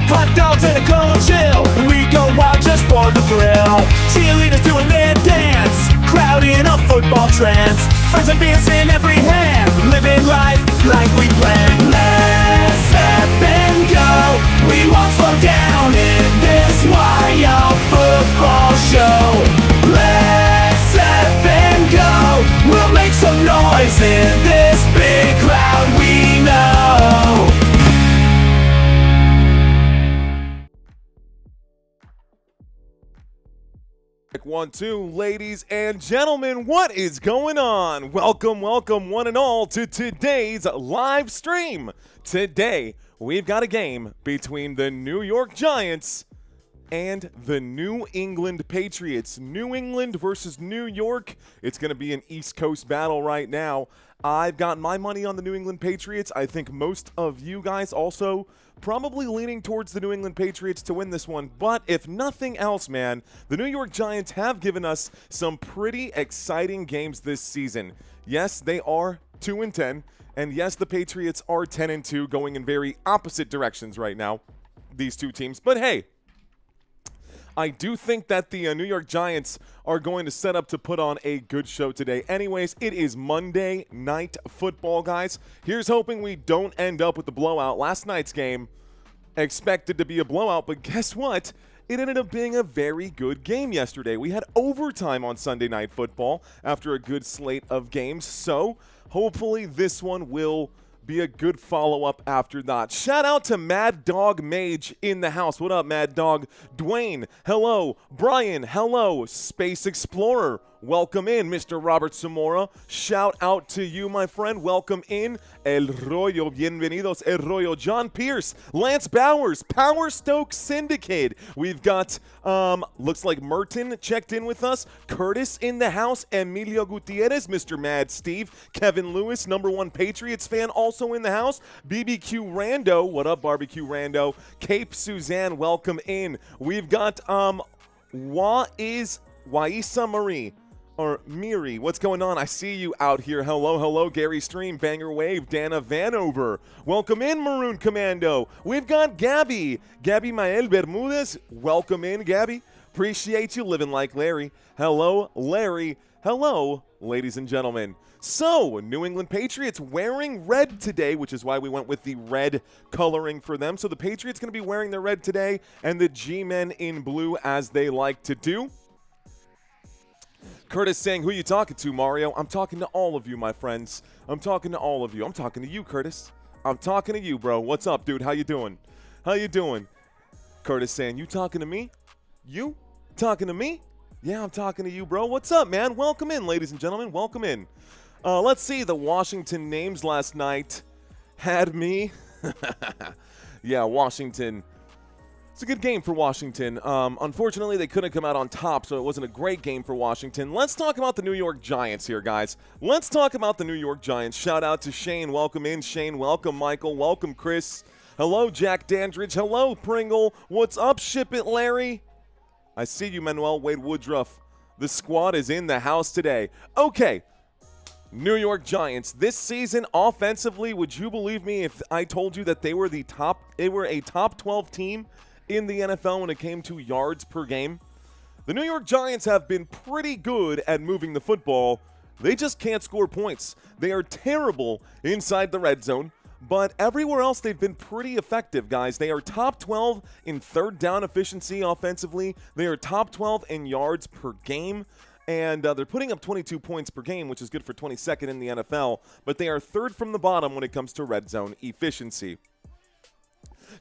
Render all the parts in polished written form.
Hot dogs and a cold chill. We go wild just for the thrill. Cheerleaders doing their dance, crowd in a football trance. Friends and beers in every hand, living life like we planned. Let's step and go. We won't slow down in this wild football show. Let's step and go. We'll make some noise in this big crowd we know. 1, 2, ladies and gentlemen, what is going on? Welcome, one and all to today's live stream. Today, we've got a game between the New York Giants and the New England Patriots. New England versus New York. It's going to be an East Coast battle right now. I've got my money on the New England Patriots. I think most of you guys also probably leaning towards the New England Patriots to win this one. But if nothing else, man, the New York Giants have given us some pretty exciting games this season. Yes, they are 2-10, and yes, the Patriots are 10-2, going in very opposite directions right now, these two teams. But hey, I do think that the New York Giants are going to set up to put on a good show today. Anyways, it is Monday Night Football, guys. Here's hoping we don't end up with the blowout. Last night's game expected to be a blowout, but guess what? It ended up being a very good game yesterday. We had overtime on Sunday Night Football after a good slate of games, so hopefully this one will be a good follow-up after that. Shout out to Mad Dog Mage in the house. What up, Mad Dog? Dwayne, hello. Brian, hello. Space Explorer, welcome in. Mr. Robert Zamora, shout out to you, my friend. Welcome in. El Rollo, bienvenidos. El Rollo. John Pierce, Lance Bowers, Power Stoke Syndicate. We've got, looks like Merton checked in with us. Curtis in the house. Emilio Gutierrez, Mr. Mad Steve. Kevin Lewis, #1 Patriots fan, also in the house. BBQ Rando, what up, Barbecue Rando? Cape Suzanne, welcome in. We've got, Waisa Marie. Or Miri, what's going on? I see you out here. Hello, Gary Stream, Banger Wave, Dana Vanover. Welcome in, Maroon Commando. We've got Gabby Mael Bermudez. Welcome in, Gabby. Appreciate you, living like Larry. Hello, Larry. Hello, ladies and gentlemen. So, New England Patriots wearing red today, which is why we went with the red coloring for them. So the Patriots going to be wearing their red today, and the G-men in blue, as they like to do. Curtis saying, who you talking to, Mario? I'm talking to all of you, my friends. I'm talking to all of you. I'm talking to you, Curtis. I'm talking to you, bro. What's up, dude? How you doing? How you doing? Curtis saying, you talking to me? You? Talking to me? Yeah, I'm talking to you, bro. What's up, man? Welcome in, ladies and gentlemen. Welcome in. Let's see. The Washington names last night had me. Yeah, Washington. It's a good game for Washington. Unfortunately, they couldn't come out on top, so it wasn't a great game for Washington. Let's talk about the New York Giants here, guys. Let's talk about the New York Giants. Shout out to Shane. Welcome in, Shane. Welcome, Michael. Welcome, Chris. Hello, Jack Dandridge. Hello, Pringle. What's up, Ship It, Larry? I see you, Manuel Wade Woodruff. The squad is in the house today. Okay. New York Giants this season offensively, would you believe me if I told you that they were a top 12 team in the NFL when it came to yards per game? The New York Giants have been pretty good at moving the football. They just can't score points. They are terrible inside the red zone, but everywhere else they've been pretty effective, guys. They are top 12 in third down efficiency offensively. They are top 12 in yards per game. And they're putting up 22 points per game, which is good for 22nd in the NFL. But they are third from the bottom when it comes to red zone efficiency.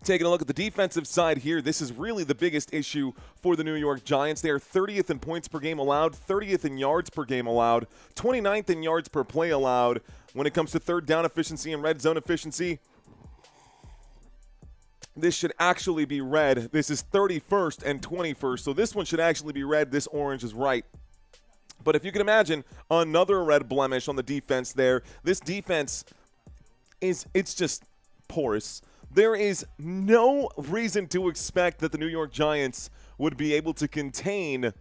Taking a look at the defensive side here, this is really the biggest issue for the New York Giants. They are 30th in points per game allowed, 30th in yards per game allowed, 29th in yards per play allowed. When it comes to third down efficiency and red zone efficiency, this should actually be red. This is 31st and 21st, so this one should actually be red. This orange is right. But if you can imagine another red blemish on the defense there, this defense it's just porous. There is no reason to expect that the New York Giants would be able to contain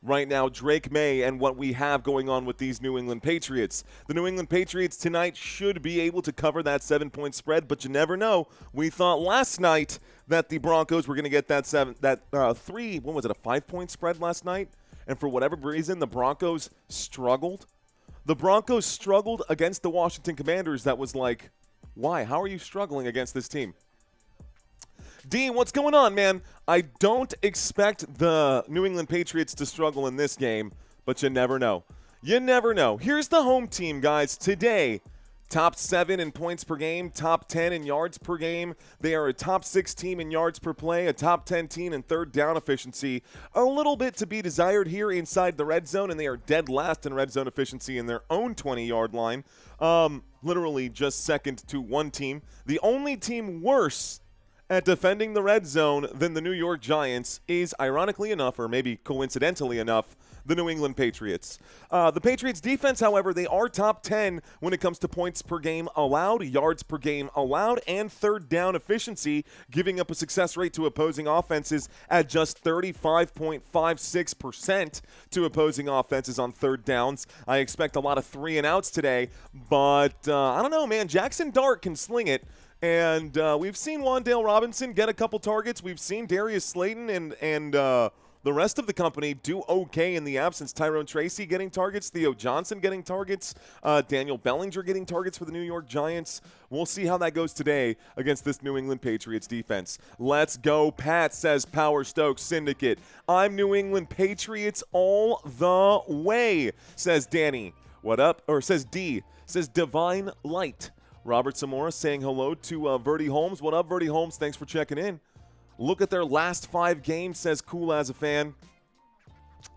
right now, Drake Maye, and what we have going on with these New England Patriots. The New England Patriots tonight should be able to cover that 7-point spread, but you never know. We thought last night that the Broncos were going to get that 5-point spread last night, and for whatever reason, the Broncos struggled. The Broncos struggled against the Washington Commanders. That was like, why? How are you struggling against this team? D, what's going on, man? I don't expect the New England Patriots to struggle in this game, but you never know. You never know. Here's the home team, guys. Today, top 7 in points per game, top 10 in yards per game. They are a top 6 team in yards per play, a top 10 team in third down efficiency. A little bit to be desired here inside the red zone, and they are dead last in red zone efficiency in their own 20-yard line. Literally just second to one team. The only team worse at defending the red zone than the New York Giants is, ironically enough, or maybe coincidentally enough, the New England Patriots. The Patriots defense, however, they are top 10 when it comes to points per game allowed, yards per game allowed, and third down efficiency, giving up a success rate to opposing offenses at just 35.56% to opposing offenses on third downs. I expect a lot of 3-and-outs today, but I don't know, man. Jackson Dart can sling it. And we've seen Wan'Dale Robinson get a couple targets. We've seen Darius Slayton and the rest of the company do okay in the absence. Tyrone Tracy getting targets, Theo Johnson getting targets, Daniel Bellinger getting targets for the New York Giants. We'll see how that goes today against this New England Patriots defense. Let's go, Pat, says Power Stokes Syndicate. I'm New England Patriots all the way, says Danny. What up? Or says D, says Divine Light. Robert Zamora saying hello to Verdi Holmes. What up, Verdi Holmes? Thanks for checking in. Look at their last 5 games, says Cool as a Fan.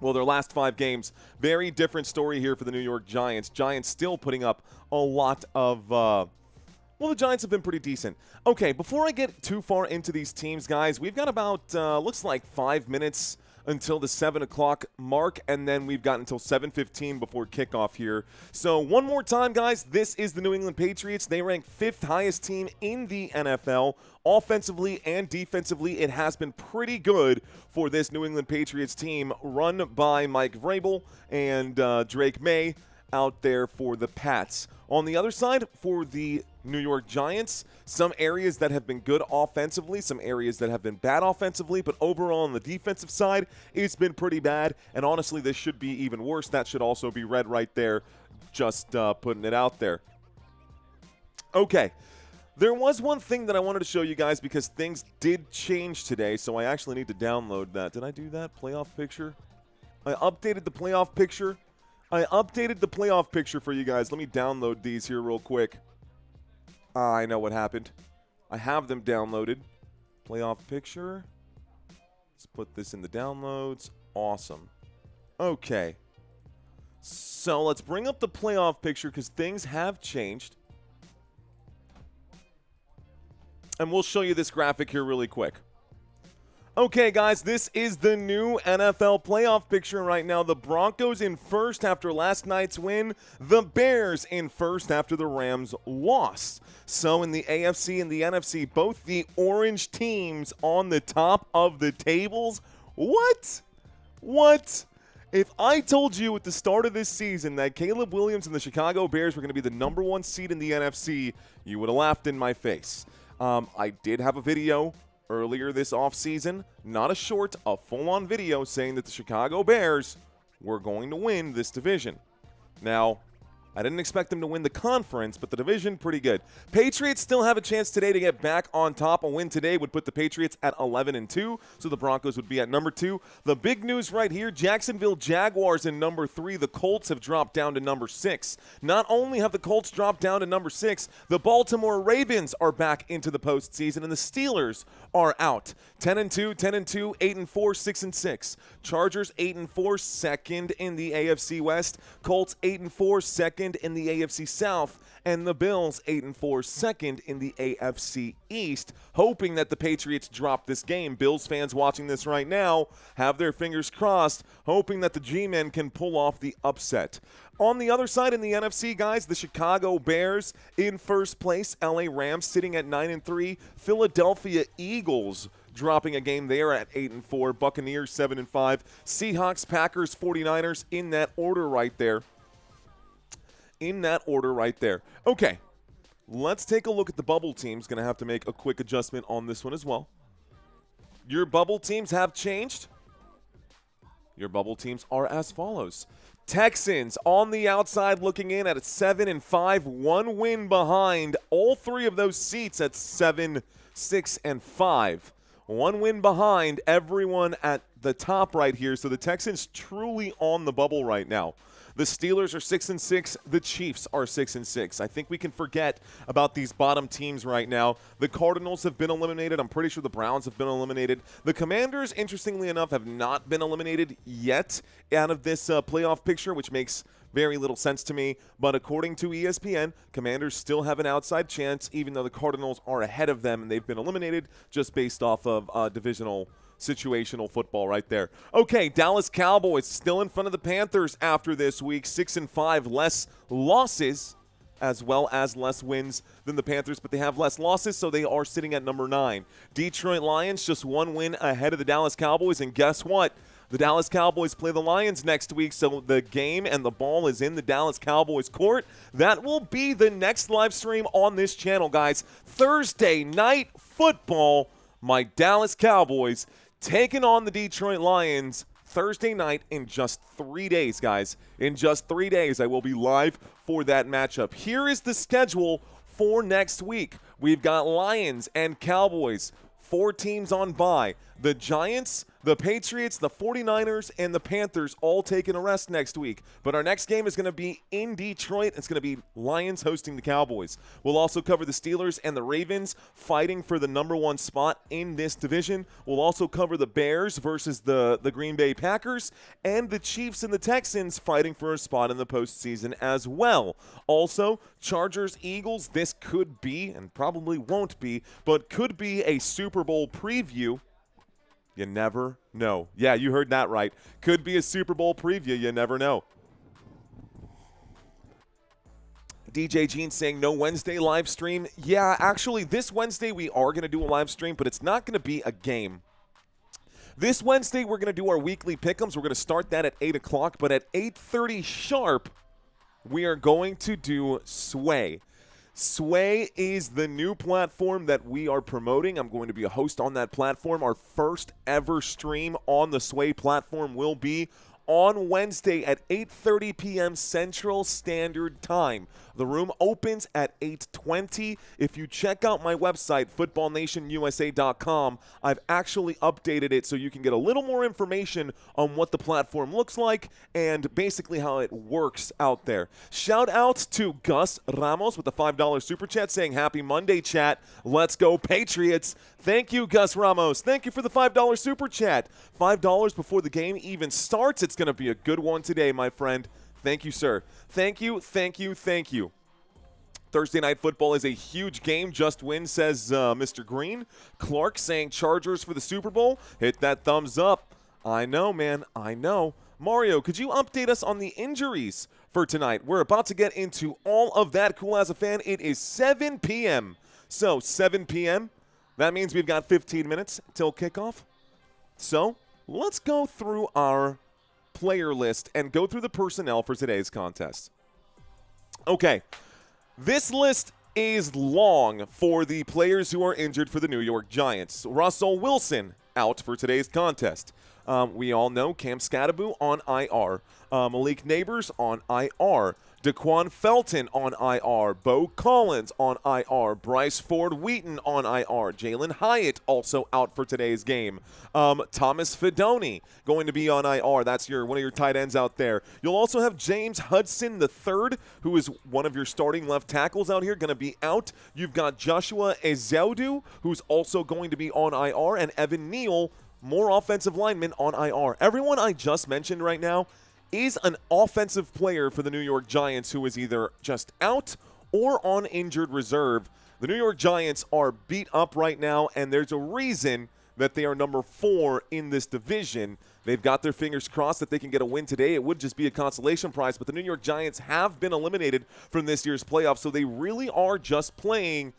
Well, their last 5 games, very different story here for the New York Giants. Giants still putting up a lot of well, the Giants have been pretty decent. Okay, before I get too far into these teams, guys, we've got about, looks like 5 minutes until the 7 o'clock mark, and then we've got until 7:15 before kickoff here. So one more time, guys, this is the New England Patriots. They rank 5th highest team in the NFL. Offensively and defensively, it has been pretty good for this New England Patriots team run by Mike Vrabel and Drake Maye out there for the Pats. On the other side, for the New York Giants, some areas that have been good offensively, some areas that have been bad offensively, but overall on the defensive side, it's been pretty bad, and honestly, this should be even worse. That should also be read right there, just putting it out there. Okay, there was one thing that I wanted to show you guys because things did change today, so I actually need to download that. Did I do that? Playoff picture? I updated the playoff picture. For you guys. Let me download these here real quick. I know what happened. I have them downloaded. Playoff picture. Let's put this in the downloads. Awesome. Okay. So let's bring up the playoff picture because things have changed. And we'll show you this graphic here really quick. Okay, guys, this is the new NFL playoff picture right now. The Broncos in first after last night's win. The Bears in first after the Rams lost. So in the AFC and the NFC, both the orange teams on the top of the tables. What? If I told you at the start of this season that Caleb Williams and the Chicago Bears were going to be the #1 seed in the NFC, you would have laughed in my face. I did have a video earlier this offseason, not a short, a full-on video saying that the Chicago Bears were going to win this division. Now, I didn't expect them to win the conference, but the division, pretty good. Patriots still have a chance today to get back on top. A win today would put the Patriots at 11-2, so the Broncos would be at #2. The big news right here, Jacksonville Jaguars in #3. The Colts have dropped down to #6. Not only have the Colts dropped down to #6, the Baltimore Ravens are back into the postseason, and the Steelers are out. 10-2, 10-2, 8-4, 6-6. Chargers 8-4, second in the AFC West. Colts 8-4, second in the AFC South, and the Bills 8-4, second in the AFC East, hoping that the Patriots drop this game. Bills fans watching this right now have their fingers crossed, hoping that the G-men can pull off the upset. On the other side in the NFC, guys, the Chicago Bears in first place, LA Rams sitting at 9-3, Philadelphia Eagles dropping a game there at 8-4. Buccaneers 7-5. Seahawks, Packers, 49ers in that order right there. Okay, let's take a look at the bubble teams. Going to have to make a quick adjustment on this one as well. Your bubble teams have changed. Your bubble teams are as follows. Texans on the outside looking in at 7-5, 1 win behind all 3 of those seats at 7, 6, and 5. 1 win behind everyone at the top right here. So the Texans truly on the bubble right now. The Steelers are 6-6. The Chiefs are 6-6. I think we can forget about these bottom teams right now. The Cardinals have been eliminated. I'm pretty sure the Browns have been eliminated. The Commanders, interestingly enough, have not been eliminated yet out of this playoff picture, which makes very little sense to me. But according to ESPN, Commanders still have an outside chance, even though the Cardinals are ahead of them and they've been eliminated just based off of divisional situational football right there. Okay, Dallas Cowboys still in front of the Panthers after this week. 6-5, less losses as well as less wins than the Panthers, but they have less losses, so they are sitting at number 9. Detroit Lions just 1 win ahead of the Dallas Cowboys, and guess what? The Dallas Cowboys play the Lions next week, so the game and the ball is in the Dallas Cowboys court. That will be the next live stream on this channel, guys. Thursday night football, my Dallas Cowboys taking on the Detroit Lions Thursday night in just 3 days, guys. In just 3 days, I will be live for that matchup. Here is the schedule for next week. We've got Lions and Cowboys, 4 teams on bye. The Giants, the Patriots, the 49ers, and the Panthers all taking a rest next week. But our next game is going to be in Detroit. It's going to be Lions hosting the Cowboys. We'll also cover the Steelers and the Ravens fighting for the number 1 spot in this division. We'll also cover the Bears versus the Green Bay Packers and the Chiefs and the Texans fighting for a spot in the postseason as well. Also, Chargers, Eagles, this could be, and probably won't be, but could be a Super Bowl preview. You never know. Yeah, you heard that right. Could be a Super Bowl preview. You never know. DJ Gene saying no Wednesday live stream. Yeah, actually, this Wednesday we are going to do a live stream, but it's not going to be a game. This Wednesday we're going to do our weekly pick'ems. We're going to start that at 8 o'clock, but at 8:30 sharp, we are going to do Sway. Sway is the new platform that we are promoting. I'm going to be a host on that platform. Our first ever stream on the Sway platform will be on Wednesday at 8:30 p.m. Central Standard Time. The room opens at 8:20. If you check out my website, footballnationusa.com, I've actually updated it so you can get a little more information on what the platform looks like and basically how it works out there. Shout out to Gus Ramos with the $5 super chat saying happy Monday, chat. Let's go Patriots. Thank you, Gus Ramos. Thank you for the $5 super chat. $5 before the game even starts. It's going to be a good one today, my friend. Thank you, sir. Thank you, thank you, thank you. Thursday Night Football is a huge game. Just win, says Mr. Green. Clark saying Chargers for the Super Bowl. Hit that thumbs up. I know, man. I know. Mario, could you update us on the injuries for tonight? We're about to get into all of that. Cool as a fan. It is 7 p.m. So, 7 p.m. That means we've got 15 minutes till kickoff. So, let's go through our player list and go through the personnel for today's contest. Okay, this list is long for the players who are injured for the New York Giants. Russell Wilson out for today's contest. We all know Cam Skattebo on IR. Malik Neighbors on IR. Daquan Felton on IR. Bo Collins on IR. Bryce Ford Wheaton on IR. Jalen Hyatt also out for today's game. Thomas Fidone going to be on IR. That's one of your tight ends out there. You'll also have James Hudson III, who is one of your starting left tackles out here, going to be out. You've got Joshua Ezeudu, who's also going to be on IR, and Evan Neal, more offensive linemen on IR. Everyone I just mentioned right now is an offensive player for the New York Giants who is either just out or on injured reserve. The New York Giants are beat up right now, and there's a reason that they are number 4 in this division. They've got their fingers crossed that they can get a win today. It would just be a consolation prize, but the New York Giants have been eliminated from this year's playoffs, so they really are just playing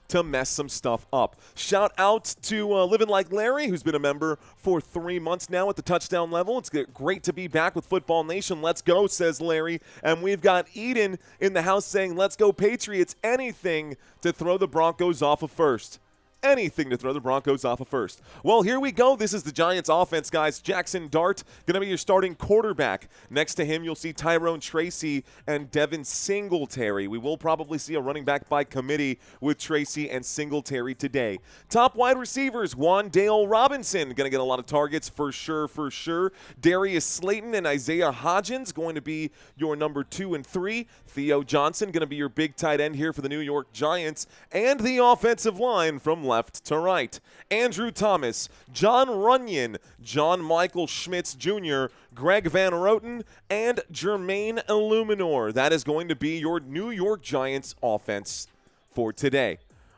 to mess some stuff up. Shout out to Living Like Larry, who's been a member for 3 months now at the touchdown level. It's great to be back with Football Nation. Let's go, says Larry. And we've got Eden in the house saying, let's go Patriots. Anything to throw the Broncos off of first. Anything to throw the Broncos off of first. Well, here we go. This is the Giants offense, guys. Jackson Dart going to be your starting quarterback. Next to him, you'll see Tyrone Tracy and Devin Singletary. We will probably see a running back by committee with Tracy and Singletary today. Top wide receivers, Wandale Robinson going to get a lot of targets for sure. Darius Slayton and Isaiah Hodgins going to be your number 2 and 3. Theo Johnson going to be your big tight end here for the New York Giants. And the offensive line from left to right. Andrew Thomas, John Runyon, John Michael Schmitz Jr., Greg Van Roten, and Jermaine Illuminor. That is going to be your New York Giants offense for today.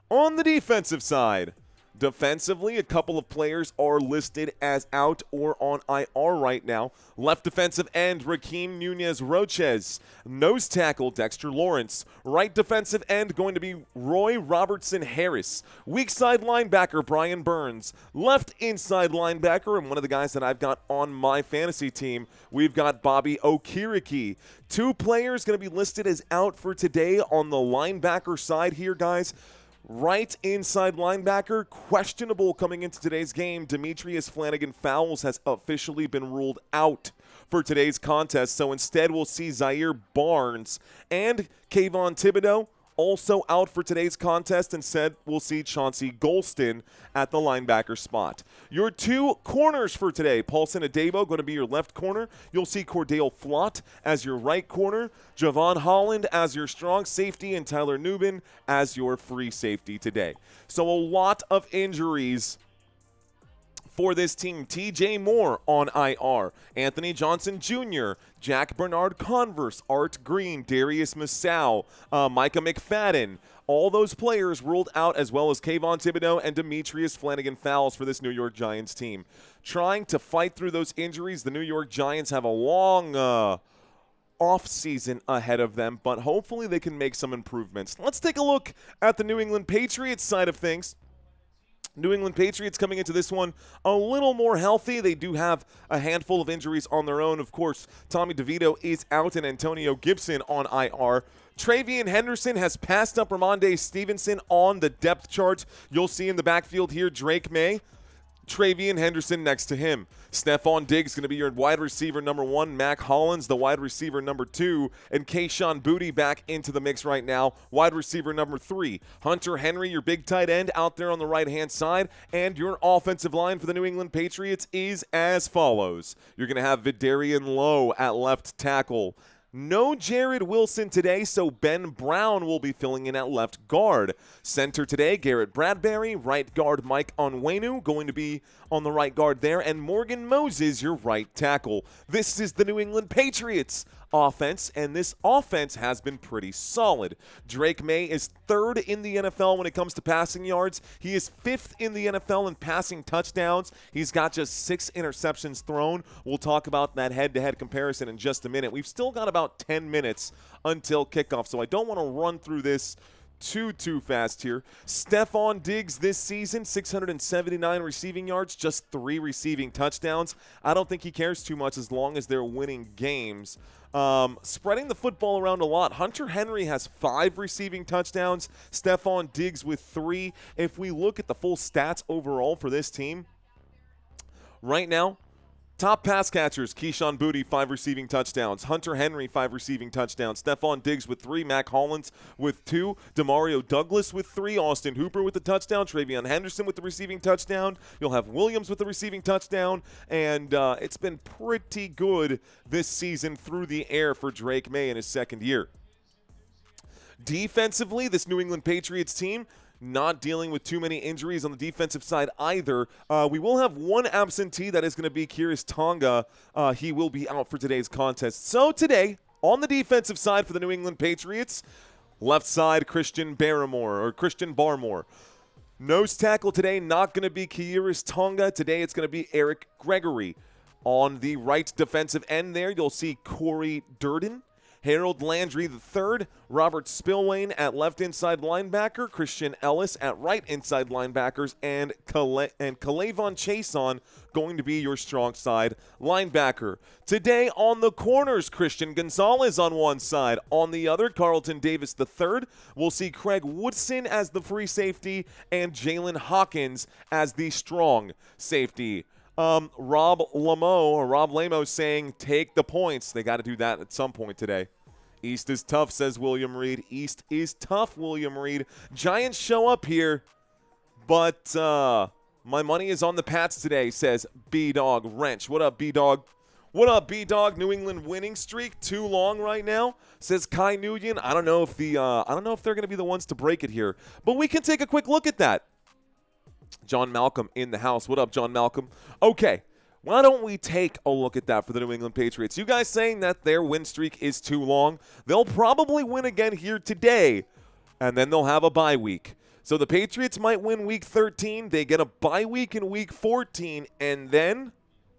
On the defensive side, defensively, a couple of players are listed as out or on IR right now. Left defensive end, Rakeem Nunez-Roches. Nose tackle, Dexter Lawrence. Right defensive end, going to be Roy Robertson-Harris. Weak side linebacker, Brian Burns. Left inside linebacker, and one of the guys that I've got on my fantasy team, we've got Bobby Okereke. 2 players going to be listed as out for today on the linebacker side here, guys. Right inside linebacker, questionable coming into today's game. Demetrius Flannigan-Fowles has officially been ruled out for today's contest. So instead, we'll see Zaire Barnes and Kayvon Thibodeau also out for today's contest. Instead, we'll see Chauncey Golston at the linebacker spot. Your 2 corners for today, Paulson Adebo going to be your left corner. You'll see Cordale Flott as your right corner, Javon Holland as your strong safety, and Tyler Nubin as your free safety today. So a lot of injuries for this team. TJ Moore on IR, Anthony Johnson Jr., Jack Bernard Converse, Art Green, Darius Masau, Micah McFadden. All those players ruled out, as well as Kayvon Thibodeau and Demetrius Flannigan-Fowles for this New York Giants team. Trying to fight through those injuries, the New York Giants have a long off season ahead of them, but hopefully they can make some improvements. Let's take a look at the New England Patriots side of things. New England Patriots coming into this one a little more healthy. They do have a handful of injuries on their own. Of course, Tommy DeVito is out and Antonio Gibson on IR. Travian Henderson has passed up Ramondre Stevenson on the depth chart. You'll see in the backfield here Drake Maye, Travian Henderson next to him. Stephon Diggs going to be your wide receiver number 1. Mac Hollins, the wide receiver number 2. And Kayshon Boutte back into the mix right now, wide receiver number 3. Hunter Henry, your big tight end, out there on the right-hand side. And your offensive line for the New England Patriots is as follows. You're going to have Vidarian Lowe at left tackle. No Jared Wilson today, so Ben Brown will be filling in at left guard. Center today, Garrett Bradbury. Right guard, Mike Onwenu, going to be on the right guard there. And Morgan Moses, your right tackle. This is the New England Patriots offense, and this offense has been pretty solid. Drake Maye is 3rd in the NFL when it comes to passing yards. He is 5th in the NFL in passing touchdowns. He's got just 6 interceptions thrown. We'll talk about that head-to-head comparison in just a minute. We've still got about 10 minutes until kickoff, so I don't want to run through this too fast here. Stephon Diggs this season, 679 receiving yards, just 3 receiving touchdowns. I don't think he cares too much as long as they're winning games. Spreading the football around a lot. Hunter Henry has 5 receiving touchdowns. Stephon Diggs with 3. If we look at the full stats overall for this team, right now, top pass catchers, Kayshon Boutte, 5 receiving touchdowns. Hunter Henry, 5 receiving touchdowns. Stephon Diggs with 3. Mac Hollins with 2. Demario Douglas with 3. Austin Hooper with the touchdown. Travion Henderson with the receiving touchdown. You'll have Williams with the receiving touchdown. And it's been pretty good this season through the air for Drake Maye in his 2nd year. Defensively, this New England Patriots team not dealing with too many injuries on the defensive side either. We will have one absentee. That is going to be Kiris Tonga. He will be out for today's contest. So today, on the defensive side for the New England Patriots, left side Christian Barmore. Nose tackle today, not going to be Kiris Tonga. Today it's going to be Eric Gregory. On the right defensive end there, you'll see Corey Durden. Harold Landry III, Robert Spillane at left inside linebacker, Christian Ellis at right inside linebackers, and Kalavon Chason going to be your strong side linebacker. Today on the corners, Christian Gonzalez on one side. On the other, Carlton Davis III. We'll see Craig Woodson as the free safety and Jalen Hawkins as the strong safety. Rob Lamo saying take the points. They got to do that at some point today. East is tough, says William Reed. East is tough, William Reed. Giants show up here, but my money is on the Pats today, says B-Dog Wrench. What up, B-Dog? What up, B-Dog? New England winning streak too long right now, says Kai Nguyen. I don't know if they're going to be the ones to break it here, but we can take a quick look at that. John Malcolm in the house. What up, John Malcolm? Okay, why don't we take a look at that for the New England Patriots? You guys saying that their win streak is too long? They'll probably win again here today, and then they'll have a bye week. So the Patriots might win week 13. They get a bye week in week 14, and then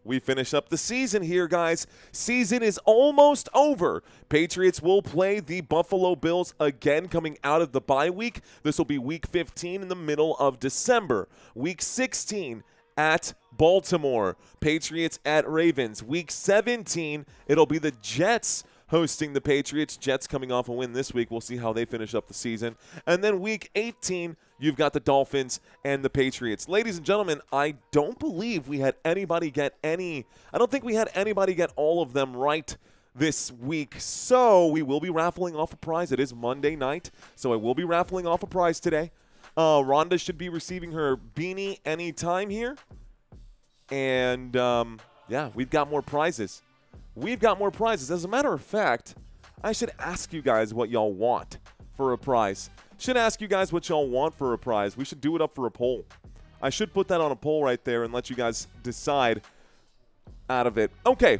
we finish up the season here, guys. Season is almost over. Patriots will play the Buffalo Bills again coming out of the bye week. This will be week 15 in the middle of December. Week 16 at Baltimore. Patriots at Ravens. Week 17, it'll be the Jets hosting the Patriots. Jets coming off a win this week. We'll see how they finish up the season. And then week 18, you've got the Dolphins and the Patriots. Ladies and gentlemen, I don't believe we had anybody get I don't think we had anybody get all of them right this week. So we will be raffling off a prize. It is Monday night, so I will be raffling off a prize today. Rhonda should be receiving her beanie anytime here. And, yeah, we've got more prizes. We've got more prizes. As a matter of fact, I should ask you guys what y'all want for a prize. Should ask you guys what y'all want for a prize. We should do it up for a poll. I should put that on a poll right there and let you guys decide out of it. Okay.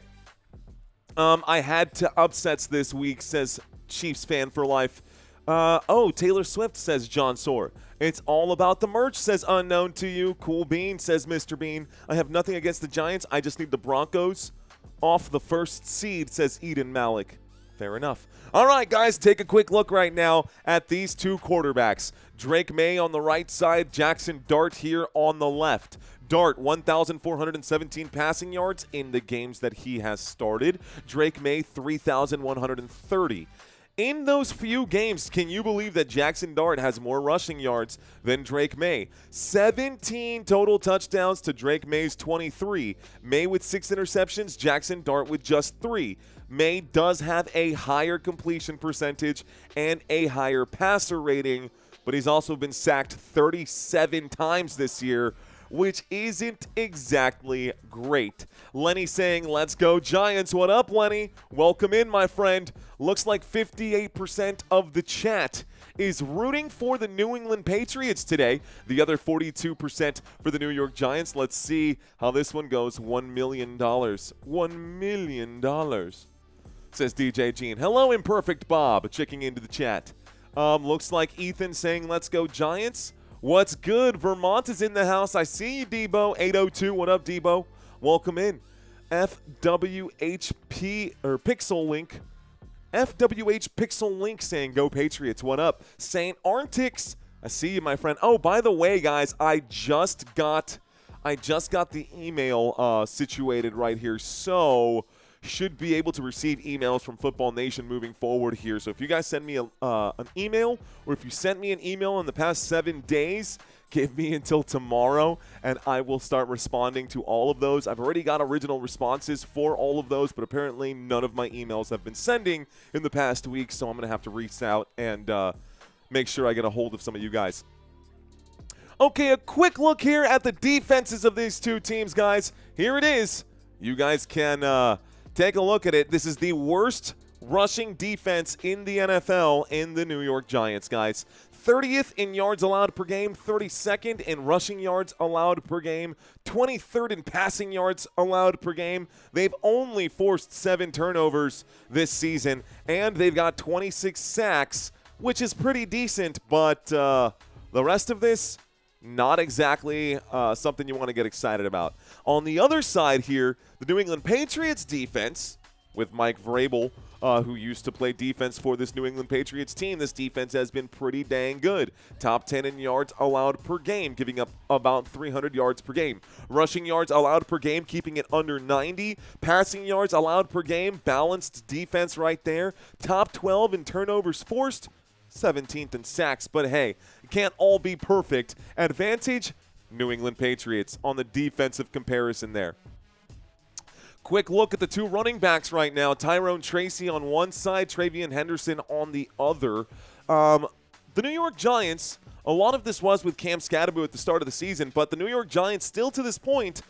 I had to upsets this week, says Chiefs fan for life. Taylor Swift, says John Soar. It's all about the merch, says Unknown to You. Cool Bean, says Mr. Bean. I have nothing against the Giants. I just need the Broncos off the first seed, says Eden Malik. Fair enough. All right, guys, take a quick look right now at these two quarterbacks. Drake Maye on the right side, Jackson Dart here on the left. Dart, 1,417 passing yards in the games that he has started. Drake Maye, 3,130. In those few games, can you believe that Jackson Dart has more rushing yards than Drake Maye? 17 total touchdowns to Drake Maye's 23. Maye with 6 interceptions, Jackson Dart with just 3. Maye does have a higher completion percentage and a higher passer rating, but he's also been sacked 37 times this year, which isn't exactly great. Lenny saying, let's go Giants. What up, Lenny? Welcome in, my friend. Looks like 58% of the chat is rooting for the New England Patriots today. The other 42% for the New York Giants. Let's see how this one goes. $1 million. $1 million, says DJ Gene. Hello, Imperfect Bob, checking into the chat. Looks like Ethan saying, let's go Giants. What's good? Vermont is in the house. I see you, Debo. 802. What up, Debo? Welcome in. FWHP or Pixel Link. FWH Pixel Link saying go Patriots. What up? Saint Arntix. I see you, my friend. Oh, by the way, guys, I just got the email situated right here. So should be able to receive emails from Football Nation moving forward here. So if you guys send me an email, or if you sent me an email in the past 7 days, give me until tomorrow, and I will start responding to all of those. I've already got original responses for all of those, but apparently none of my emails have been sending in the past week, so I'm going to have to reach out and make sure I get a hold of some of you guys. Okay, a quick look here at the defenses of these two teams, guys. Here it is. You guys can take a look at it. This is the worst rushing defense in the NFL in the New York Giants, guys. 30th in yards allowed per game, 32nd in rushing yards allowed per game, 23rd in passing yards allowed per game. They've only forced 7 turnovers this season, and they've got 26 sacks, which is pretty decent, but the rest of this, not exactly something you want to get excited about. On the other side here, the New England Patriots defense, with Mike Vrabel, who used to play defense for this New England Patriots team. This defense has been pretty dang good. Top 10 in yards allowed per game, giving up about 300 yards per game. Rushing yards allowed per game, keeping it under 90. Passing yards allowed per game, balanced defense right there. Top 12 in turnovers forced, 17th in sacks. But hey, it can't all be perfect. Advantage, New England Patriots on the defensive comparison there. Quick look at the two running backs right now. Tyrone Tracy on one side, Travion Henderson on the other. The New York Giants, a lot of this was with Cam Skattebo at the start of the season, but the New York Giants still to this point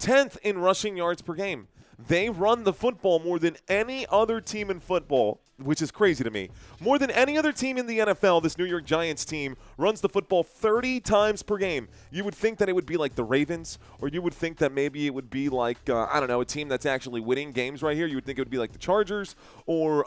10th in rushing yards per game. They run the football more than any other team in football, which is crazy to me. More than any other team in the NFL, this New York Giants team runs the football 30 times per game. You would think that it would be like the Ravens, or you would think that maybe it would be like, I don't know, a team that's actually winning games right here. You would think it would be like the Chargers or,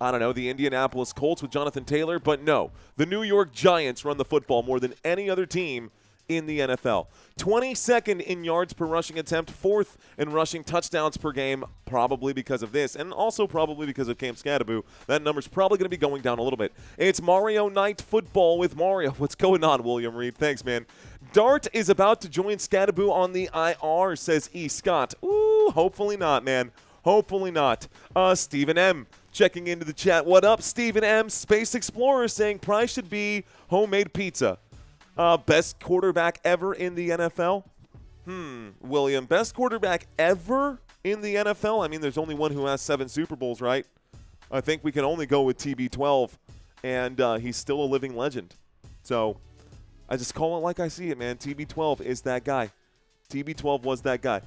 I don't know, the Indianapolis Colts with Jonathan Taylor. But no, the New York Giants run the football more than any other team in the NFL. 22nd in yards per rushing attempt, 4th in rushing touchdowns per game, probably because of this, and also probably because of Cam Skattebo. That number's probably going to be going down a little bit. It's Mario Night Football with Mario. What's going on, William Reed? Thanks, man. Dart is about to join Skattebo on the IR, says E. Scott. Ooh, hopefully not, man. Hopefully not. Stephen M. checking into the chat. What up, Stephen M? Space Explorer saying price should be homemade pizza. Best quarterback ever in the NFL? William, best quarterback ever in the NFL? I mean, there's only one who has 7 Super Bowls, right? I think we can only go with TB12, and he's still a living legend. So I just call it like I see it, man. TB12 is that guy. TB12 was that guy.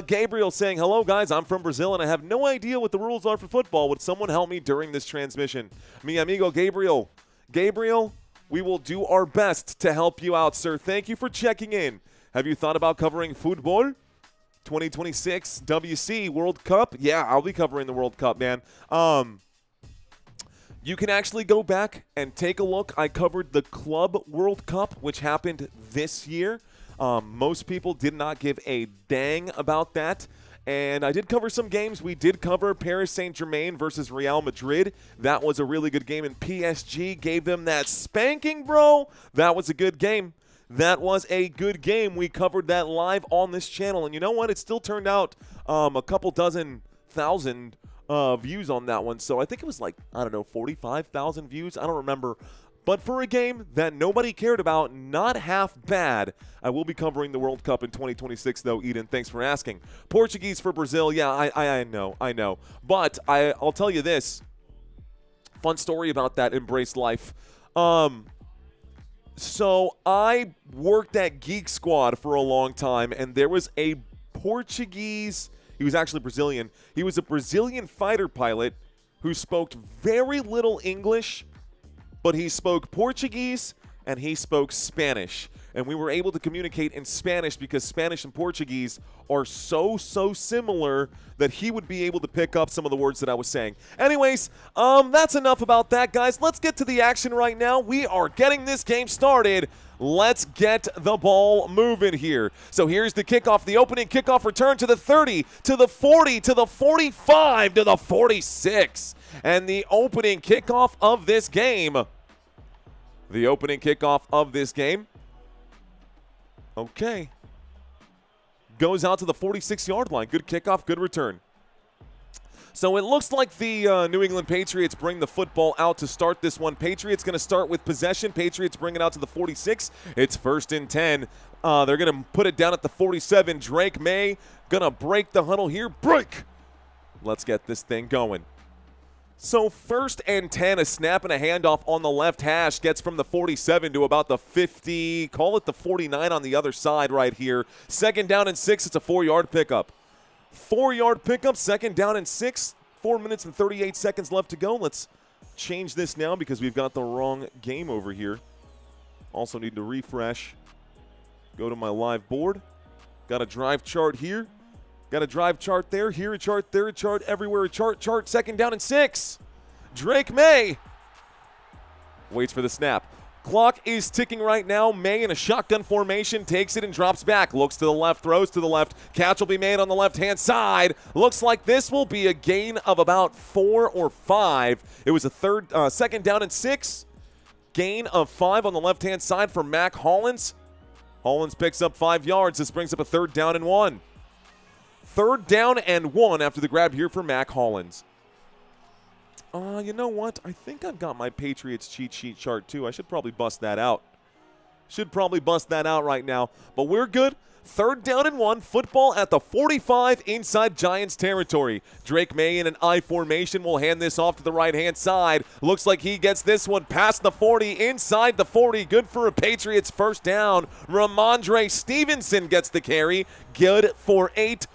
Gabriel saying, hello, guys. I'm from Brazil, and I have no idea what the rules are for football. Would someone help me during this transmission? Mi amigo Gabriel. Gabriel, we will do our best to help you out, sir. Thank you for checking in. Have you thought about covering football? 2026 WC World Cup? Yeah, I'll be covering the World Cup, man. You can actually go back and take a look. I covered the Club World Cup, which happened this year. Most people did not give a dang about that. And I did cover some games. We did cover Paris Saint-Germain versus Real Madrid. That was a really good game, and PSG gave them that spanking, bro. That was a good game. That was a good game. We covered that live on this channel. And you know what? It still turned out a couple dozen thousand views on that one. So I think it was like, I don't know, 45,000 views. I don't remember. But for a game that nobody cared about, not half bad. I will be covering the World Cup in 2026, though, Eden. Thanks for asking. Portuguese for Brazil. Yeah, I know. But I'll tell you this. Fun story about that Embrace Life. So I worked at Geek Squad for a long time, and there was a Portuguese. He was actually Brazilian. He was a Brazilian fighter pilot who spoke very little English, but he spoke Portuguese and he spoke Spanish. And we were able to communicate in Spanish because Spanish and Portuguese are so similar that he would be able to pick up some of the words that I was saying. Anyways, that's enough about that, guys. Let's get to the action right now. We are getting this game started. Let's get the ball moving here. So here's the kickoff, the opening kickoff return to the 30, to the 40, to the 45, to the 46. And the opening kickoff of this game. The opening kickoff of this game. Okay. Goes out to the 46-yard line. Good kickoff, good return. So it looks like the New England Patriots bring the football out to start this one. Patriots going to start with possession. Patriots bring it out to the 46. It's 1st and 10. They're going to put it down at the 47. Drake Maye going to break the huddle here. Break! Let's get this thing going. So 1st and 10, a snap and a handoff on the left hash gets from the 47 to about the 50, call it the 49 on the other side right here. 2nd down and 6, it's a 4-yard pickup. 4-yard pickup, 2nd down and 6, 4 minutes and 38 seconds left to go. Let's change this now because we've got the wrong game over here. Also need to refresh. Go to my live board. Got a drive chart here. Got a drive chart there, here a chart, there a chart, everywhere a chart, 2nd down and 6. Drake Maye waits for the snap. Clock is ticking right now. Maye in a shotgun formation takes it and drops back. Looks to the left, throws to the left. Catch will be made on the left-hand side. Looks like this will be a gain of about 4 or 5. It was a second down and 6. Gain of 5 on the left-hand side for Mac Hollins. Hollins picks up 5 yards. This brings up a 3rd down and 1. 3rd down and 1 after the grab here for Mac Hollins. You know what? I think I've got my Patriots cheat sheet chart too. I should probably bust that out. Right now. But we're good. 3rd down and 1. Football at the 45 inside Giants territory. Drake Maye in an I formation will hand this off to the right-hand side. Looks like he gets this one past the 40, inside the 40. Good for a Patriots 1st down. Ramondre Stevenson gets the carry. Good for 8.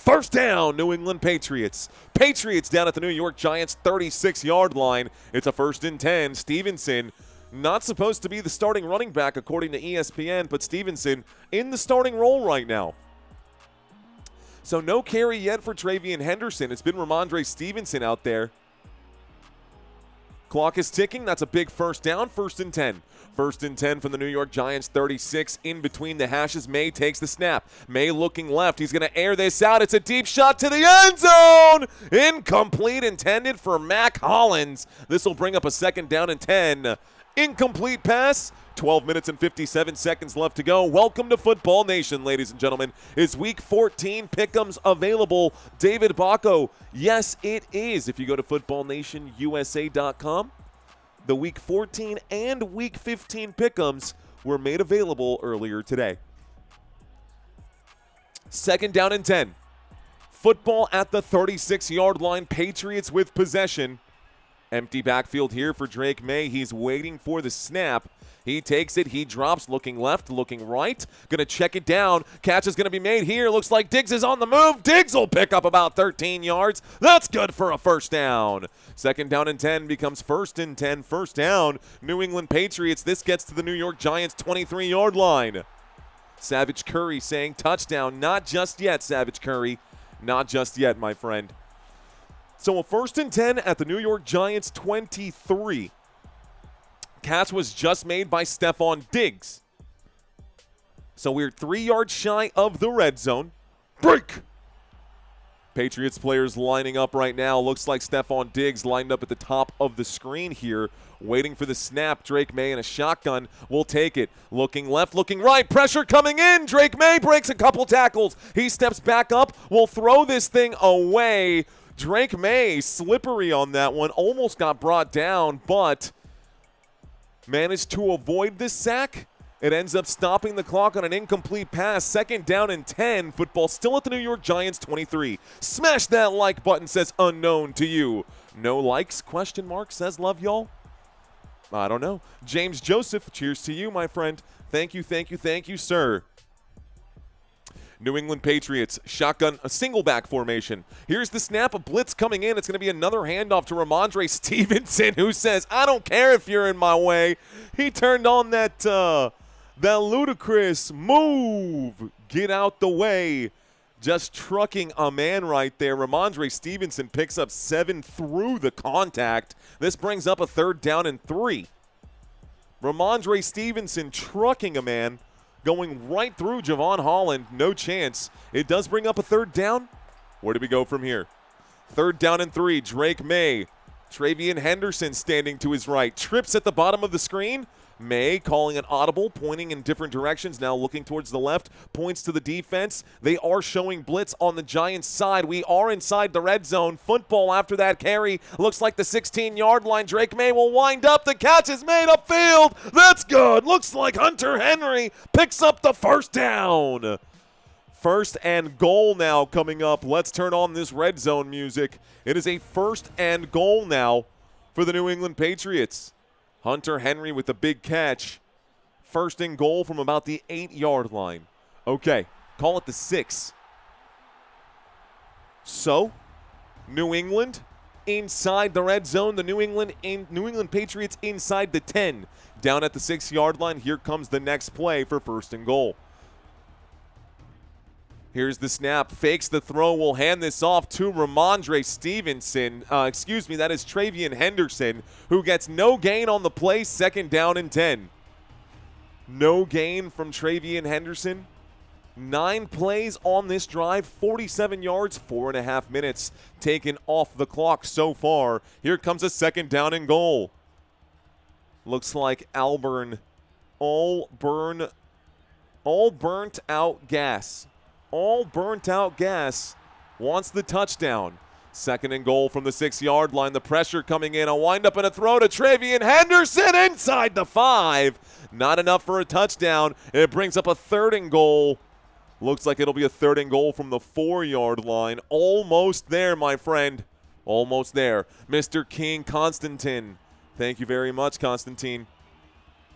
1st down, New England Patriots. Patriots down at the New York Giants 36-yard line. It's a 1st and 10. Stevenson, not supposed to be the starting running back according to ESPN, but Stevenson in the starting role right now. So no carry yet for Travian Henderson. It's been Ramondre Stevenson out there. Clock is ticking. That's a big 1st down. 1st and 10. 1st and 10 from the New York Giants 36. In between the hashes, Maye takes the snap. Maye looking left. He's going to air this out. It's a deep shot to the end zone. Incomplete, intended for Mac Hollins. This will bring up a 2nd down and 10. Incomplete pass. 12 minutes and 57 seconds left to go. Welcome to Football Nation, ladies and gentlemen. Is Week 14 pick'ems available? David Bacco, yes, it is. If you go to footballnationusa.com, the Week 14 and Week 15 pick'ems were made available earlier today. 2nd down and 10. Football at the 36-yard line. Patriots with possession. Empty backfield here for Drake Maye. He's waiting for the snap. He takes it. He drops, looking left, looking right. Going to check it down. Catch is going to be made here. Looks like Diggs is on the move. Diggs will pick up about 13 yards. That's good for a 1st down. 2nd down and 10 becomes 1st and 10. 1st down. New England Patriots. This gets to the New York Giants 23-yard line. Savage Curry saying touchdown. Not just yet, Savage Curry. Not just yet, my friend. So a 1st and 10 at the New York Giants 23. Catch was just made by Stephon Diggs. So we're 3 yards shy of the red zone. Break! Patriots players lining up right now. Looks like Stephon Diggs lined up at the top of the screen here, waiting for the snap. Drake Maye in a shotgun will take it. Looking left, looking right. Pressure coming in. Drake Maye breaks a couple tackles. He steps back up. Will throw this thing away. Drake Maye, slippery on that one. Almost got brought down, but managed to avoid this sack. It ends up stopping the clock on an incomplete pass. 2nd down and 10. Football still at the New York Giants 23. Smash that like button, says unknown to you. No likes, question mark, says love y'all. I don't know. James Joseph, cheers to you, my friend. Thank you, sir. New England Patriots, shotgun, a single back formation. Here's the snap, a blitz coming in. It's going to be another handoff to Ramondre Stevenson, who says, I don't care if you're in my way. He turned on that ludicrous move. Get out the way. Just trucking a man right there. Ramondre Stevenson picks up 7 through the contact. This brings up a 3rd down and 3. Ramondre Stevenson trucking a man, going right through Javon Holland. No chance. It does bring up a 3rd down. Where do we go from here? 3rd down and 3. Drake Maye. Travian Henderson standing to his right. Trips at the bottom of the screen. Maye calling an audible, pointing in different directions, now looking towards the left, points to the defense. They are showing blitz on the Giants' side. We are inside the red zone. Football after that carry. Looks like the 16-yard line. Drake Maye will wind up. The catch is made upfield. That's good. Looks like Hunter Henry picks up the 1st down. 1st and goal now coming up. Let's turn on this red zone music. It is a 1st and goal now for the New England Patriots. Hunter Henry with the big catch. 1st and goal from about the 8-yard line. Okay, call it the 6. So, New England inside the red zone. The New England Patriots inside the 10. Down at the 6-yard line. Here comes the next play for 1st and goal. Here's the snap. Fakes the throw. Will hand this off to Ramondre Stevenson. That is Travian Henderson, who gets no gain on the play. 2nd down and 10. No gain from Travian Henderson. 9 plays on this drive, 47 yards, 4.5 minutes taken off the clock so far. Here comes a second down and goal. Looks like Alburn all burnt out gas. All burnt out gas wants the touchdown. Second and goal from the 6-yard line. The pressure coming in. A wind-up and a throw to Travian Henderson inside the 5. Not enough for a touchdown. It brings up a third and goal. Looks like it'll be a third and goal from the 4-yard line. Almost there, my friend. Almost there. Mr. King Constantine. Thank you very much, Constantine.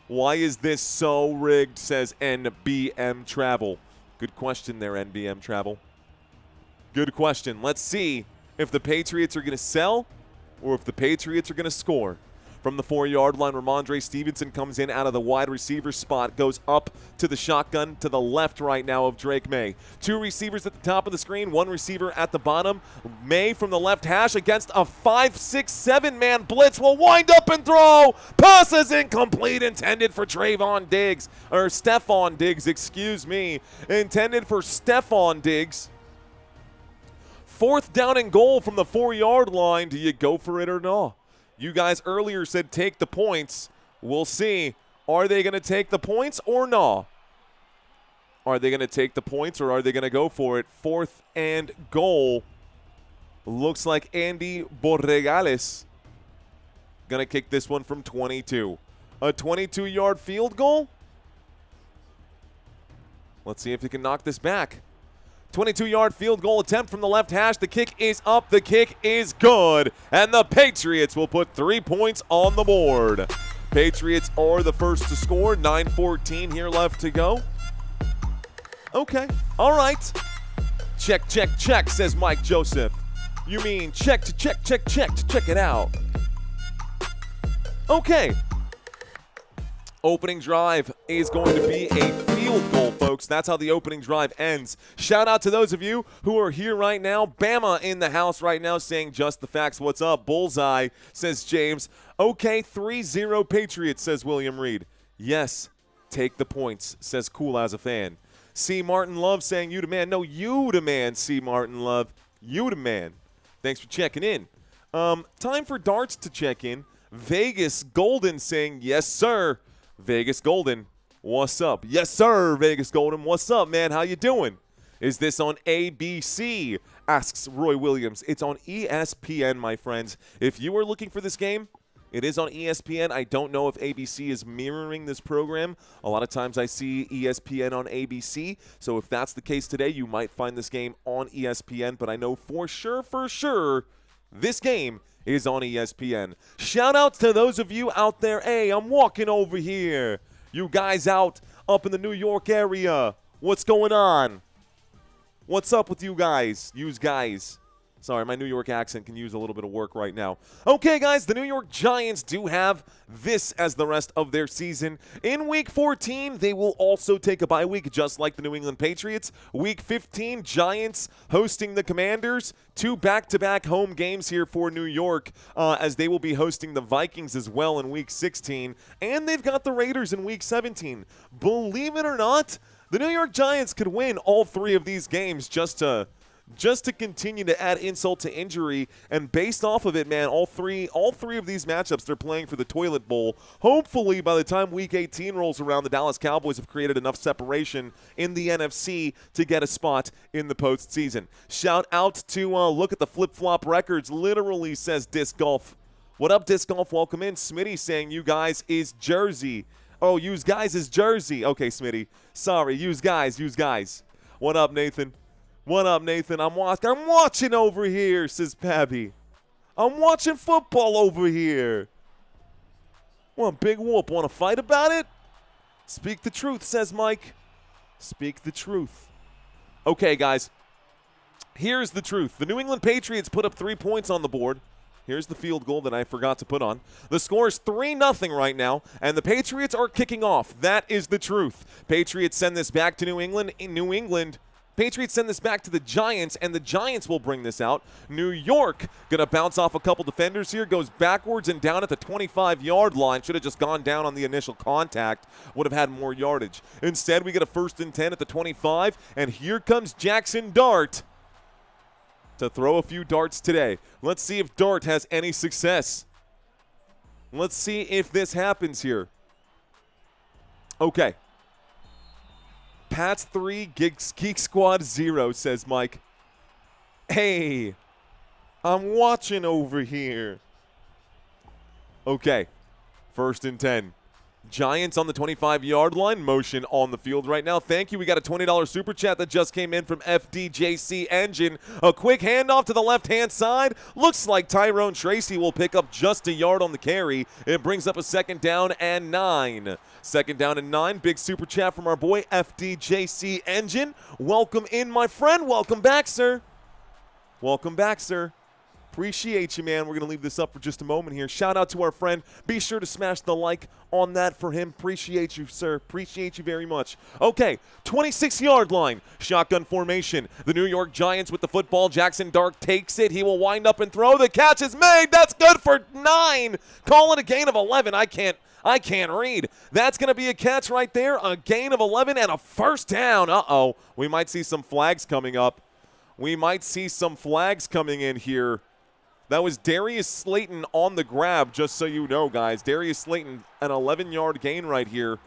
Why is this so rigged, says NBM Travel. Good question there, NBM Travel. Good question. Let's see if the Patriots are going to sell or if the Patriots are going to score. From the 4-yard line, Ramondre Stevenson comes in out of the wide receiver spot, goes up to the shotgun to the left right now of Drake Maye. 2 receivers at the top of the screen, 1 receiver at the bottom. Maye from the left hash against a 5, 6, 7-man blitz will wind up and throw. Pass is incomplete, intended for Stephon Diggs, excuse me. Intended for Stephon Diggs. 4th down and goal from the 4-yard line. Do you go for it or not? You guys earlier said take the points. We'll see. Are they going to take the points or not? Are they going to take the points or are they going to go for it? 4th and goal. Looks like Andy Borregales going to kick this one from 22. A 22-yard field goal? Let's see if he can knock this back. 22-yard field goal attempt from the left hash. The kick is up. The kick is good. And the Patriots will put 3 points on the board. Patriots are the first to score. 9:14 here left to go. Okay. All right. Check, check, check, says Mike Joseph. You mean check to check, check, check to check it out. Okay. Opening drive is going to be a field goal, folks. That's how the opening drive ends. Shout out to those of you who are here right now. Bama in the house right now saying just the facts. What's up? Bullseye, says James. Okay, 3-0 Patriots, says William Reed. Yes, take the points, says Cool as a Fan. C. Martin Love saying you the man. No, you the man, C. Martin Love. You the man. Thanks for checking in. Time for darts to check in. Vegas Golden saying yes, sir. Vegas Golden, what's up? Yes, sir, Vegas Golden. What's up, man? How you doing? Is this on ABC? Asks Roy Williams. It's on ESPN, my friends. If you are looking for this game, it is on ESPN. I don't know if ABC is mirroring this program. A lot of times I see ESPN on ABC. So if that's the case today, you might find this game on ESPN. But I know for sure, this game is on ESPN. Shout out to those of you out there. Hey, I'm walking over here. You guys out up in the New York area. What's going on? What's up with you guys? Use guys. Sorry, my New York accent can use a little bit of work right now. Okay, guys, the New York Giants do have this as the rest of their season. In Week 14, they will also take a bye week, just like the New England Patriots. Week 15, Giants hosting the Commanders. 2 back-to-back home games here for New York, as they will be hosting the Vikings as well in Week 16. And they've got the Raiders in Week 17. Believe it or not, the New York Giants could win all 3 of these games just to continue to add insult to injury. And based off of it, man, all three of these matchups, they're playing for the toilet bowl. Hopefully, by the time Week 18 rolls around, the Dallas Cowboys have created enough separation in the NFC to get a spot in the postseason. Shout out to Look at the Flip-Flop Records, literally, says Disc Golf. What up, Disc Golf? Welcome in. Smitty saying you guys is Jersey. Oh, use guys is Jersey. Okay, Smitty. Sorry, use guys. What up, Nathan? What up, Nathan? I'm watching over here, says Pabby. I'm watching football over here. Want a big whoop? Want to fight about it? Speak the truth, says Mike. Speak the truth. Okay, guys. Here's the truth. The New England Patriots put up 3 points on the board. Here's the field goal that I forgot to put on. The score is 3-0 right now, and the Patriots are kicking off. That is the truth. Patriots send this back to New England. In New England, Patriots send this back to the Giants, and the Giants will bring this out. New York going to bounce off a couple defenders here, goes backwards and down at the 25-yard line. Should have just gone down on the initial contact, would have had more yardage. Instead, we get a 1st and 10 at the 25, and here comes Jackson Dart to throw a few darts today. Let's see if Dart has any success. Let's see if this happens here. Okay. Pats 3, Geek Squad 0, says Mike. Hey, I'm watching over here. Okay, 1st and 10. Giants on the 25-yard line, motion on the field right now. Thank you. We got a $20 super chat that just came in from FDJC Engine. A quick handoff to the left-hand side. Looks like Tyrone Tracy will pick up just a yard on the carry. It brings up a 2nd down and 9. 2nd down and 9. Big super chat from our boy FDJC Engine. Welcome in, my friend. Welcome back, sir. Welcome back, sir. Appreciate you, man. We're going to leave this up for just a moment here. Shout out to our friend. Be sure to smash the like on that for him. Appreciate you, sir. Appreciate you very much. Okay, 26-yard line. Shotgun formation. The New York Giants with the football. Jackson Dart takes it. He will wind up and throw. The catch is made. That's good for 9. Call it a gain of 11. I can't read. That's going to be a catch right there. A gain of 11 and a 1st down. Uh-oh. We might see some flags coming up. We might see some flags coming in here. That was Darius Slayton on the grab, just so you know, guys. Darius Slayton, an 11-yard gain right here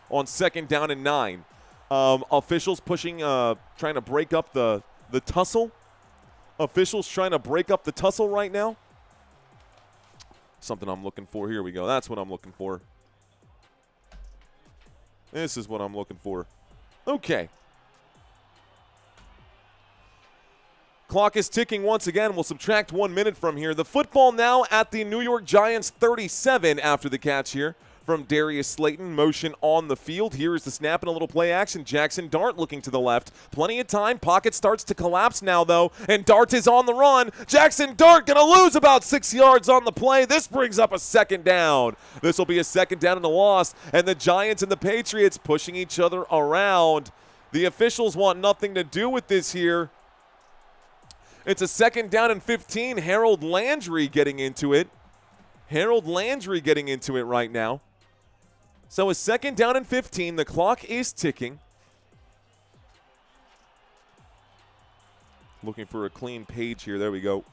on 2nd down and 9. Officials pushing, trying to break up the tussle. Officials trying to break up the tussle right now. Something I'm looking for. Here we go. That's what I'm looking for. This is what I'm looking for. Okay. Clock is ticking once again. We'll subtract 1 minute from here. The football now at the New York Giants 37 after the catch here from Darius Slayton. Motion on the field. Here is the snap and a little play action. Jackson Dart looking to the left. Plenty of time. Pocket starts to collapse now, though, and Dart is on the run. Jackson Dart going to lose about 6 yards on the play. This brings up a 2nd down. This will be a 2nd down and a loss, and the Giants and the Patriots pushing each other around. The officials want nothing to do with this here. It's a 2nd down and 15. Harold Landry getting into it. Harold Landry getting into it right now. So a 2nd down and 15. The clock is ticking. Looking for a clean page here. There we go.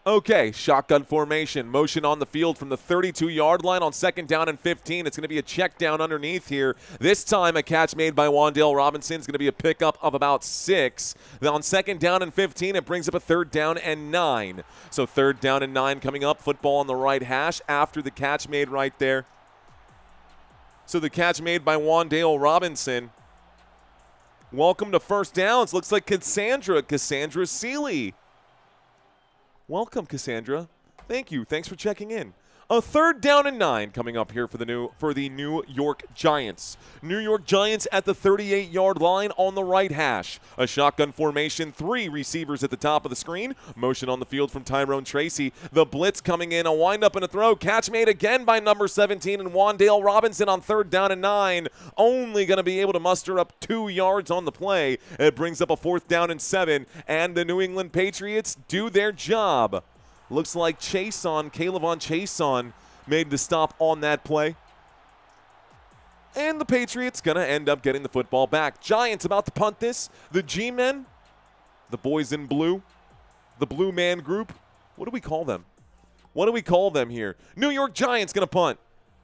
Okay, shotgun formation. Motion on the field from the 32-yard line on 2nd down and 15. It's going to be a check down underneath here. This time a catch made by Wan'Dale Robinson. It's going to be a pickup of about 6. Then on 2nd down and 15, it brings up a 3rd down and 9. So 3rd down and 9 coming up. Football on the right hash after the catch made right there. So the catch made by Wan'Dale Robinson. Welcome to 1st downs. Looks like Cassandra Seeley. Welcome, Cassandra. Thank you. Thanks for checking in. A 3rd down and 9 coming up here for the New York Giants. New York Giants at the 38-yard line on the right hash. A shotgun formation, 3 receivers at the top of the screen. Motion on the field from Tyrone Tracy. The blitz coming in, a windup and a throw. Catch made again by number 17 and Wan'Dale Robinson on 3rd down and 9. Only going to be able to muster up 2 yards on the play. It brings up a 4th down and 7, and the New England Patriots do their job. Looks like Kaylavon Chason made the stop on that play. And the Patriots going to end up getting the football back. Giants about to punt this. The G-Men, the boys in blue, the Blue Man Group. What do we call them? What do we call them here? New York Giants going to punt.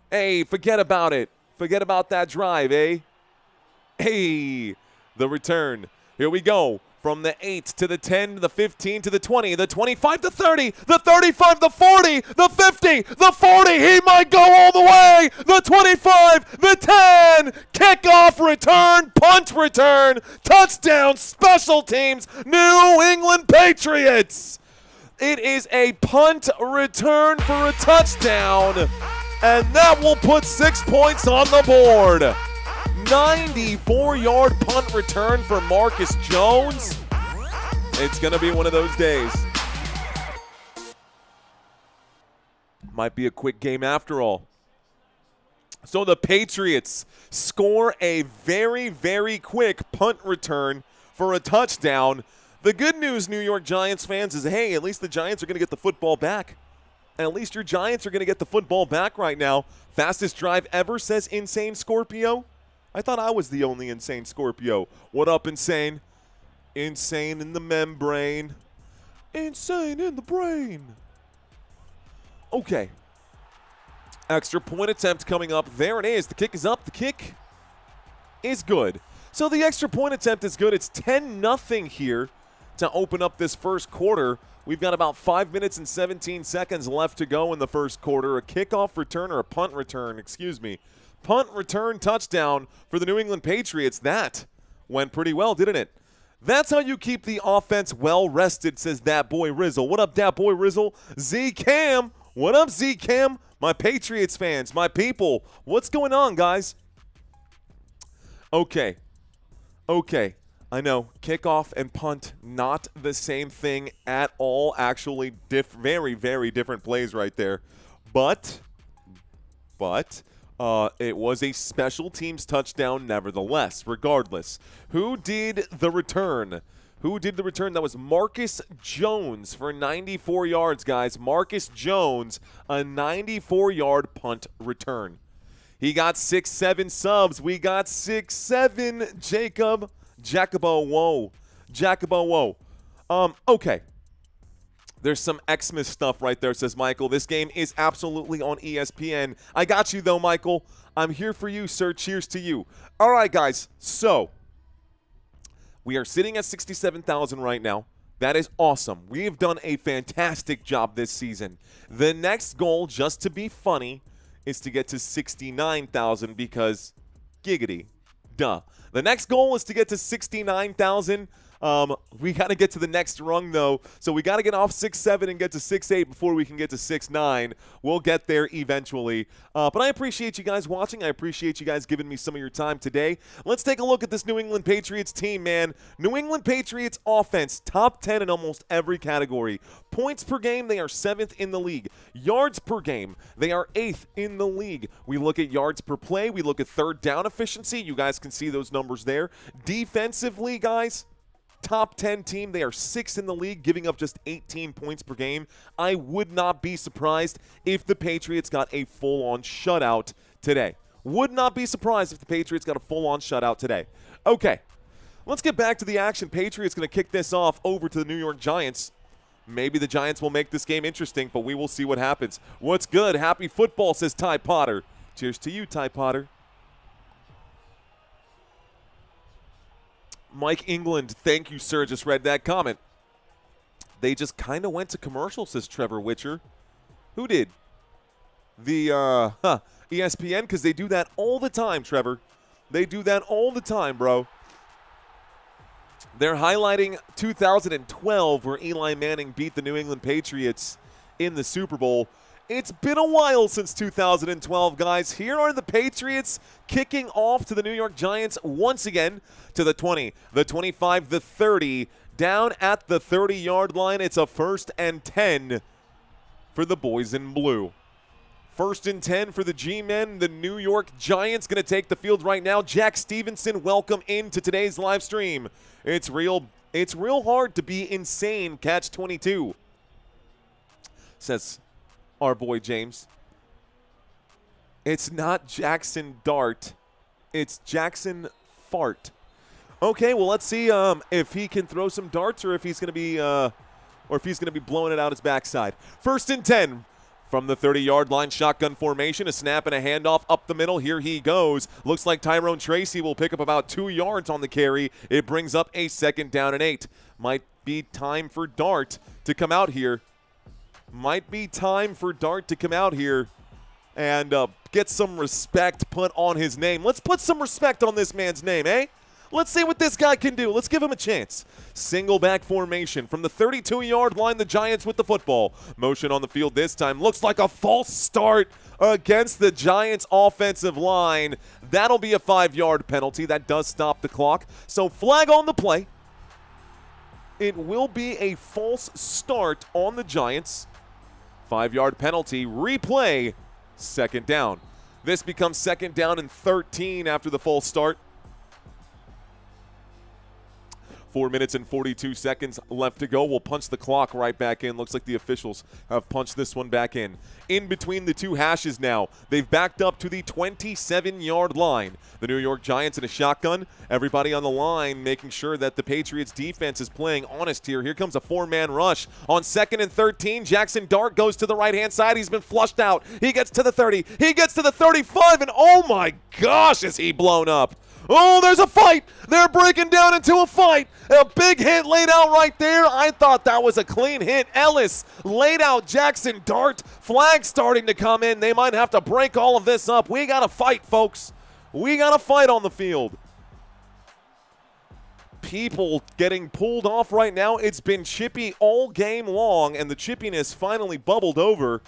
Hey, forget about it. Forget about that drive, eh? Hey, the return. Here we go. From the 8 to the 10 to the 15 to the 20, the 25 to 30, the 35 to 40, the 50, the 40. He might go all the way. The 25, the 10. Kickoff return, punt return, touchdown, special teams, New England Patriots. It is a punt return for a touchdown, and that will put 6 points on the board. 94-yard punt return for Marcus Jones. It's going to be one of those days. Might be a quick game after all. So the Patriots score a very, very quick punt return for a touchdown. The good news, New York Giants fans, is, hey, at least the Giants are going to get the football back. And at least your Giants are going to get the football back right now. Fastest drive ever, says Insane Scorpio. I thought I was the only Insane Scorpio. What up, Insane? Insane in the membrane. Insane in the brain. Okay. Extra point attempt coming up. There it is. The kick is up. The kick is good. So the extra point attempt is good. It's 10-0 here to open up this first quarter. We've got about 5 minutes and 17 seconds left to go in the first quarter. A kickoff return or a punt return, excuse me. Punt return touchdown for the New England Patriots. That went pretty well, didn't it? That's how you keep the offense well rested, says that boy Rizzle. What up, that boy Rizzle? Z-Cam. What up, Z-Cam? My Patriots fans, my people. What's going on, guys? Okay. I know, kickoff and punt, not the same thing at all. Actually, very, very different plays right there. But it was a special teams touchdown nevertheless, regardless. Who did the return? That was Marcus Jones for 94 yards, guys. Marcus Jones, a 94-yard punt return. He got 6-7 subs. We got 6-7, Jacobo, whoa. Okay. There's some Xmas stuff right there, says Michael. This game is absolutely on ESPN. I got you, though, Michael. I'm here for you, sir. Cheers to you. All right, guys. So we are sitting at 67,000 right now. That is awesome. We have done a fantastic job this season. The next goal, just to be funny, is to get to 69,000 because giggity, duh. The next goal is to get to 69,000. We got to get to the next rung, though. So we got to get off 6-7 and get to 6-8 before we can get to 6-9. We'll get there eventually. But I appreciate you guys watching. I appreciate you guys giving me some of your time today. Let's take a look at this New England Patriots team, man. New England Patriots offense, top 10 in almost every category. Points per game, they are 7th in the league. Yards per game, they are 8th in the league. We look at yards per play. We look at third down efficiency. You guys can see those numbers there. Defensively, guys, top 10 team. They are 6th in the league, giving up just 18 points per game. I would not be surprised if the Patriots got a full-on shutout today. Would not be surprised if the Patriots got a full-on shutout today. Okay, let's get back to the action. Patriots going to kick this off over to the New York Giants. Maybe the Giants will make this game interesting, but we will see what happens. What's good? Happy football, says Ty Potter. Cheers to you, Ty Potter. Mike England, thank you, sir. Just read that comment. They just kind of went to commercial, says Trevor Witcher. Who did? The ESPN, because they do that all the time, Trevor. They do that all the time, bro. They're highlighting 2012, where Eli Manning beat the New England Patriots in the Super Bowl. It's been a while since 2012, guys. Here are the Patriots kicking off to the New York Giants once again to the 20, the 25, the 30. Down at the 30-yard line, it's a 1st and 10 for the boys in blue. 1st and 10 for the G-men. The New York Giants going to take the field right now. Jack Stevenson, welcome into today's live stream. It's real hard to be insane, catch 22, says our boy James. It's not Jackson Dart. It's Jackson Fart. Okay, well, let's see if he can throw some darts or if he's going to be blowing it out his backside. 1st and 10 from the 30-yard line, shotgun formation, a snap and a handoff up the middle. Here he goes. Looks like Tyrone Tracy will pick up about 2 yards on the carry. It brings up a 2nd down and 8. Might be time for Dart to come out here. And get some respect put on his name. Let's put some respect on this man's name, eh? Let's see what this guy can do. Let's give him a chance. Single back formation from the 32-yard line. The Giants with the football. Motion on the field this time. Looks like a false start against the Giants offensive line. That'll be a 5-yard penalty. That does stop the clock. So flag on the play. It will be a false start on the Giants. 5-yard penalty. Replay. 2nd down. This becomes 2nd down and 13 after the false start. 4 minutes and 42 seconds left to go. We'll punch the clock right back in. Looks like the officials have punched this one back in. In between the two hashes now. They've backed up to the 27-yard line. The New York Giants in a shotgun. Everybody on the line making sure that the Patriots defense is playing honest here. Here comes a 4-man rush. On 2nd and 13, Jackson Dart goes to the right-hand side. He's been flushed out. He gets to the 30. He gets to the 35, and oh my gosh, is he blown up. Oh, there's a fight. They're breaking down into a fight. A big hit laid out right there. I thought that was a clean hit. Ellis laid out Jackson Dart. Flag starting to come in. They might have to break all of this up. We got to fight, folks. We got to fight on the field. People getting pulled off right now. It's been chippy all game long, and the chippiness finally bubbled over.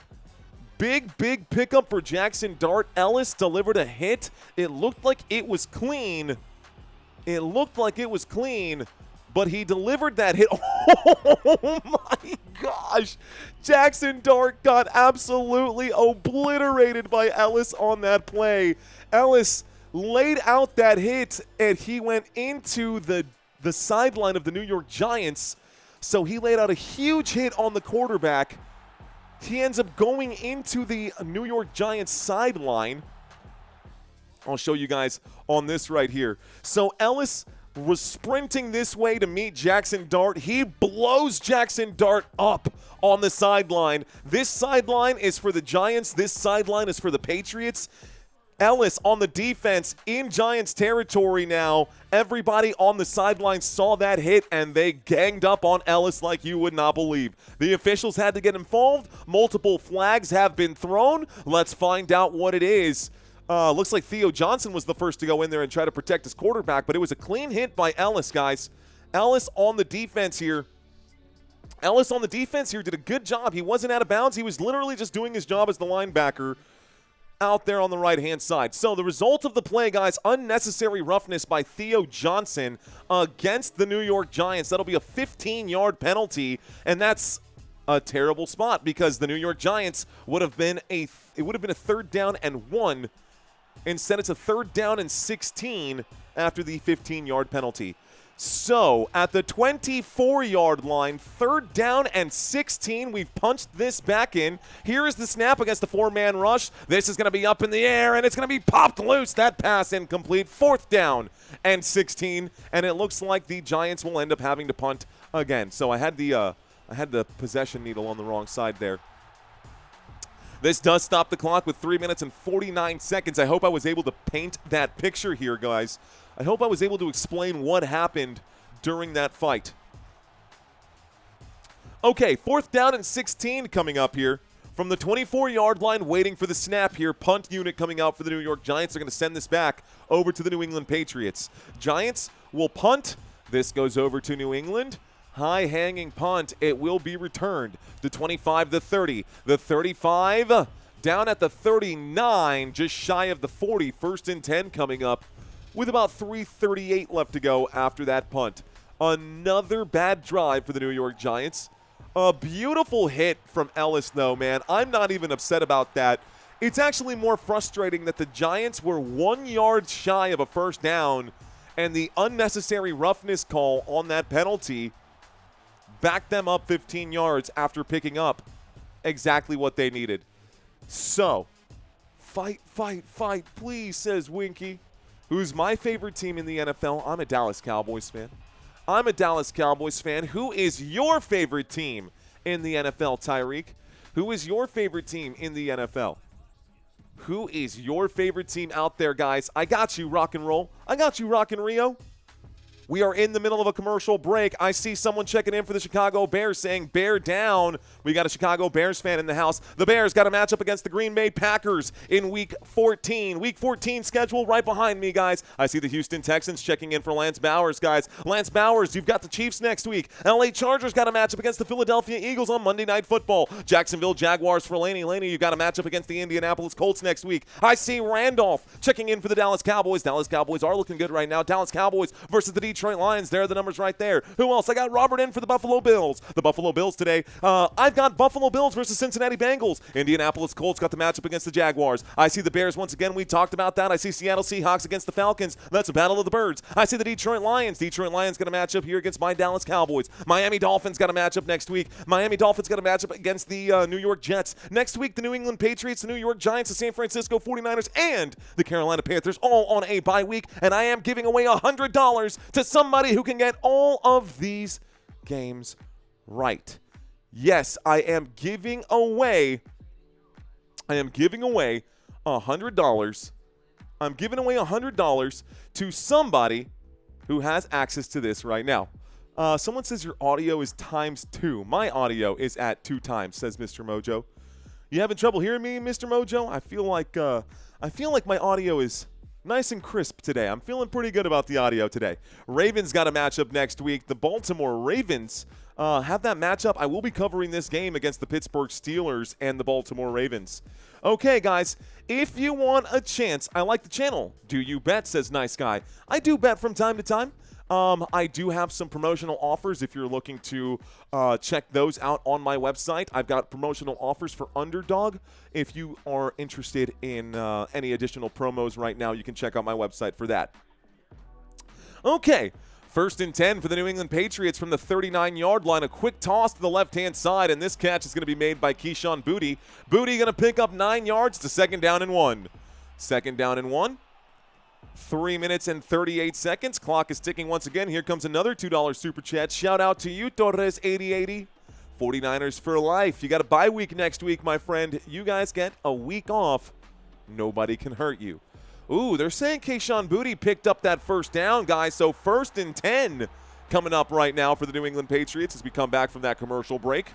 Big pickup for Jackson Dart. Ellis delivered a hit. It looked like it was clean. But he delivered that hit. Oh, my gosh. Jackson Dart got absolutely obliterated by Ellis on that play. Ellis laid out that hit, and he went into the sideline of the New York Giants. So he laid out a huge hit on the quarterback. He ends up going into the New York Giants sideline. I'll show you guys on this right here. So Ellis was sprinting this way to meet Jackson Dart. He blows Jackson Dart up on the sideline. This sideline is for the Giants. This sideline is for the Patriots. Ellis on the defense in Giants territory now. Everybody on the sideline saw that hit, and they ganged up on Ellis like you would not believe. The officials had to get involved. Multiple flags have been thrown. Let's find out what it is. Looks like Theo Johnson was the first to go in there and try to protect his quarterback, but it was a clean hit by Ellis, guys. Ellis on the defense here. Did a good job. He wasn't out of bounds. He was literally just doing his job as the linebacker out there on the right-hand side. So the result of the play, guys, unnecessary roughness by Theo Johnson against the New York Giants. That'll be a 15-yard penalty, and that's a terrible spot because the New York Giants would have been a 3rd down and 1. Instead, it's a 3rd down and 16 after the 15-yard penalty. So at the 24-yard line, 3rd down and 16. We've punched this back in. Here is the snap against the 4-man rush. This is going to be up in the air, and it's going to be popped loose. That pass incomplete. 4th down and 16, and it looks like the Giants will end up having to punt again. So I had the possession needle on the wrong side there. This does stop the clock with 3 minutes and 49 seconds. I hope I was able to paint that picture here, guys. I hope I was able to explain what happened during that fight. Okay, 4th down and 16 coming up here. From the 24-yard line, waiting for the snap here. Punt unit coming out for the New York Giants. They're going to send this back over to the New England Patriots. Giants will punt. This goes over to New England. High-hanging punt. It will be returned to 25 to 30. The 35 down at the 39, just shy of the 40. 1st and 10 coming up with about 3:38 left to go after that punt. Another bad drive for the New York Giants. A beautiful hit from Ellis, though, man. I'm not even upset about that. It's actually more frustrating that the Giants were 1 yard shy of a 1st down, and the unnecessary roughness call on that penalty backed them up 15 yards after picking up exactly what they needed. So, fight, please, says Winky. Who's my favorite team in the NFL? I'm a Dallas Cowboys fan. Who is your favorite team in the NFL, Tyreek? Who is your favorite team in the NFL? Who is your favorite team out there, guys? I got you, rock and roll. I got you, rock and Rio. We are in the middle of a commercial break. I see someone checking in for the Chicago Bears saying, Bear down. We got a Chicago Bears fan in the house. The Bears got a matchup against the Green Bay Packers in Week 14. Week 14 schedule right behind me, guys. I see the Houston Texans checking in for Lance Bowers, guys. Lance Bowers, you've got the Chiefs next week. LA Chargers got a matchup against the Philadelphia Eagles on Monday Night Football. Jacksonville Jaguars for Laney. Laney, you've got a matchup against the Indianapolis Colts next week. I see Randolph checking in for the Dallas Cowboys. Dallas Cowboys are looking good right now. Dallas Cowboys versus the Detroit Detroit Lions. There are the numbers right there. Who else? I got Robert in for the Buffalo Bills. The Buffalo Bills today. I've got Buffalo Bills versus Cincinnati Bengals. Indianapolis Colts got the matchup against the Jaguars. I see the Bears once again. We talked about that. I see Seattle Seahawks against the Falcons. That's a battle of the birds. I see the Detroit Lions. Detroit Lions got a matchup here against my Dallas Cowboys. Miami Dolphins got a matchup next week. Miami Dolphins got a matchup against the New York Jets. Next week, the New England Patriots, the New York Giants, the San Francisco 49ers, and the Carolina Panthers all on a bye week. And I am giving away $100 to somebody who can get all of these games right. Yes, I am giving away $100. I'm giving away $100 to somebody who has access to this right now. Someone says your audio is ×2. My audio is at 2 times, says Mr. Mojo. You having trouble hearing me, Mr. Mojo? I feel like my audio is nice and crisp today. I'm feeling pretty good about the audio today. Ravens got a matchup next week. The Baltimore Ravens have that matchup. I will be covering this game against the Pittsburgh Steelers and the Baltimore Ravens. Okay, guys, if you want a chance, I like the channel. Do you bet, says Nice Guy. I do bet from time to time. I do have some promotional offers if you're looking to check those out on my website. I've got promotional offers for Underdog. If you are interested in any additional promos right now, you can check out my website for that. Okay, 1st and 10 for the New England Patriots from the 39-yard line. A quick toss to the left-hand side, and this catch is going to be made by Keyshawn Boutte. Boutte going to pick up 9 yards to 2nd down and 1. 2nd down and 1. 3 minutes and 38 seconds. Clock is ticking once again. Here comes another $2 super chat. Shout out to you, Torres8080. 49ers for life. You got a bye week next week, my friend. You guys get a week off. Nobody can hurt you. Ooh, they're saying Keyshawn Boutte picked up that 1st down, guys. So 1st and 10 coming up right now for the New England Patriots as we come back from that commercial break.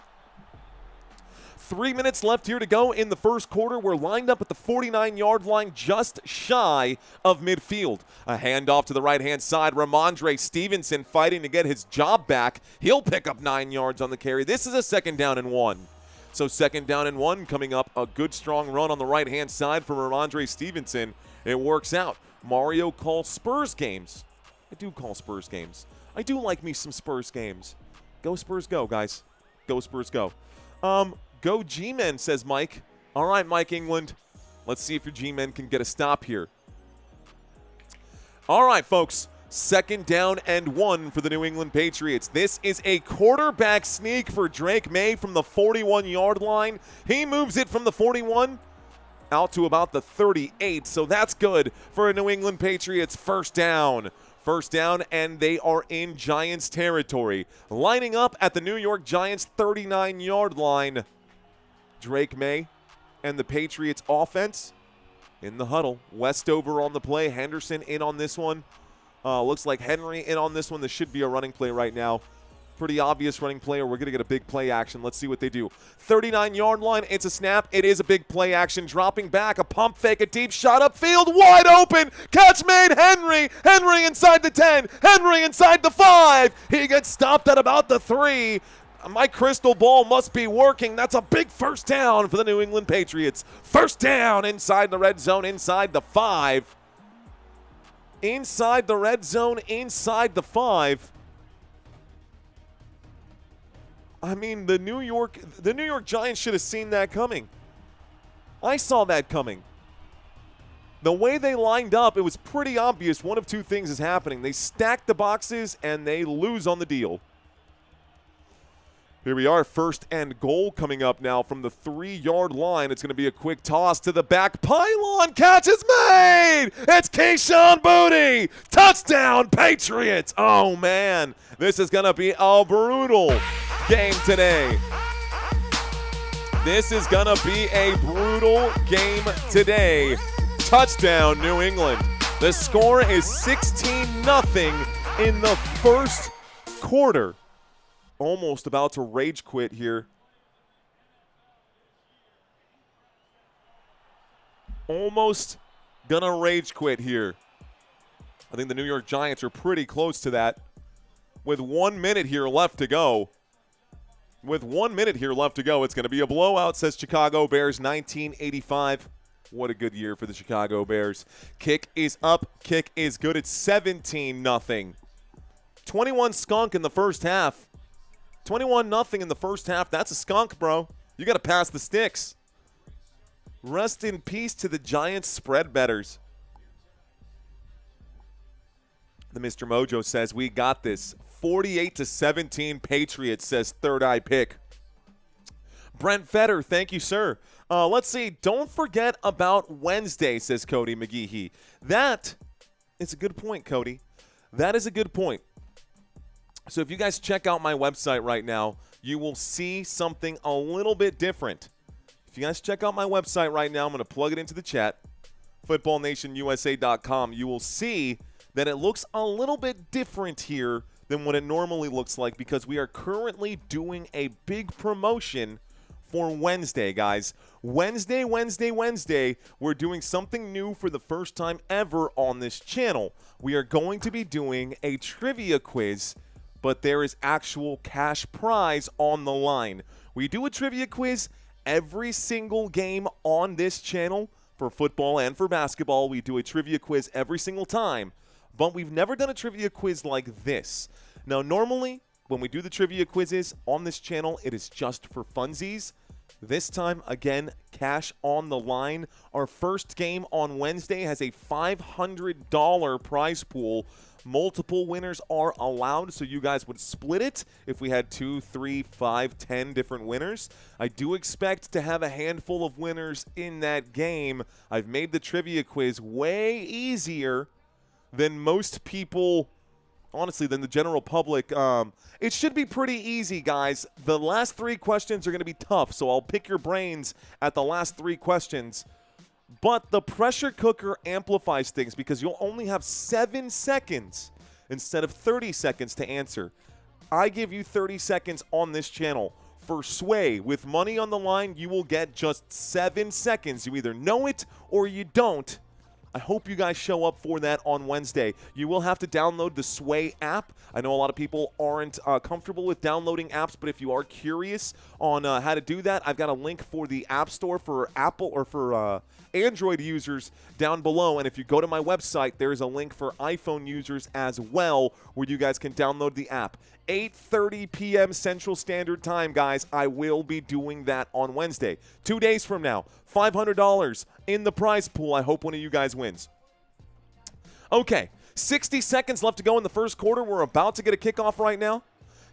3 minutes left here to go in the 1st quarter. We're lined up at the 49-yard line, just shy of midfield. A handoff to the right-hand side. Ramondre Stevenson fighting to get his job back. He'll pick up 9 yards on the carry. This is a 2nd down and 1. So 2nd down and 1 coming up. A good, strong run on the right-hand side for Ramondre Stevenson. It works out. Mario calls Spurs games. I do call Spurs games. I do like me some Spurs games. Go Spurs go, guys. Go Spurs go. Go G-Men, says Mike. All right, Mike England. Let's see if your G-Men can get a stop here. All right, folks. 2nd down and 1 for the New England Patriots. This is a quarterback sneak for Drake Maye from the 41-yard line. He moves it from the 41 out to about the 38, so that's good for a New England Patriots 1st down. 1st down, and they are in Giants territory. Lining up at the New York Giants 39-yard line. Drake Maye and the Patriots offense in the huddle. Westover on the play. Henderson in on this one. Looks like Henry in on this one. This should be a running play right now. Pretty obvious running play, or we're going to get a big play action. Let's see what they do. 39-yard line. It's a snap. It is a big play action. Dropping back. A pump fake. A deep shot upfield. Wide open. Catch made. Henry. Henry inside the 10. Henry inside the 5. He gets stopped at about the 3. My crystal ball must be working. That's a big 1st down for the New England Patriots. 1st down inside the red zone, inside the 5. Inside the red zone, inside the 5. I mean, the New York Giants should have seen that coming. I saw that coming. The way they lined up, it was pretty obvious one of two things is happening. They stack the boxes and they lose on the deal. Here we are, 1st and goal coming up now from the 3-yard line. It's going to be a quick toss to the back pylon. Catch is made! It's Keyshawn Boutte! Touchdown, Patriots! Oh, man. This is going to be a brutal game today. This is going to be a brutal game today. Touchdown, New England. The score is 16-0 in the 1st quarter. Almost about to rage quit here. Almost gonna rage quit here. I think the New York Giants are pretty close to that. With 1 minute here left to go. With 1 minute here left to go, it's going to be a blowout, says Chicago Bears, 1985. What a good year for the Chicago Bears. Kick is up. Kick is good. It's 17-0. 21 skunk in the first half. 21-0 in the first half. That's a skunk, bro. You got to pass the sticks. Rest in peace to the Giants spread bettors. The Mr. Mojo says, we got this. 48-17 Patriots, says Third Eye Pick. Brent Fetter, thank you, sir. Let's see. Don't forget about Wednesday, says Cody McGeehee. That is a good point, Cody. That is a good point. So if you guys check out my website right now, you will see something a little bit different. If you guys check out my website right now, I'm going to plug it into the chat, footballnationusa.com. You will see that it looks a little bit different here than what it normally looks like because we are currently doing a big promotion for Wednesday, guys. Wednesday, we're doing something new for the first time ever on this channel. We are going to be doing a trivia quiz, but there is actual cash prize on the line. We do a trivia quiz every single game on this channel for football and for basketball. We do a trivia quiz every single time, but we've never done a trivia quiz like this. Now, normally, when we do the trivia quizzes on this channel, it is just for funsies. This time, again, cash on the line. Our first game on Wednesday has a $500 prize pool. Multiple winners are allowed, so you guys would split it if we had 2, 3, 5, 10 different winners. I do expect to have a handful of winners in that game. I've made the trivia quiz way easier than most people, honestly, than the general public. It should be pretty easy, guys. The last 3 questions are going to be tough, so I'll pick your brains at the last 3 questions. But the pressure cooker amplifies things because you'll only have 7 seconds instead of 30 seconds to answer. I give you 30 seconds on this channel. For Sway, with money on the line, you will get just 7 seconds. You either know it or you don't. I hope you guys show up for that on Wednesday. You will have to download the Sway app. I know a lot of people aren't comfortable with downloading apps, but if you are curious on how to do that, I've got a link for the App Store for Apple or for Android users down below. And if you go to my website, there is a link for iPhone users as well where you guys can download the app. 8:30 p.m. Central Standard Time, guys. I will be doing that on Wednesday. 2 days from now, $500 in the prize pool. I hope one of you guys wins. Okay, 60 seconds left to go in the first quarter. We're about to get a kickoff right now.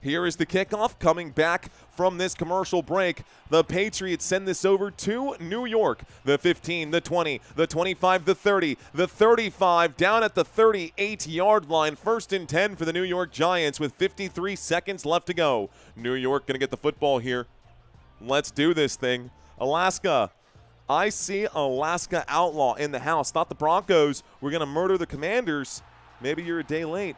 Here is the kickoff coming back from this commercial break. The Patriots send this over to New York. The 15, the 20, the 25, the 30, the 35, down at the 38-yard line. 1st and 10 for the New York Giants with 53 seconds left to go. New York going to get the football here. Let's do this thing. Alaska. I see Alaska Outlaw in the house. Thought the Broncos were going to murder the Commanders. Maybe you're a day late.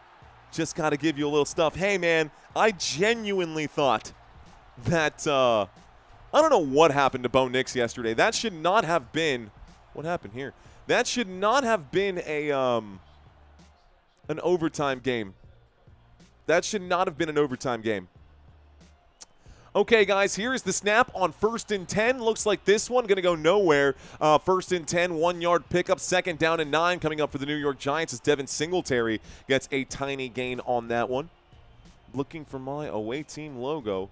Just got to give you a little stuff. Hey, man, I genuinely thought that I don't know what happened to Bo Nix yesterday. That should not have been – what happened here? That should not have been an overtime game. That should not have been an overtime game. Okay, guys, here is the snap on 1st and 10. Looks like this one going to go nowhere. 1st and 10, 1-yard pickup. 2nd down and 9 coming up for the New York Giants as Devin Singletary gets a tiny gain on that one. Looking for my away team logo.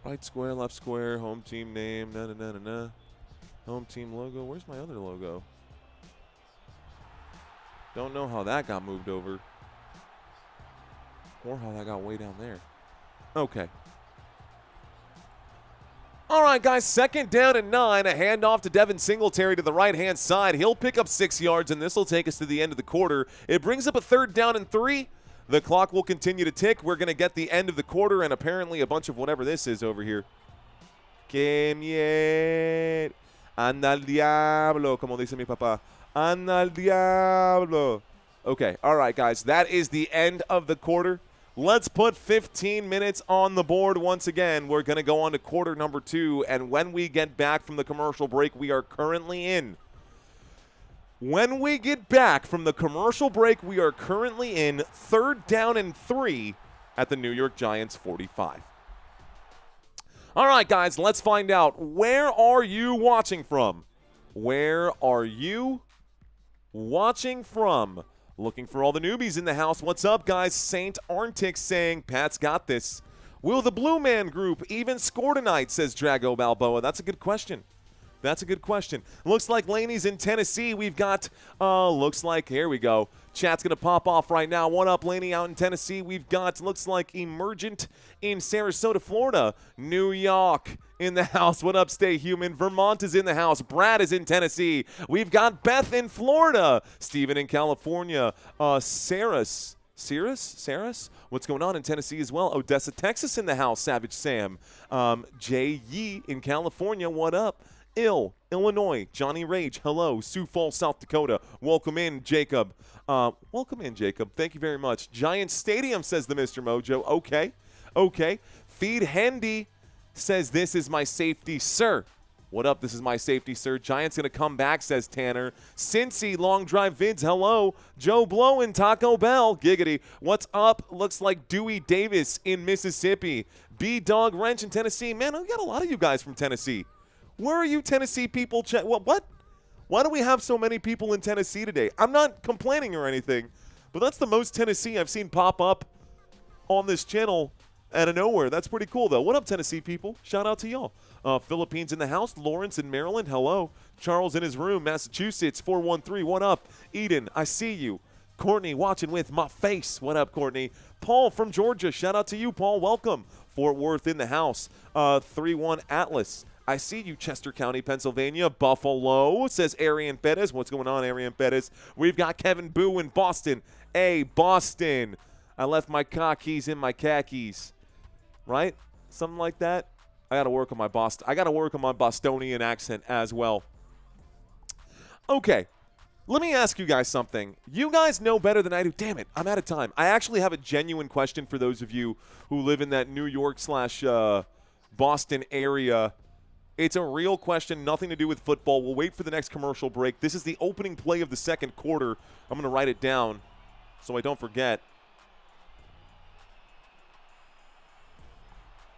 Right square, left square, home team name, na-na-na-na-na. Home team logo. Where's my other logo? Don't know how that got moved over. Or how that got way down there. Okay. All right, guys, 2nd down and 9. A handoff to Devin Singletary to the right-hand side. He'll pick up 6 yards, and this will take us to the end of the quarter. It brings up a 3rd down and 3. The clock will continue to tick. We're going to get the end of the quarter and apparently a bunch of whatever this is over here. Que mier... Anda al diablo, como dice mi papá. Anda al diablo. Okay, all right, guys, that is the end of the quarter. Let's put 15 minutes on the board once again. We're going to go on to quarter number 2, and when we get back from the commercial break we are currently in. When we get back from the commercial break we are currently in, 3rd down and 3 at the New York Giants 45. All right, guys, let's find out. Where are you watching from? Where are you watching from? Looking for all the newbies in the house. What's up, guys? Saint Arntic saying, Pat's got this. Will the Blue Man Group even score tonight, says Drago Balboa. That's a good question. That's a good question. Looks like Laney's in Tennessee. We've got, looks like, here we go. Chat's going to pop off right now. What up, Laney, out in Tennessee? We've got, looks like, Emergent in Sarasota, Florida. New York in the house. What up, Stay Human? Vermont is in the house. Brad is in Tennessee. We've got Beth in Florida. Steven in California. Saris? What's going on in Tennessee as well? Odessa, Texas in the house. Savage Sam. Jay Yee in California. What up? Illinois, Johnny Rage, hello. Sioux Falls, South Dakota, welcome in, Jacob. Thank you very much. Giant Stadium, says the Mr. Mojo. Okay. Feed Hendy says, this is my safety, sir. What up? This is my safety, sir. Giant's going to come back, says Tanner. Cincy, Long Drive Vids, hello. Joe Blow in Taco Bell, giggity. What's up? Looks like Dewey Davis in Mississippi. B-Dog Wrench in Tennessee. Man, we got a lot of you guys from Tennessee. Where are you Tennessee people? What? Why do we have so many people in Tennessee today? I'm not complaining or anything, but that's the most Tennessee I've seen pop up on this channel out of nowhere. That's pretty cool, though. What up, Tennessee people? Shout out to y'all. Philippines in the house. Lawrence in Maryland. Hello. Charles in his room. Massachusetts. 413. What up? Eden, I see you. Courtney watching with my face. What up, Courtney? Paul from Georgia. Shout out to you, Paul. Welcome. Fort Worth in the house. 3-1 Atlas. I see you, Chester County, Pennsylvania. Buffalo, says Arian Perez. What's going on, Arian Perez? We've got Kevin Boo in Boston. Hey, Boston. I left my car keys in my khakis. Right? Something like that. I got to work on my Bostonian accent as well. Okay. Let me ask you guys something. You guys know better than I do. Damn it, I'm out of time. I actually have a genuine question for those of you who live in that New York / Boston area. It's a real question, nothing to do with football. We'll wait for the next commercial break. This is the opening play of the second quarter. I'm going to write it down so I don't forget.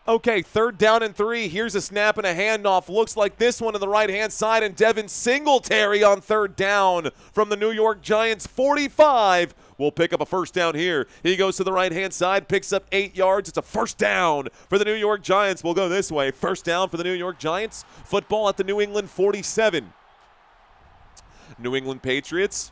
Okay, 3rd down and 3. Here's a snap and a handoff. Looks like this one to the right-hand side, and Devin Singletary on 3rd down from the New York Giants 45. Will pick up a first down here. He goes to the right-hand side, picks up 8 yards. It's a first down for the New York Giants. We'll go this way. First down for the New York Giants. Football at the New England 47. New England Patriots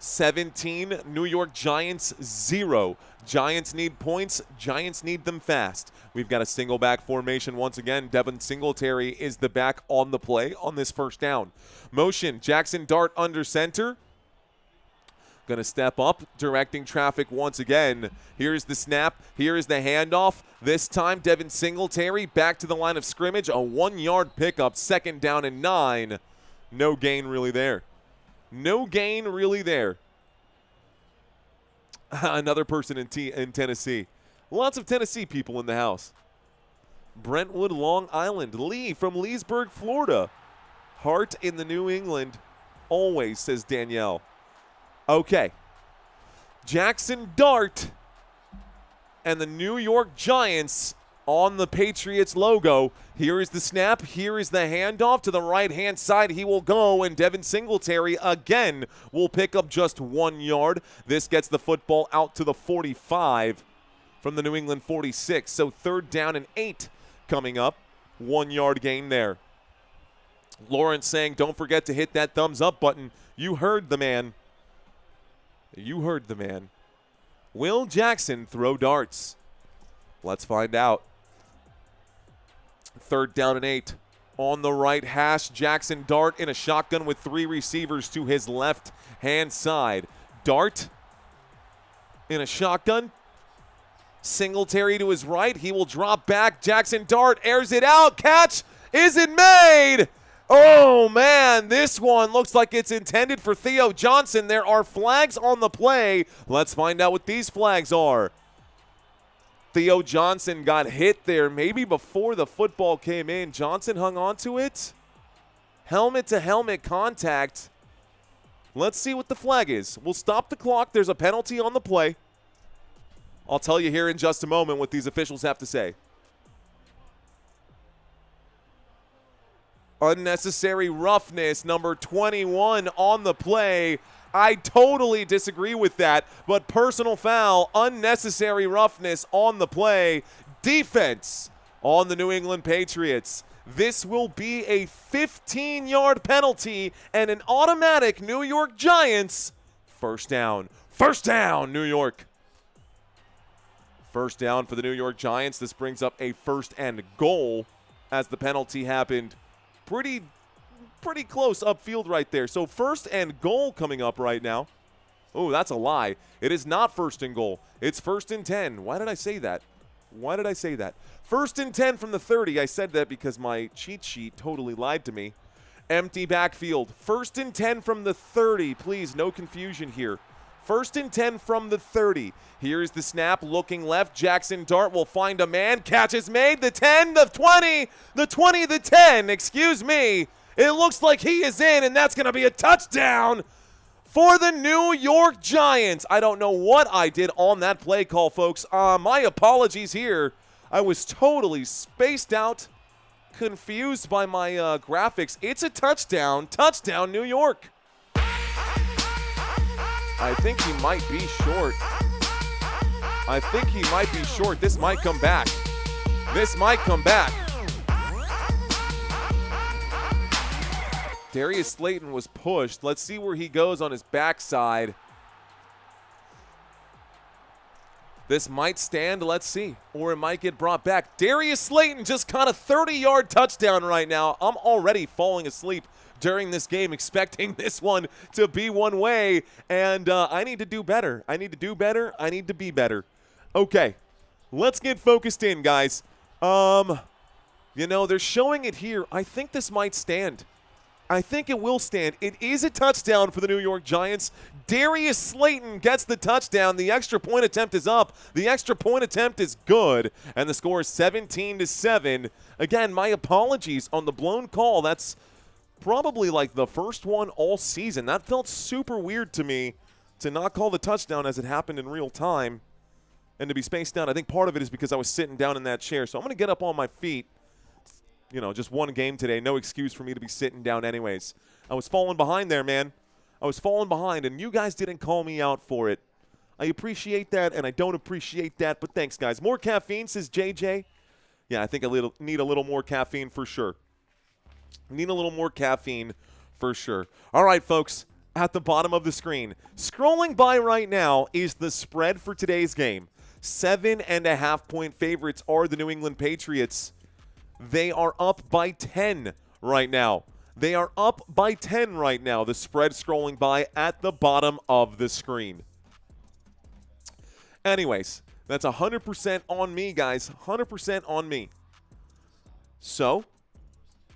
17, New York Giants 0. Giants need points. Giants need them fast. We've got a single back formation once again. Devin Singletary is the back on the play on this first down. Motion, Jackson Dart under center. Going to step up, directing traffic once again. Here's the snap. Here is the handoff. This time, Devin Singletary back to the line of scrimmage. A 1-yard pickup, 2nd down and 9. No gain really there. No gain really there. Another person in Tennessee. Lots of Tennessee people in the house. Brentwood, Long Island. Lee from Leesburg, Florida. Heart in the New England. Always, says Danielle. Okay. Jackson Dart and the New York Giants on the Patriots logo. Here is the snap. Here is the handoff to the right-hand side. He will go, and Devin Singletary again will pick up just 1 yard. This gets the football out to the 45 from the New England 46. So 3rd down and 8 coming up. 1-yard gain there. Lawrence saying, don't forget to hit that thumbs up button. You heard the man. You heard the man. Will Jackson throw darts? Let's find out. 3rd down and 8. On the right hash, Jackson Dart in a shotgun with 3 receivers to his left-hand side. Dart in a shotgun. Singletary to his right. He will drop back. Jackson Dart airs it out. Catch isn't made. Oh, man, this one looks like it's intended for Theo Johnson. There are flags on the play. Let's find out what these flags are. Theo Johnson got hit there maybe before the football came in. Johnson hung on to it. Helmet-to-helmet contact. Let's see what the flag is. We'll stop the clock. There's a penalty on the play. I'll tell you here in just a moment what these officials have to say. Unnecessary roughness, number 21 on the play. I totally disagree with that, but personal foul, unnecessary roughness on the play, defense on the New England Patriots. This will be a 15-yard penalty and an automatic New York Giants first down. First down, New York. First down for the New York Giants. This brings up a first and goal as the penalty happened pretty close upfield right there. So first and goal coming up right now. Oh, that's a lie. It is not first and goal. It's first and 10. Why did I say that? Why did I say that? First and 10 from the 30. I said that because my cheat sheet totally lied to me. Empty backfield. First and 10 from the 30. Please, no confusion here. First and 10 from the 30. Here's the snap, looking left. Jackson Dart will find a man. Catch is made. The 10, the 20, the 20, the 10. Excuse me. It looks like he is in, and that's going to be a touchdown for the New York Giants. I don't know what I did on that play call, folks. My apologies here. I was totally spaced out, confused by my graphics. It's a touchdown. Touchdown, New York. I think he might be short. I think he might be short. This might come back. This might come back. Darius Slayton was pushed. Let's see where he goes on his backside. This might stand. Let's see. Or it might get brought back. Darius Slayton just caught a 30-yard touchdown right now. I'm already falling asleep during this game, expecting this one to be one way, and I need to do better. I need to do better. I need to be better. Okay, let's get focused in, guys. You know, they're showing it here. I think this might stand. I think it will stand. It is a touchdown for the New York Giants. Darius Slayton gets the touchdown. The extra point attempt is up. The extra point attempt is good, and the score is 17-7. Again, my apologies on the blown call. That's probably like the first one all season. That felt super weird to me to not call the touchdown as it happened in real time and to be spaced out. I think part of it is because I was sitting down in that chair. So I'm going to get up on my feet. You know, just one game today. No excuse for me to be sitting down anyways. I was falling behind there, man. I was falling behind, and you guys didn't call me out for it. I appreciate that, and I don't appreciate that, but thanks, guys. More caffeine, says JJ. Yeah, I think I need a little more caffeine for sure. Need a little more caffeine for sure. All right, folks, at the bottom of the screen, scrolling by right now is the spread for today's game. 7.5-point favorites are the New England Patriots. They are up by 10 right now. They are up by 10 right now. The spread scrolling by at the bottom of the screen. Anyways, that's 100% on me, guys. 100% on me. So,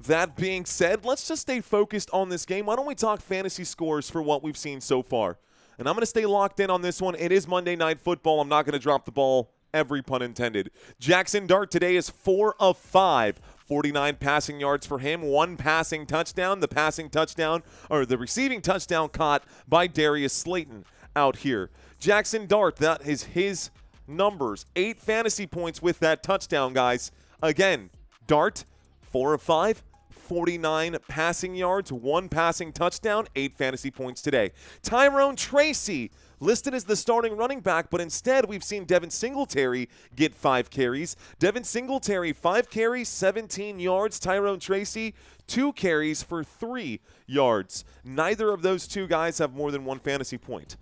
that being said, let's just stay focused on this game. Why don't we talk fantasy scores for what we've seen so far? And I'm going to stay locked in on this one. It is Monday Night Football. I'm not going to drop the ball. Every pun intended. Jackson Dart today is 4 of 5. 49 passing yards for him. 1 passing touchdown. The passing touchdown, or the receiving touchdown caught by Darius Slayton out here. Jackson Dart, that is his numbers. 8 fantasy points with that touchdown, guys. Again, Dart, 4 of 5. 49 passing yards, 1 passing touchdown, 8 fantasy points today. Tyrone Tracy, listed as the starting running back, but instead we've seen Devin Singletary get 5 carries. Devin Singletary, 5 carries, 17 yards. Tyrone Tracy, 2 carries for 3 yards. Neither of those two guys have more than 1 fantasy point.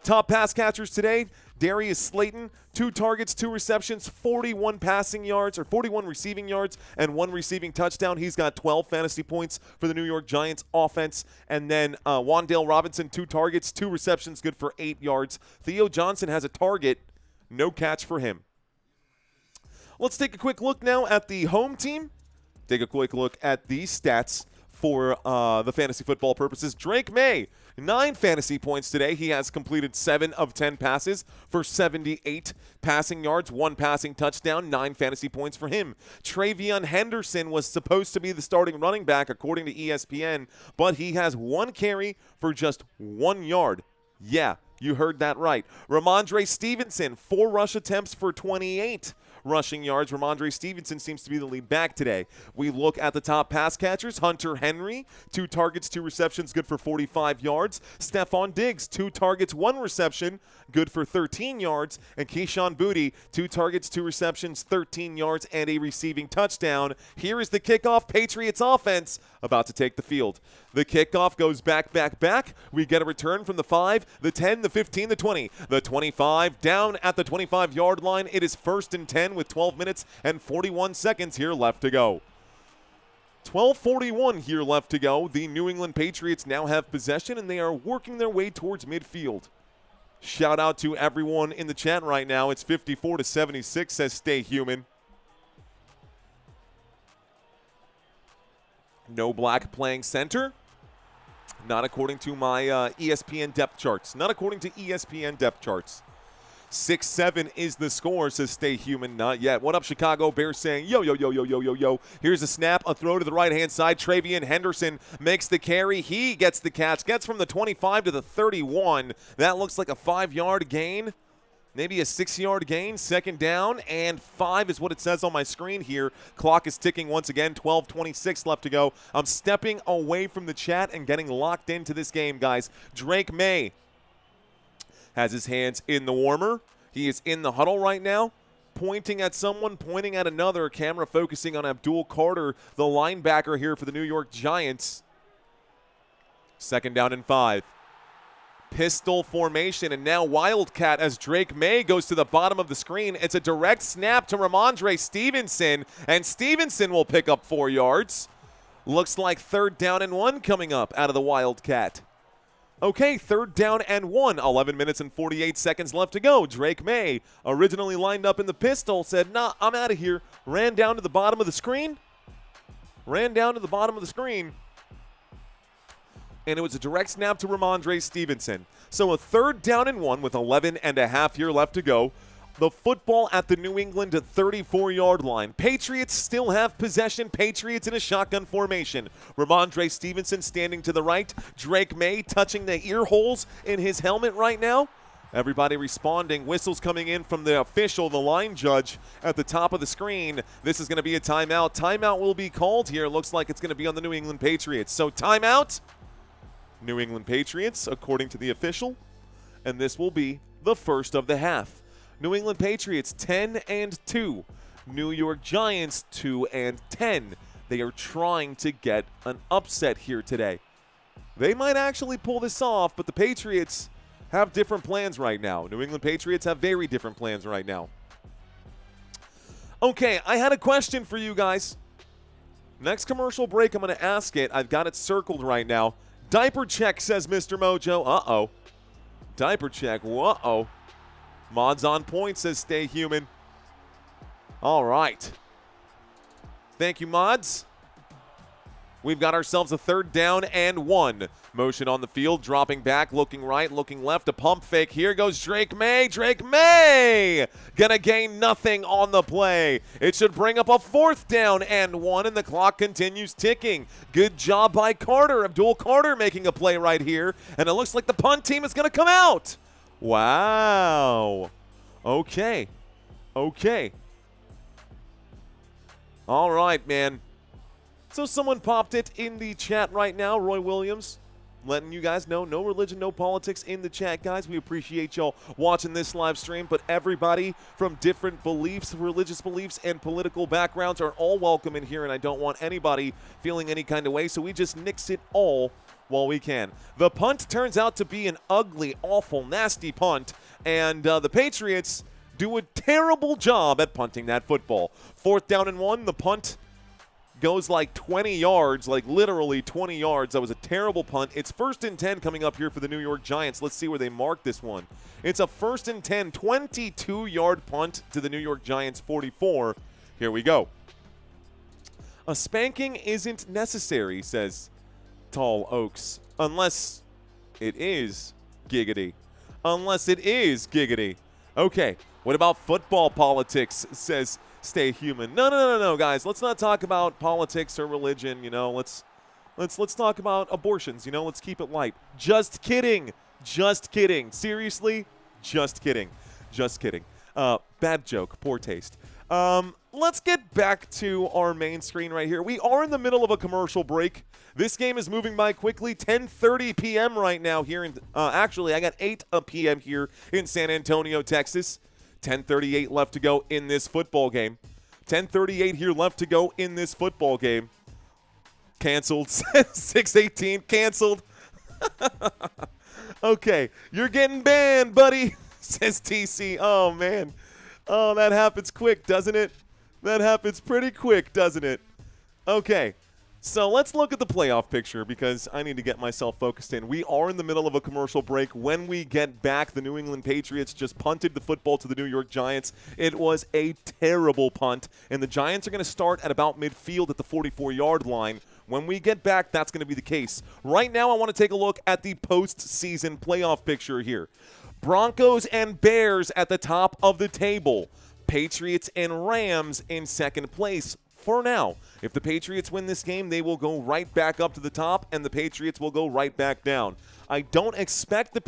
Top pass catchers today, Darius Slayton, 2 targets, 2 receptions, 41 passing yards, or 41 receiving yards, and 1 receiving touchdown. He's got 12 fantasy points for the New York Giants offense. And then Wan'Dale Robinson, 2 targets, 2 receptions, good for 8 yards. Theo Johnson has a target, no catch for him. Let's take a quick look now at the home team. Take a quick look at these stats for the fantasy football purposes. Drake Maye, 9 fantasy points today. He has completed 7 of 10 passes for 78 passing yards, 1 passing touchdown, 9 fantasy points for him. Travion Henderson was supposed to be the starting running back according to ESPN, but he has 1 carry for just 1 yard. Yeah, you heard that right. Ramondre Stevenson, 4 rush attempts for 28. rushing yards. Ramondre Stevenson seems to be the lead back today. We look at the top pass catchers. Hunter Henry, 2 targets, 2 receptions, good for 45 yards. Stephon Diggs, 2 targets, 1 reception, good for 13 yards. And Keyshawn Boutte, 2 targets, 2 receptions, 13 yards, and a receiving touchdown. Here is the kickoff. Patriots offense about to take the field. The kickoff goes back. We get a return from the 5, the 10, the 15, the 20, the 25, down at the 25-yard line. It is 1st and 10 with 12 minutes and 41 seconds here left to go. 12:41 here left to go. The New England Patriots now have possession, and they are working their way towards midfield. Shout out to everyone in the chat right now. It's 54-76, says Stay Human. No Black playing center. Not according to my ESPN depth charts. Not according to ESPN depth charts. 6-7 is the score, says Stay Human. Not yet. What up, Chicago Bears saying, yo. Here's a snap, a throw to the right-hand side. Travian Henderson makes the carry. He gets the catch. Gets from the 25 to the 31. That looks like a 5-yard gain. Maybe a 6-yard gain. 2nd down and 5 is what it says on my screen here. Clock is ticking once again. 12:26 left to go. I'm stepping away from the chat and getting locked into this game, guys. Drake Maye has his hands in the warmer. He is in the huddle right now, pointing at someone, pointing at another. Camera focusing on Abdul Carter, the linebacker here for the New York Giants. 2nd down and 5. Pistol formation, and now Wildcat as Drake Maye goes to the bottom of the screen. It's a direct snap to Ramondre Stevenson, and Stevenson will pick up 4 yards. Looks like 3rd down and 1 coming up out of the Wildcat. Okay, 3rd down and 1. 11 minutes and 48 seconds left to go. Drake Maye, originally lined up in the pistol, said, nah, I'm out of here. Ran down to the bottom of the screen. And it was a direct snap to Ramondre Stevenson. So a 3rd down and 1 with 11 and a half here left to go. The football at the New England 34-yard line. Patriots still have possession. Patriots in a shotgun formation. Ramondre Stevenson standing to the right. Drake Maye touching the ear holes in his helmet right now. Everybody responding. Whistles coming in from the official, the line judge at the top of the screen. This is going to be a timeout. Timeout will be called here. Looks like it's going to be on the New England Patriots. So timeout. New England Patriots, according to the official. And this will be the first of the half. New England Patriots 10-2. New York Giants 2-10. They are trying to get an upset here today. They might actually pull this off, but the Patriots have different plans right now. New England Patriots have very different plans right now. Okay, I had a question for you guys. Next commercial break, I'm going to ask it. I've got it circled right now. Diaper check, says Mr. Mojo. Uh-oh. Diaper check. Uh-oh. Mods on point, says Stay Human. All right. Thank you, Mods. We've got ourselves a 3rd down and 1. Motion on the field, dropping back, looking right, looking left. A pump fake. Here goes Drake Maye. Drake Maye gonna gain nothing on the play. It should bring up a 4th down and 1, and the clock continues ticking. Good job by Carter. Abdul Carter making a play right here, and it looks like the punt team is gonna come out. Wow. Okay. All right, man. So someone popped it in the chat right now, Roy Williams, letting you guys know, no religion, no politics in the chat, guys. We appreciate y'all watching this live stream, but everybody from different beliefs, religious beliefs, and political backgrounds are all welcome in here, and I don't want anybody feeling any kind of way, so we just nix it all while we can. The punt turns out to be an ugly, awful, nasty punt, and the Patriots do a terrible job at punting that football. 4th down and 1, the punt goes like 20 yards, like literally 20 yards. That was a terrible punt. It's 1st and 10 coming up here for the New York Giants. Let's see where they mark this one. It's a 1st and 10, 22-yard punt to the New York Giants 44. Here we go. A spanking isn't necessary, says Tall Oaks, unless it is giggity. Okay, what about football politics, says Stay Human. No, guys. Let's not talk about politics or religion. You know, let's talk about abortions. You know, let's keep it light. Just kidding. Seriously, just kidding. Bad joke. Poor taste. Let's get back to our main screen right here. We are in the middle of a commercial break. This game is moving by quickly. 10:30 p.m. right now here in actually, I got 8 p.m. here in San Antonio, Texas. 10:38 left to go in this football game. 10:38 here left to go in this football game. Canceled. 6:18 canceled. Okay, you're getting banned, buddy, says TC. Oh, man. Oh, that happens quick, doesn't it? That happens pretty quick, doesn't it? Okay, so let's look at the playoff picture because I need to get myself focused in. We are in the middle of a commercial break. When we get back, the New England Patriots just punted the football to the New York Giants. It was a terrible punt, and the Giants are going to start at about midfield at the 44-yard line. When we get back, that's going to be the case. Right now, I want to take a look at the postseason playoff picture here. Broncos and Bears at the top of the table. Patriots and Rams in second place for now. If the Patriots win this game, they will go right back up to the top, and the Patriots will go right back down. I don't expect the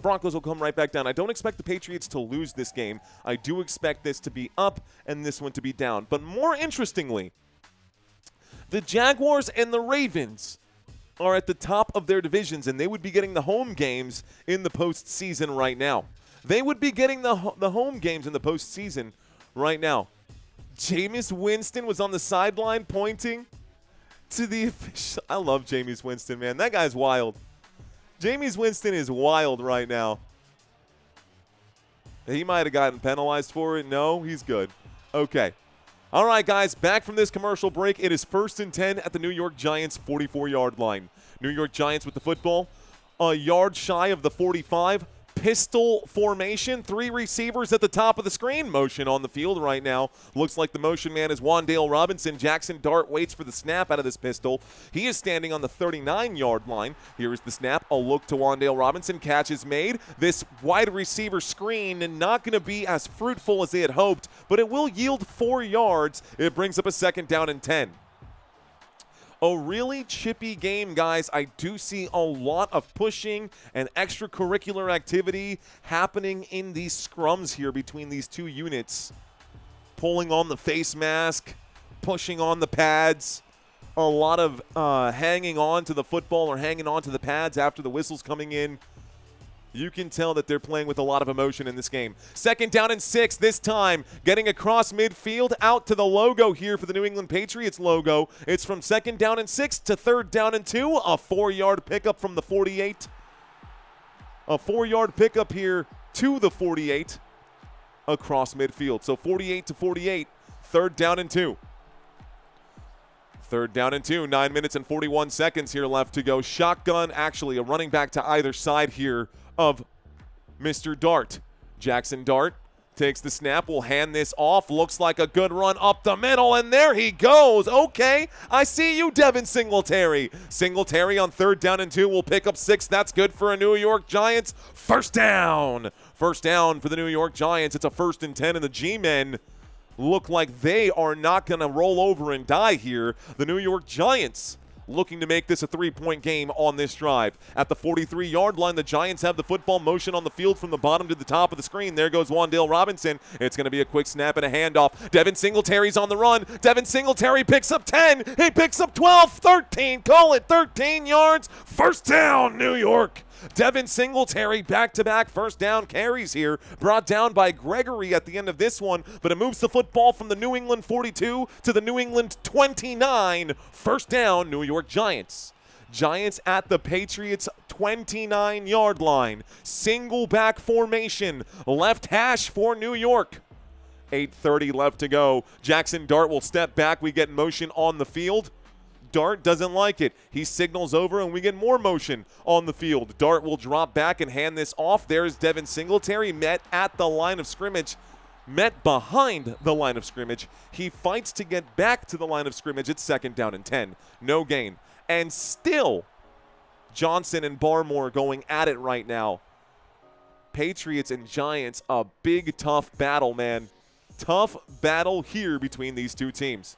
Broncos will come right back down. I don't expect the Patriots to lose this game. I do expect this to be up and this one to be down. But more interestingly, the Jaguars and the Ravens are at the top of their divisions, and they would be getting the home games in the postseason right now. They would be getting the home games in the postseason right now. Jameis Winston was on the sideline pointing to the official. I love Jameis Winston, man. That guy's wild. Jameis Winston is wild right now. He might have gotten penalized for it. No, he's good. Okay. All right, guys, back from this commercial break. It is 1st and 10 at the New York Giants 44-yard line. New York Giants with the football, a yard shy of the 45. Pistol formation, 3 receivers at the top of the screen. Motion on the field right now. Looks like the motion man is Wan'Dale Robinson. Jackson Dart waits for the snap out of this pistol. He is standing on the 39-yard line. Here is the snap. A look to Wan'Dale Robinson. Catch is made. This wide receiver screen not going to be as fruitful as they had hoped, but it will yield 4 yards. It brings up a 2nd down and 10. A really chippy game, guys. I do see a lot of pushing and extracurricular activity happening in these scrums here between these two units. Pulling on the face mask, pushing on the pads, a lot of hanging on to the football or hanging on to the pads after the whistle's coming in. You can tell that they're playing with a lot of emotion in this game. 2nd down and 6 this time. Getting across midfield out to the logo here for the New England Patriots logo. It's from 2nd down and 6 to 3rd down and 2. A 4-yard pickup from the 48. A 4-yard pickup here to the 48 across midfield. So 48 to 48, 3rd down and 2. 3rd down and 2, 9 minutes and 41 seconds here left to go. Shotgun, actually a running back to either side here of Mr. Dart. Jackson Dart takes the snap, will hand this off. Looks like a good run up the middle, and there he goes. Okay, I see you, Devin Singletary. Singletary on 3rd down and 2 will pick up 6. That's good for a New York Giants. 1st down. 1st down for the New York Giants. It's a 1st and 10, and the G-men look like they are not going to roll over and die here. The New York Giants looking to make this a 3-point game on this drive. At the 43-yard line, the Giants have the football, motion on the field from the bottom to the top of the screen. There goes Wan'Dale Robinson. It's going to be a quick snap and a handoff. Devin Singletary's on the run. Devin Singletary picks up 10. He picks up 12, 13. Call it 13 yards. 1st down, New York. Devin Singletary back-to-back 1st down carries here, brought down by Gregory at the end of this one, but it moves the football from the New England 42 to the New England 29. 1st down, New York Giants. Giants at the Patriots 29-yard line. Single back formation, left hash for New York. 8:30 left to go. Jackson Dart will step back. We get motion on the field. Dart doesn't like it. He signals over, and we get more motion on the field. Dart will drop back and hand this off. There's Devin Singletary, met at the line of scrimmage, met behind the line of scrimmage. He fights to get back to the line of scrimmage. It's 2nd down and 10. No gain. And still, Johnson and Barmore going at it right now. Patriots and Giants, a big, tough battle, man. Tough battle here between these two teams.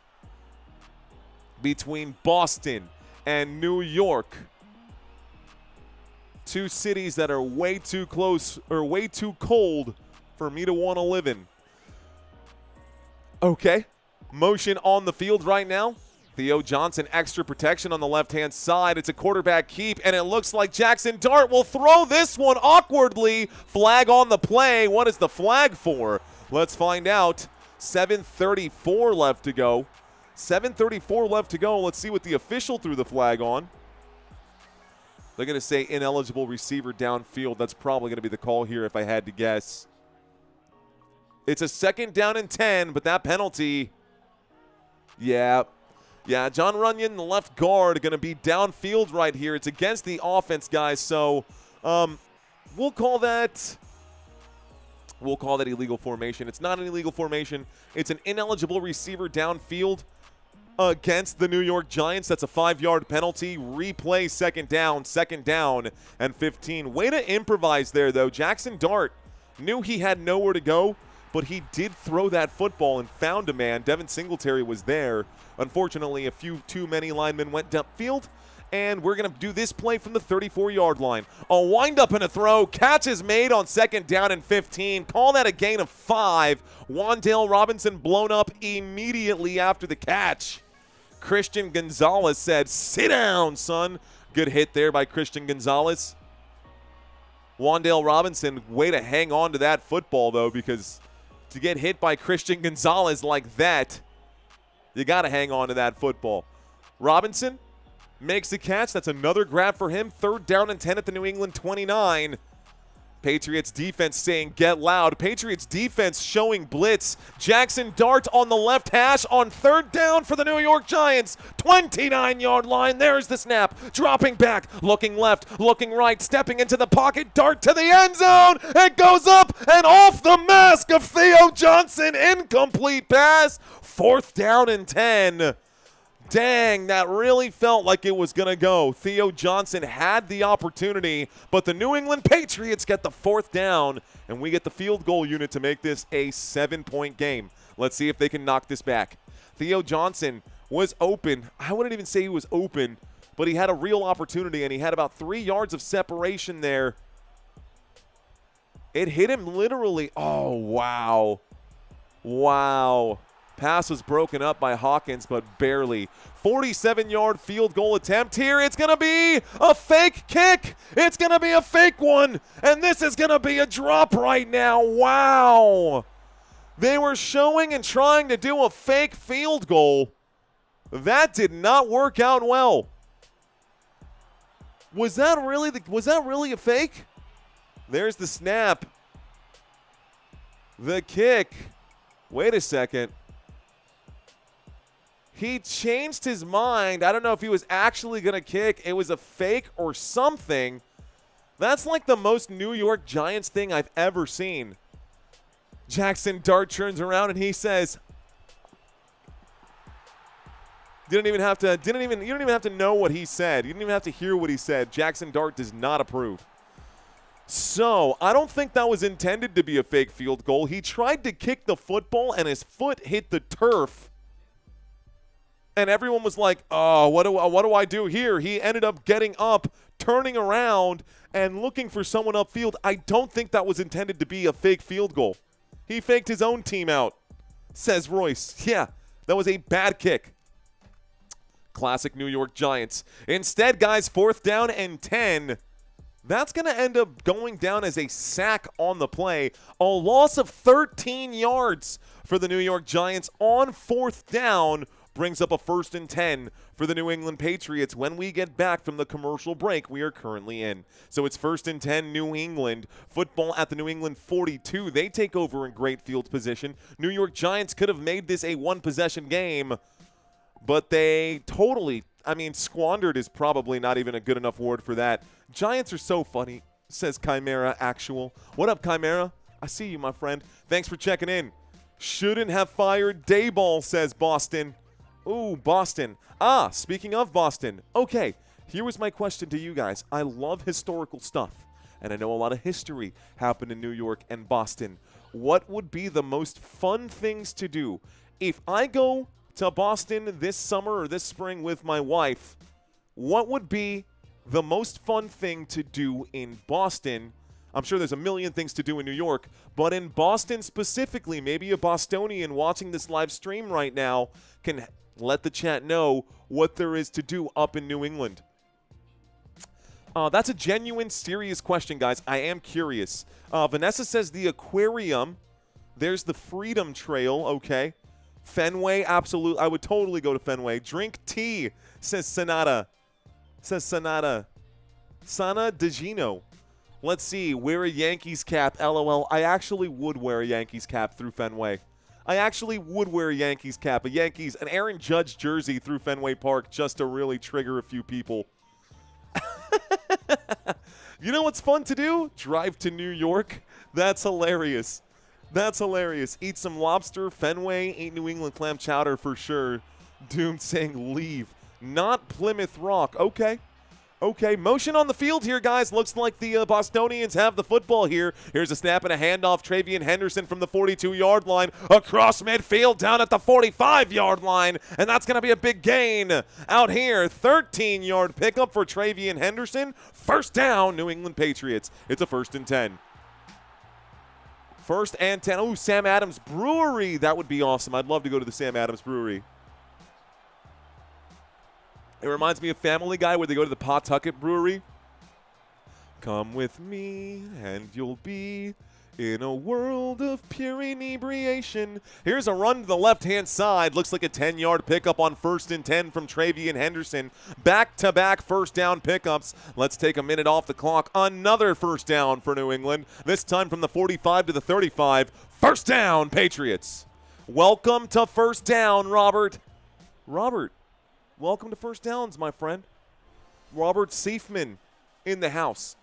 Between Boston and New York. Two cities that are way too close or way too cold for me to want to live in. Okay. Motion on the field right now. Theo Johnson, extra protection on the left-hand side. It's a quarterback keep, and it looks like Jackson Dart will throw this one awkwardly. Flag on the play. What is the flag for? Let's find out. 7:34 left to go. 7:34 left to go. Let's see what the official threw the flag on. They're going to say ineligible receiver downfield. That's probably going to be the call here if I had to guess. It's a 2nd down and 10, but that penalty, yeah, John Runyon, the left guard, going to be downfield right here. It's against the offense, guys, so we'll call that illegal formation. It's not an illegal formation. It's an ineligible receiver downfield against the New York Giants. That's a 5-yard penalty. Replay 2nd down and 15. Way to improvise there, though. Jackson Dart knew he had nowhere to go, but he did throw that football and found a man. Devin Singletary was there. Unfortunately, a few too many linemen went downfield, and we're going to do this play from the 34-yard line. A wind-up and a throw. Catch is made on 2nd down and 15. Call that a gain of 5. Wan'Dale Robinson blown up immediately after the catch. Christian Gonzalez said, "Sit down, son." Good hit there by Christian Gonzalez. Wan'Dale Robinson, way to hang on to that football, though, because to get hit by Christian Gonzalez like that, you got to hang on to that football. Robinson makes the catch. That's another grab for him. 3rd down and 10 at the New England 29. Patriots defense saying get loud. Patriots defense showing blitz. Jackson Dart on the left hash on 3rd down for the New York Giants. 29-yard line. There's the snap. Dropping back. Looking left. Looking right. Stepping into the pocket. Dart to the end zone. It goes up and off the mask of Theo Johnson. Incomplete pass. 4th down and 10. Dang, that really felt like it was going to go. Theo Johnson had the opportunity, but the New England Patriots get the 4th down, and we get the field goal unit to make this a 7-point game. Let's see if they can knock this back. Theo Johnson was open. I wouldn't even say he was open, but he had a real opportunity, and he had about 3 yards of separation there. It hit him literally. Oh, wow. Wow. Pass was broken up by Hawkins, but barely. 47-yard field goal attempt here. It's going to be a fake kick. It's going to be a fake one. And this is going to be a drop right now. Wow. They were showing and trying to do a fake field goal. That did not work out well. Was that really a fake? There's the snap. The kick. Wait a second. He changed his mind. I don't know if he was actually going to kick. It was a fake or something. That's like the most New York Giants thing I've ever seen. Jackson Dart turns around and he says, you don't even have to know what he said. You didn't even have to hear what he said. Jackson Dart does not approve. So, I don't think that was intended to be a fake field goal. He tried to kick the football and his foot hit the turf. And everyone was like, oh, what do I do here? He ended up getting up, turning around, and looking for someone upfield. I don't think that was intended to be a fake field goal. He faked his own team out, says Royce. Yeah, that was a bad kick. Classic New York Giants. Instead, guys, 4th down and 10. That's going to end up going down as a sack on the play. A loss of 13 yards for the New York Giants on 4th down. Brings up a 1st and 10 for the New England Patriots when we get back from the commercial break we are currently in. So it's 1st and 10 New England. Football at the New England 42. They take over in great field position. New York Giants could have made this a one-possession game, but they totally, squandered is probably not even a good enough word for that. Giants are so funny, says Chimera Actual. What up, Chimera? I see you, my friend. Thanks for checking in. Shouldn't have fired Dayball, says Boston. Ooh, Boston. Speaking of Boston. Okay, here was my question to you guys. I love historical stuff, and I know a lot of history happened in New York and Boston. What would be the most fun things to do? If I go to Boston this summer or this spring with my wife, what would be the most fun thing to do in Boston? I'm sure there's a million things to do in New York, but in Boston specifically, maybe a Bostonian watching this live stream right now can let the chat know what there is to do up in New England. That's a genuine, serious question, guys. I am curious. Vanessa says the aquarium. There's the Freedom Trail, okay. Fenway, absolute. I would totally go to Fenway. Drink tea, says Sonata. Sana DeGino. Let's see. Wear a Yankees cap, LOL. I actually would wear a Yankees cap through Fenway. I actually would wear a Yankees cap. An Aaron Judge jersey through Fenway Park just to really trigger a few people. You know what's fun to do? Drive to New York. That's hilarious. That's hilarious. Eat some lobster, Fenway, eat New England clam chowder for sure. Doom saying leave. Not Plymouth Rock. Okay. Okay, motion on the field here, guys. Looks like the Bostonians have the football here. Here's a snap and a handoff. Travian Henderson from the 42-yard line across midfield down at the 45-yard line, and that's going to be a big gain out here. 13-yard pickup for Travian Henderson. First down, New England Patriots. It's a 1st and 10. 1st and 10. Ooh, Sam Adams Brewery. That would be awesome. I'd love to go to the Sam Adams Brewery. It reminds me of Family Guy where they go to the Pawtucket Brewery. Come with me and you'll be in a world of pure inebriation. Here's a run to the left-hand side. Looks like a 10-yard pickup on 1st and 10 from Travian Henderson. Back-to-back first down pickups. Let's take a minute off the clock. Another first down for New England. This time from the 45 to the 35. First down, Patriots. Welcome to first down, Robert. Robert. Welcome to first downs, my friend. Robert Seifman in the house.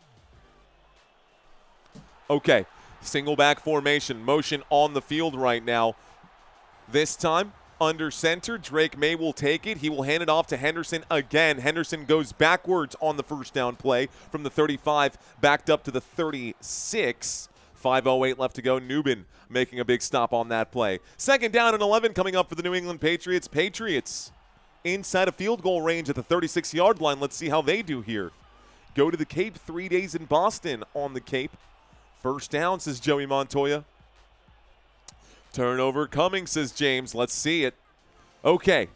Okay, single back formation, motion on the field right now. This time, under center, Drake Maye will take it. He will hand it off to Henderson again. Henderson goes backwards on the first down play from the 35, backed up to the 36. 5:08 left to go. Newbin making a big stop on that play. 2nd down and 11 coming up for the New England Patriots. Patriots inside a field goal range at the 36-yard line. Let's see how they do here. Go to the Cape, 3 days in Boston on the Cape. First down, says Joey Montoya. Turnover coming, says James. Let's see it. Okay.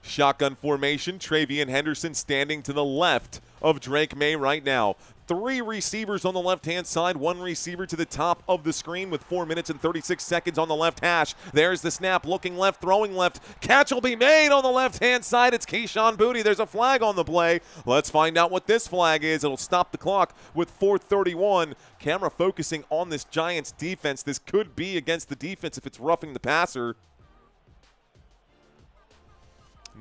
Shotgun formation. Travian Henderson standing to the left of Drake Maye right now. 3 receivers on the left-hand side, 1 receiver to the top of the screen with 4 minutes and 36 seconds on the left hash. There's the snap, looking left, throwing left. Catch will be made on the left-hand side. It's Keyshawn Boutte. There's a flag on the play. Let's find out what this flag is. It'll stop the clock with 4:31. Camera focusing on this Giants defense. This could be against the defense if it's roughing the passer.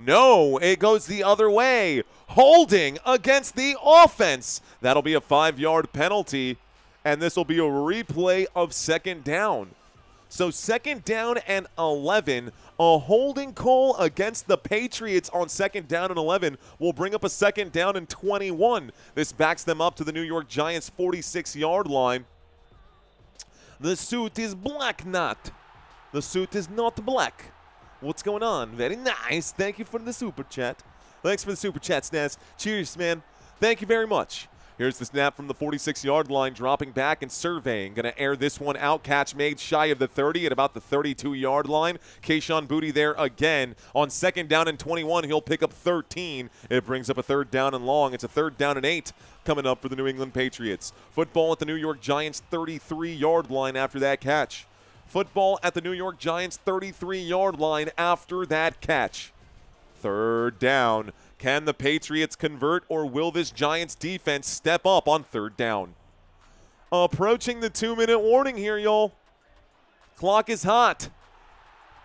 No, it goes the other way. Holding against the offense. That'll be a 5-yard penalty, and this will be a replay of 2nd down. So 2nd down and 11, a holding call against the Patriots on 2nd down and 11 will bring up a 2nd down and 21. This backs them up to the New York Giants 46-yard line. The suit is black, not. The suit is not black. What's going on? Very nice. Thank you for the super chat. Thanks for the super chat, Snaz. Cheers, man. Thank you very much. Here's the snap from the 46-yard line, dropping back and surveying. Going to air this one out. Catch made shy of the 30 at about the 32-yard line. Keyshawn Boutte there again. On 2nd down and 21, he'll pick up 13. It brings up a 3rd down and long. It's a 3rd down and 8 coming up for the New England Patriots. Football at the New York Giants 33-yard line after that catch. Football at the New York Giants 33-yard line after that catch. 3rd down. Can the Patriots convert, or will this Giants defense step up on 3rd down? Approaching the 2-minute warning here, y'all. Clock is hot.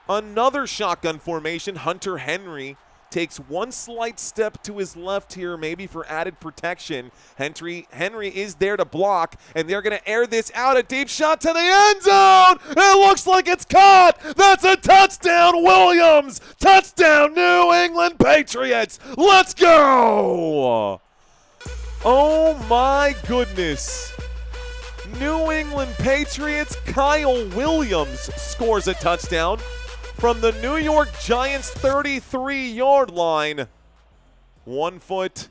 Another shotgun formation. Hunter Henry takes one slight step to his left here, maybe for added protection. Henry is there to block, and they're going to air this out. A deep shot to the end zone. It looks like it's caught. That's a touchdown, Williams. Touchdown, New England Patriots. Let's go. Oh, my goodness. New England Patriots, Kyle Williams scores a touchdown from the New York Giants 33-yard line. 1 foot,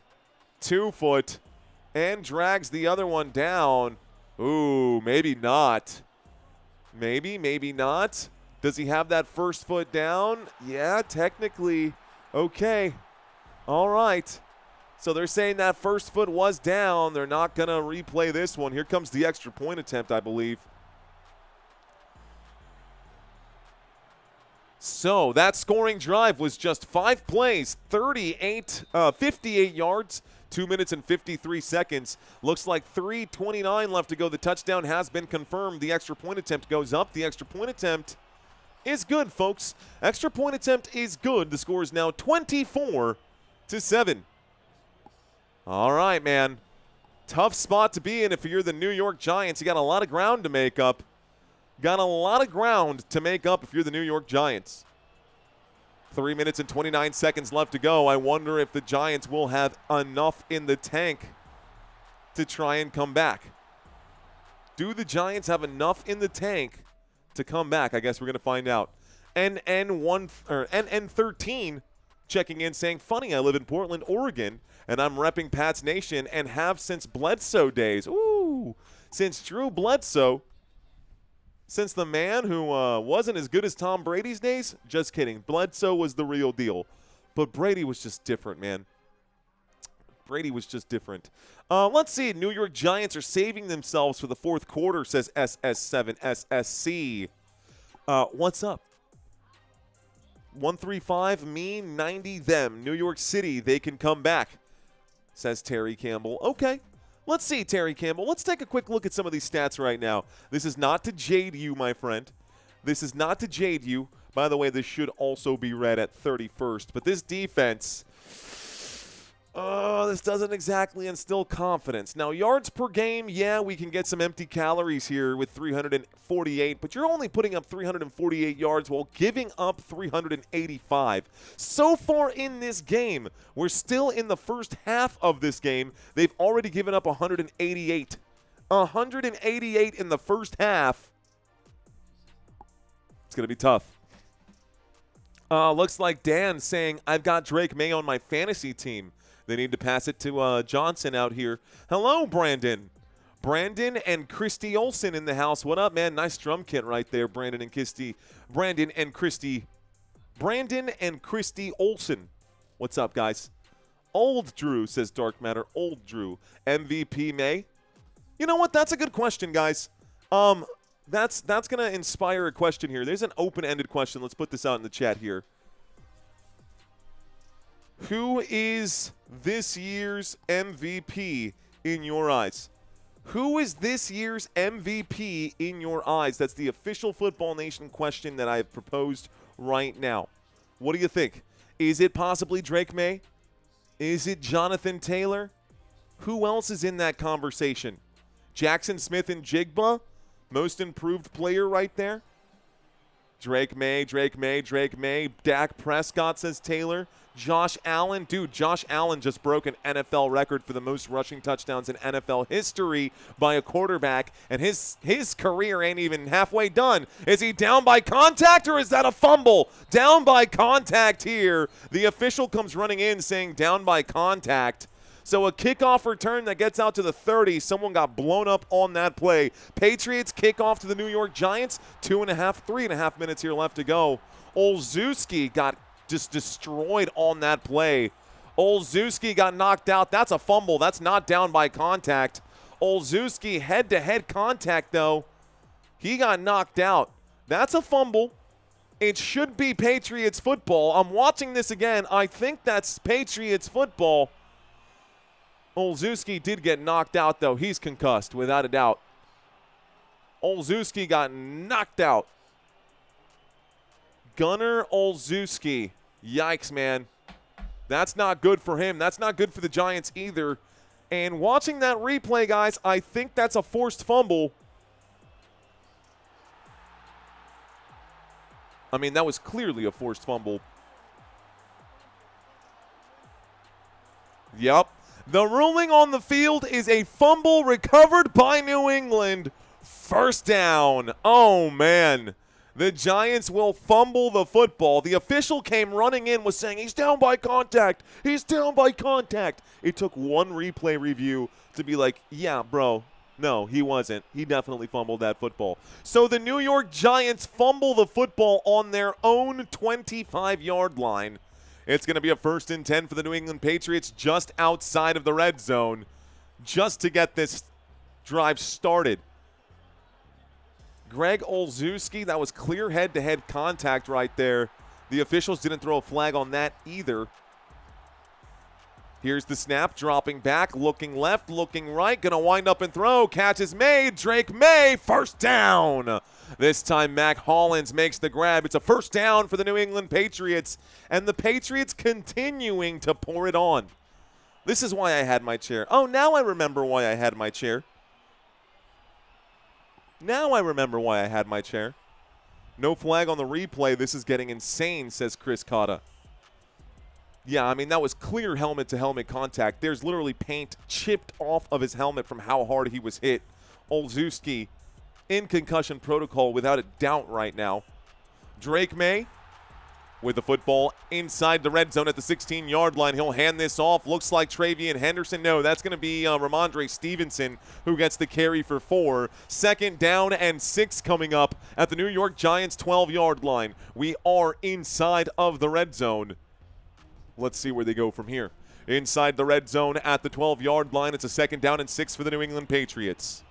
2 foot, and drags the other one down. Ooh, maybe not. Maybe not. Does he have that first foot down? Yeah, technically. Okay. All right. So they're saying that first foot was down. They're not going to replay this one. Here comes the extra point attempt, I believe. So that scoring drive was just 5 plays, 58 yards, 2 minutes and 53 seconds. Looks like 3:29 left to go. The touchdown has been confirmed. The extra point attempt goes up. The extra point attempt is good, folks. Extra point attempt is good. The score is now 24-7. All right, man. Tough spot to be in if you're the New York Giants. You got a lot of ground to make up. Got a lot of ground to make up if you're the New York Giants. 3 minutes and 29 seconds left to go. I wonder if the Giants will have enough in the tank to try and come back. Do the Giants have enough in the tank to come back? I guess we're going to find out. NN13 checking in saying, funny, I live in Portland, Oregon, and I'm repping Pats Nation and have since Bledsoe days. Ooh, since Drew Bledsoe. Since the man who wasn't as good as Tom Brady's days? Just kidding. Bledsoe was the real deal. But Brady was just different, man. Brady was just different. Let's see. New York Giants are saving themselves for the fourth quarter, says SS7 SSC. What's up? 135 me, 90 them. New York City, they can come back, says Terry Campbell. Okay. Let's see, Terry Campbell. Let's take a quick look at some of these stats right now. This is not to jade you, my friend. This is not to jade you. By the way, this should also be read at 31st. But this defense, this doesn't exactly instill confidence. Now, yards per game, yeah, we can get some empty calories here with 348, but you're only putting up 348 yards while giving up 385. So far in this game, we're still in the first half of this game. They've already given up 188. 188 in the first half. It's going to be tough. Looks like Dan saying, I've got Drake Maye on my fantasy team. They need to pass it to Johnson out here. Hello, Brandon. Brandon and Christy Olsen in the house. What up, man? Nice drum kit right there, Brandon and Christy. Brandon and Christy Olsen. What's up, guys? Old Drew, says Dark Matter. Old Drew. MVP May? You know what? That's a good question, guys. That's going to inspire a question here. There's an open-ended question. Let's put this out in the chat here. Who is this year's MVP in your eyes? Who is this year's MVP in your eyes? That's the official Football Nation question that I have proposed right now. What do you think? Is it possibly Drake Maye? Is it Jonathan Taylor? Who else is in that conversation? Jackson Smith and Jigba? Most improved player right there? Drake Maye. Dak Prescott, says Taylor. Josh Allen. Dude, Josh Allen just broke an NFL record for the most rushing touchdowns in NFL history by a quarterback, and his career ain't even halfway done. Is he down by contact, or is that a fumble? Down by contact here. The official comes running in saying down by contact. So a kickoff return that gets out to the 30. Someone got blown up on that play. Patriots kickoff to the New York Giants. 3.5 minutes here left to go. Olszewski got just destroyed on that play. Olszewski got knocked out. That's a fumble. That's not down by contact. Olszewski head-to-head contact, though. He got knocked out. That's a fumble. It should be Patriots football. I'm watching this again. I think that's Patriots football. Olszewski did get knocked out, though. He's concussed, without a doubt. Olszewski got knocked out. Gunnar Olszewski. Yikes, man. That's not good for him. That's not good for the Giants either. And watching that replay, guys, I think that's a forced fumble. I mean, that was clearly a forced fumble. Yep. The ruling on the field is a fumble recovered by New England. First down. Oh, man. The Giants will fumble the football. The official came running in, was saying, he's down by contact. He's down by contact. It took one replay review to be like, yeah, bro, No, he wasn't. He definitely fumbled that football. So the New York Giants fumble the football on their own 25-yard line. It's going to be a 1st and 10 for the New England Patriots just outside of the red zone just to get this drive started. Greg Olszewski, that was clear head-to-head contact right there. The officials didn't throw a flag on that either. Here's the snap, dropping back, looking left, looking right, gonna wind up and throw. Catch is made, Drake Maye, 1st down. This time Mac Hollins makes the grab. It's a 1st down for the New England Patriots, and the Patriots continuing to pour it on. This is why I had my chair. Oh, now I remember why I had my chair. Now I remember why I had my chair. No flag on the replay. This is getting insane, says Chris Cotta. Yeah, I mean, that was clear helmet-to-helmet contact. There's literally paint chipped off of his helmet from how hard he was hit. Olszewski in concussion protocol without a doubt right now. Drake Maye with the football inside the red zone at the 16-yard line. He'll hand this off. Looks like Travian Henderson. No, that's going to be Ramondre Stevenson who gets the carry for 4. 2nd down and 6 coming up at the New York Giants 12-yard line. We are inside of the red zone. Let's see where they go from here. Inside the red zone at the 12-yard line. It's a 2nd down and 6 for the New England Patriots.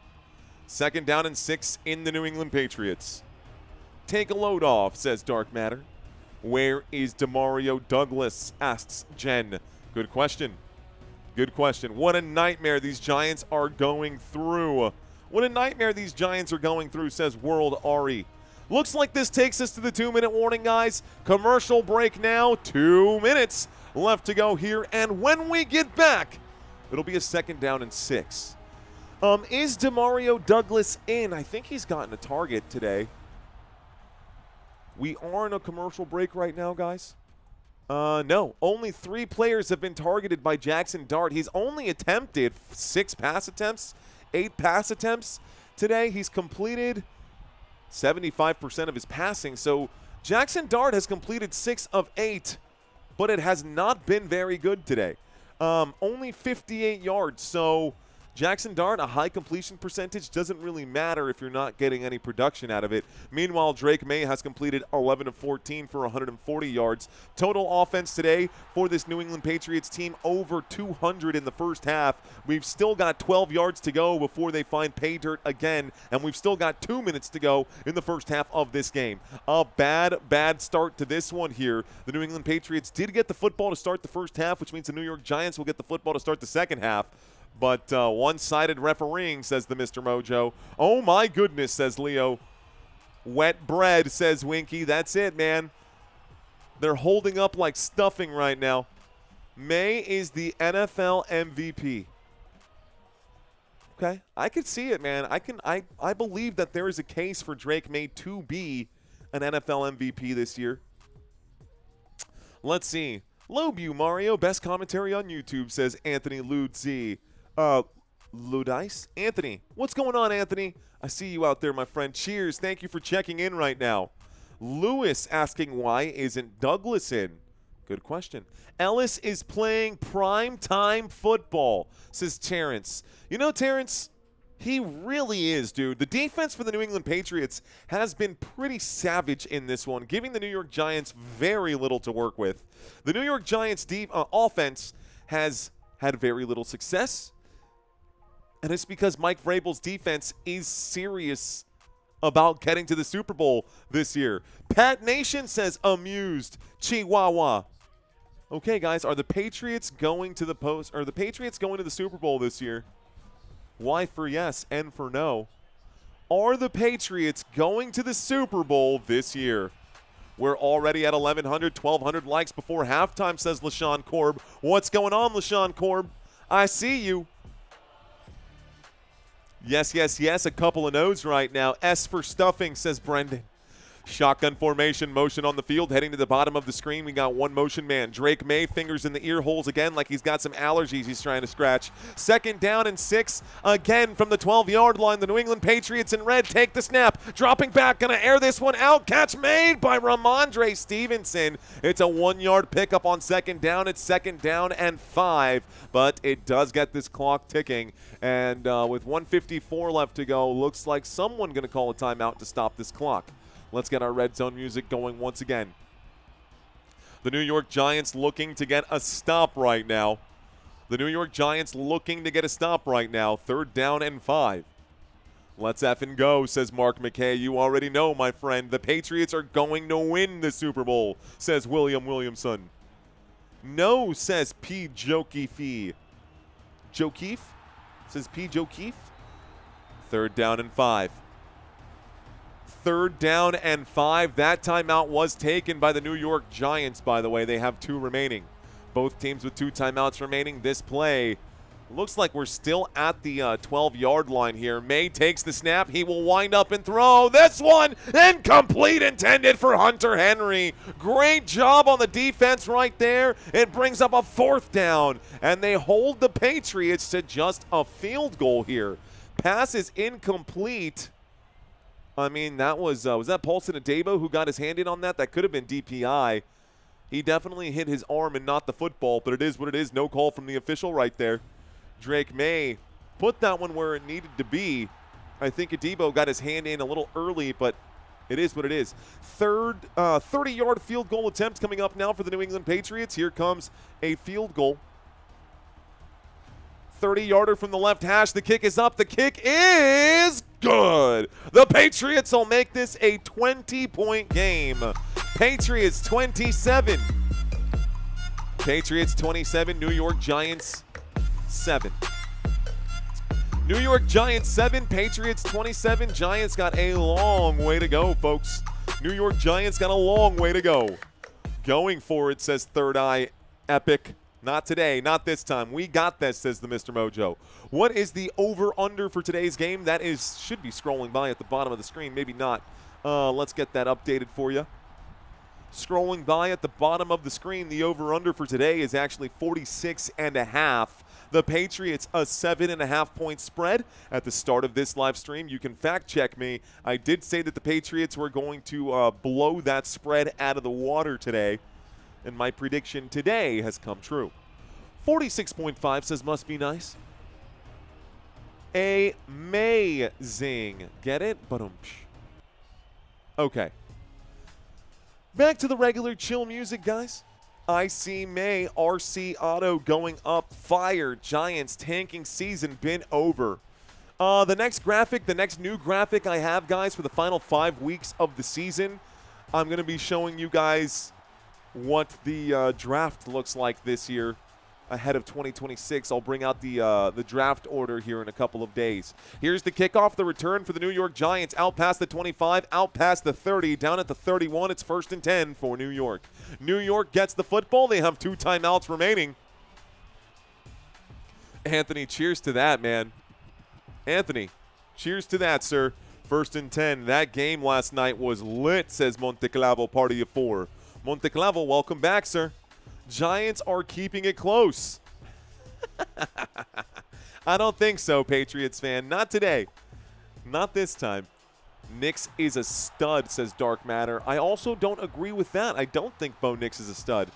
2nd down and 6 in the New England Patriots. Take a load off, says Dark Matter. Where is Demario Douglas, asks Jen. Good question. Good question. What a nightmare these Giants are going through. What a nightmare these Giants are going through, says World Ari. Looks like this takes us to the 2-minute warning, guys. Commercial break now. 2 minutes left to go here. And when we get back, it'll be a 2nd down and 6. Is Demario Douglas in? I think he's gotten a target today. We are in a commercial break right now, guys. No. Only 3 players have been targeted by Jackson Dart. He's only attempted 6 pass attempts, 8 pass attempts today. He's completed 75% of his passing. So Jackson Dart has completed 6 of 8, but it has not been very good today. Only 58 yards. So Jackson Dart, a high completion percentage, doesn't really matter if you're not getting any production out of it. Meanwhile, Drake Maye has completed 11 of 14 for 140 yards. Total offense today for this New England Patriots team, over 200 in the first half. We've still got 12 yards to go before they find pay dirt again, and we've still got 2 minutes to go in the first half of this game. A bad start to this one here. The New England Patriots did get the football to start the first half, which means the New York Giants will get the football to start the second half. But one-sided refereeing, says the Mr. Mojo. Oh, my goodness, says Leo. Wet bread, says Winky. That's it, man. They're holding up like stuffing right now. Maye is the NFL MVP. Okay, I could see it, man. I believe that there is a case for Drake Maye to be an NFL MVP this year. Let's see. Lobe you, Mario. Best commentary on YouTube, says Anthony Ludzi. Ludice? Anthony. What's going on, Anthony? I see you out there, my friend. Cheers. Thank you for checking in right now. Lewis asking why isn't Douglas in? Good question. Ellis is playing primetime football, says Terrence. You know, Terrence, he really is, dude. The defense for the New England Patriots has been pretty savage in this one, giving the New York Giants very little to work with. The New York Giants offense has had very little success, and it's because Mike Vrabel's defense is serious about getting to the Super Bowl this year. Pat Nation says amused. Chihuahua. Okay, guys, are the Patriots going to the post? Are the Patriots going to the Super Bowl this year? Y for yes, N for no. Are the Patriots going to the Super Bowl this year? We're already at 1,100, 1,200 likes before halftime, says LaShawn Korb. What's going on, LaShawn Korb? I see you. Yes, yes, yes, a couple of no's right now. S for stuffing, says Brendan. Shotgun formation, motion on the field, heading to the bottom of the screen. We got one motion man. Drake Maye, fingers in the ear holes again like he's got some allergies he's trying to scratch. 2nd down and 6, again from the 12-yard line. The New England Patriots in red take the snap. Dropping back, going to air this one out. Catch made by Ramondre Stevenson. It's a 1-yard pickup on 2nd down. It's 2nd down and 5, but it does get this clock ticking. And with 1:54 left to go, looks like someone going to call a timeout to stop this clock. Let's get our red zone music going once again. The New York Giants looking to get a stop right now. The New York Giants looking to get a stop right now. 3rd down and 5. Let's effing go, says Mark McKay. You already know, my friend. The Patriots are going to win the Super Bowl, says William Williamson. No, says P. Jokeefe. Jokeefe? Says P. Jokeefe. 3rd down and 5. 3rd down and 5. That timeout was taken by the New York Giants, by the way. They have 2 remaining. Both teams with 2 timeouts remaining. This play looks like we're still at the 12-yard line here. Maye takes the snap. He will wind up and throw. This one incomplete, intended for Hunter Henry. Great job on the defense right there. It brings up a 4th down, and they hold the Patriots to just a field goal here. Pass is incomplete. I mean, that was that Paulson Adebo who got his hand in on that? That could have been DPI. He definitely hit his arm and not the football, but it is what it is. No call from the official right there. Drake Maye put that one where it needed to be. I think Adebo got his hand in a little early, but it is what it is. 30-yard field goal attempt coming up now for the New England Patriots. Here comes a field goal. 30-yarder from the left hash. The kick is up. The kick is good. The Patriots will make this a 20-point game. Patriots 27. Patriots 27. New York Giants 7. New York Giants 7. Patriots 27. Giants got a long way to go, folks. New York Giants got a long way to go. Going for it, says Third Eye Epic. Not today, not this time. We got this, says the Mr. Mojo. What is the over-under for today's game? That should be scrolling by at the bottom of the screen. Maybe not. Let's get that updated for you. Scrolling by at the bottom of the screen, the over-under for today is actually 46.5. The Patriots, a 7.5-point spread at the start of this live stream. You can fact-check me. I did say that the Patriots were going to blow that spread out of the water today. And my prediction today has come true. 46.5 says must be nice. Amazing. Get it? Okay. Back to the regular chill music, guys. I see May, RC Auto going up. Fire. Giants tanking season been over. The next new graphic I have, guys, for the final 5 weeks of the season, I'm going to be showing you guys what the draft looks like this year ahead of 2026. I'll bring out the draft order here in a couple of days. Here's the kickoff, the return for the New York Giants. Out past the 25, out past the 30, down at the 31. It's 1st and 10 for New York. New York gets the football. They have 2 timeouts remaining. Anthony, cheers to that, man. Anthony, cheers to that, sir. 1st and 10. That game last night was lit, says Monteclavo, party of 4. Monteclavo, welcome back, sir. Giants are keeping it close. I don't think so, Patriots fan. Not today. Not this time. Nix is a stud, says Dark Matter. I also don't agree with that. I don't think Bo Nix is a stud.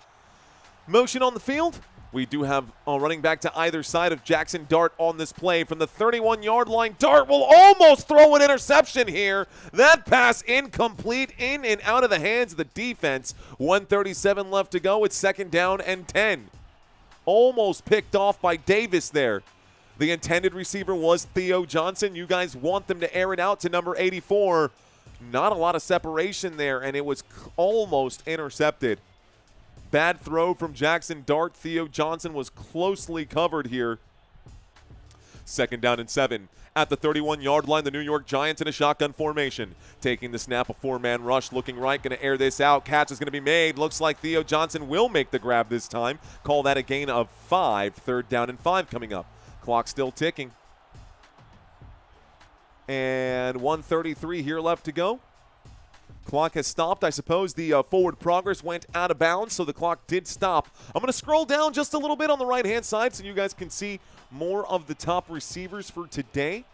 Motion on the field. We do have a running back to either side of Jackson Dart on this play. From the 31-yard line, Dart will almost throw an interception here. That pass incomplete, in and out of the hands of the defense. 1:37 left to go. It's 2nd down and 10. Almost picked off by Davis there. The intended receiver was Theo Johnson. You guys want them to air it out to number 84. Not a lot of separation there, and it was almost intercepted. Bad throw from Jackson Dart. Theo Johnson was closely covered here. 2nd down and 7. At the 31-yard line, the New York Giants in a shotgun formation. Taking the snap, a 4-man rush, looking right, going to air this out. Catch is going to be made. Looks like Theo Johnson will make the grab this time. Call that a gain of 5. 3rd down and 5 coming up. Clock still ticking. And 1:33 here left to go. Clock has stopped. I suppose the forward progress went out of bounds, so the clock did stop. I'm going to scroll down just a little bit on the right-hand side so you guys can see more of the top receivers for today.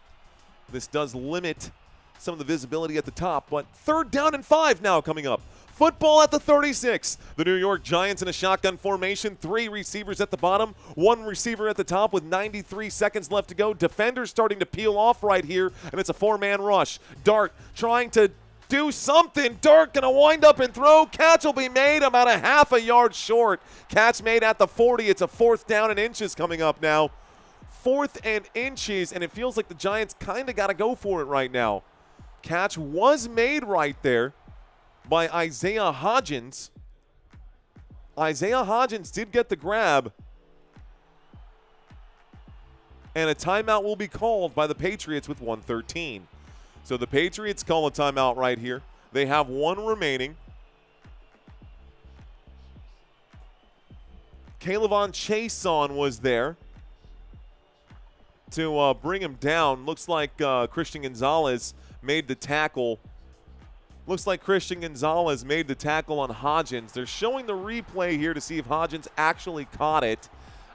This does limit some of the visibility at the top, but 3rd down and 5 now coming up. Football at the 36. The New York Giants in a shotgun formation. 3 receivers at the bottom, 1 receiver at the top with 93 seconds left to go. Defenders starting to peel off right here, and it's a 4-man rush. Dart trying to do something. Dart going to wind up and throw. Catch will be made about a half a yard short. Catch made at the 40. It's a 4th down and inches coming up now. 4th and inches, and it feels like the Giants kind of got to go for it right now. Catch was made right there by Isaiah Hodgins. Isaiah Hodgins did get the grab. And a timeout will be called by the Patriots with 1:13. So the Patriots call a timeout right here. They have 1 remaining. Kaylavon Chason was there to bring him down. Looks like Christian Gonzalez made the tackle. Looks like Christian Gonzalez made the tackle on Hodgins. They're showing the replay here to see if Hodgins actually caught it.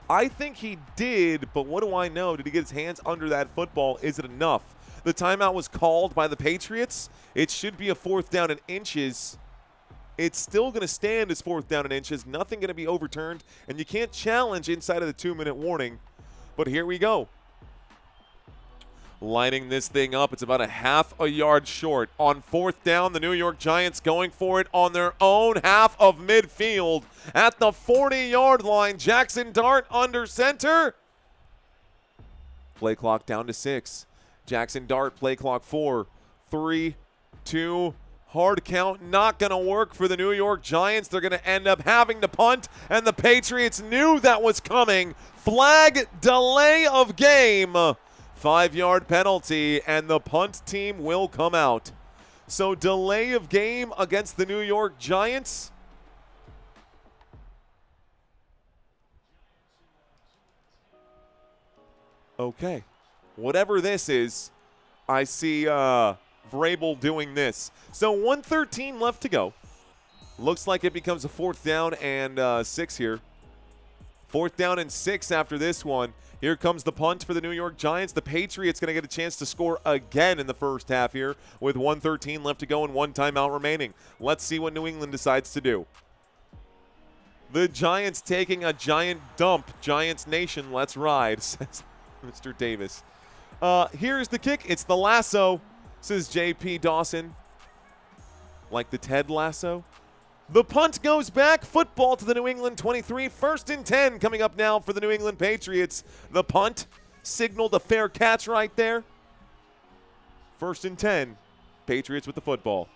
I think he did, but what do I know? Did he get his hands under that football? Is it enough? The timeout was called by the Patriots. It should be a 4th down and inches. It's still going to stand as 4th down and inches. Nothing going to be overturned, and you can't challenge inside of the 2-minute warning. But here we go. Lining this thing up. It's about a half a yard short. On 4th down, the New York Giants going for it on their own half of midfield. At the 40-yard line, Jackson Dart under center. Play clock down to 6. Jackson Dart, play clock 4, 3, 2, hard count. Not going to work for the New York Giants. They're going to end up having to punt, and the Patriots knew that was coming. Flag, delay of game. 5-yard penalty, and the punt team will come out. So delay of game against the New York Giants. Okay. Whatever this is, I see Vrabel doing this. So 1:13 left to go. Looks like it becomes a 4th down and 6 here. 4th down and 6 after this one. Here comes the punt for the New York Giants. The Patriots going to get a chance to score again in the first half here with 1:13 left to go and 1 timeout remaining. Let's see what New England decides to do. The Giants taking a giant dump. Giants Nation, let's ride, says Mr. Davis. Here's the kick. It's the lasso, says J.P. Dawson. Like the Ted Lasso. The punt goes back. Football to the New England 23. 1st and 10 coming up now for the New England Patriots. The punt signaled a fair catch right there. 1st and 10. Patriots with the football.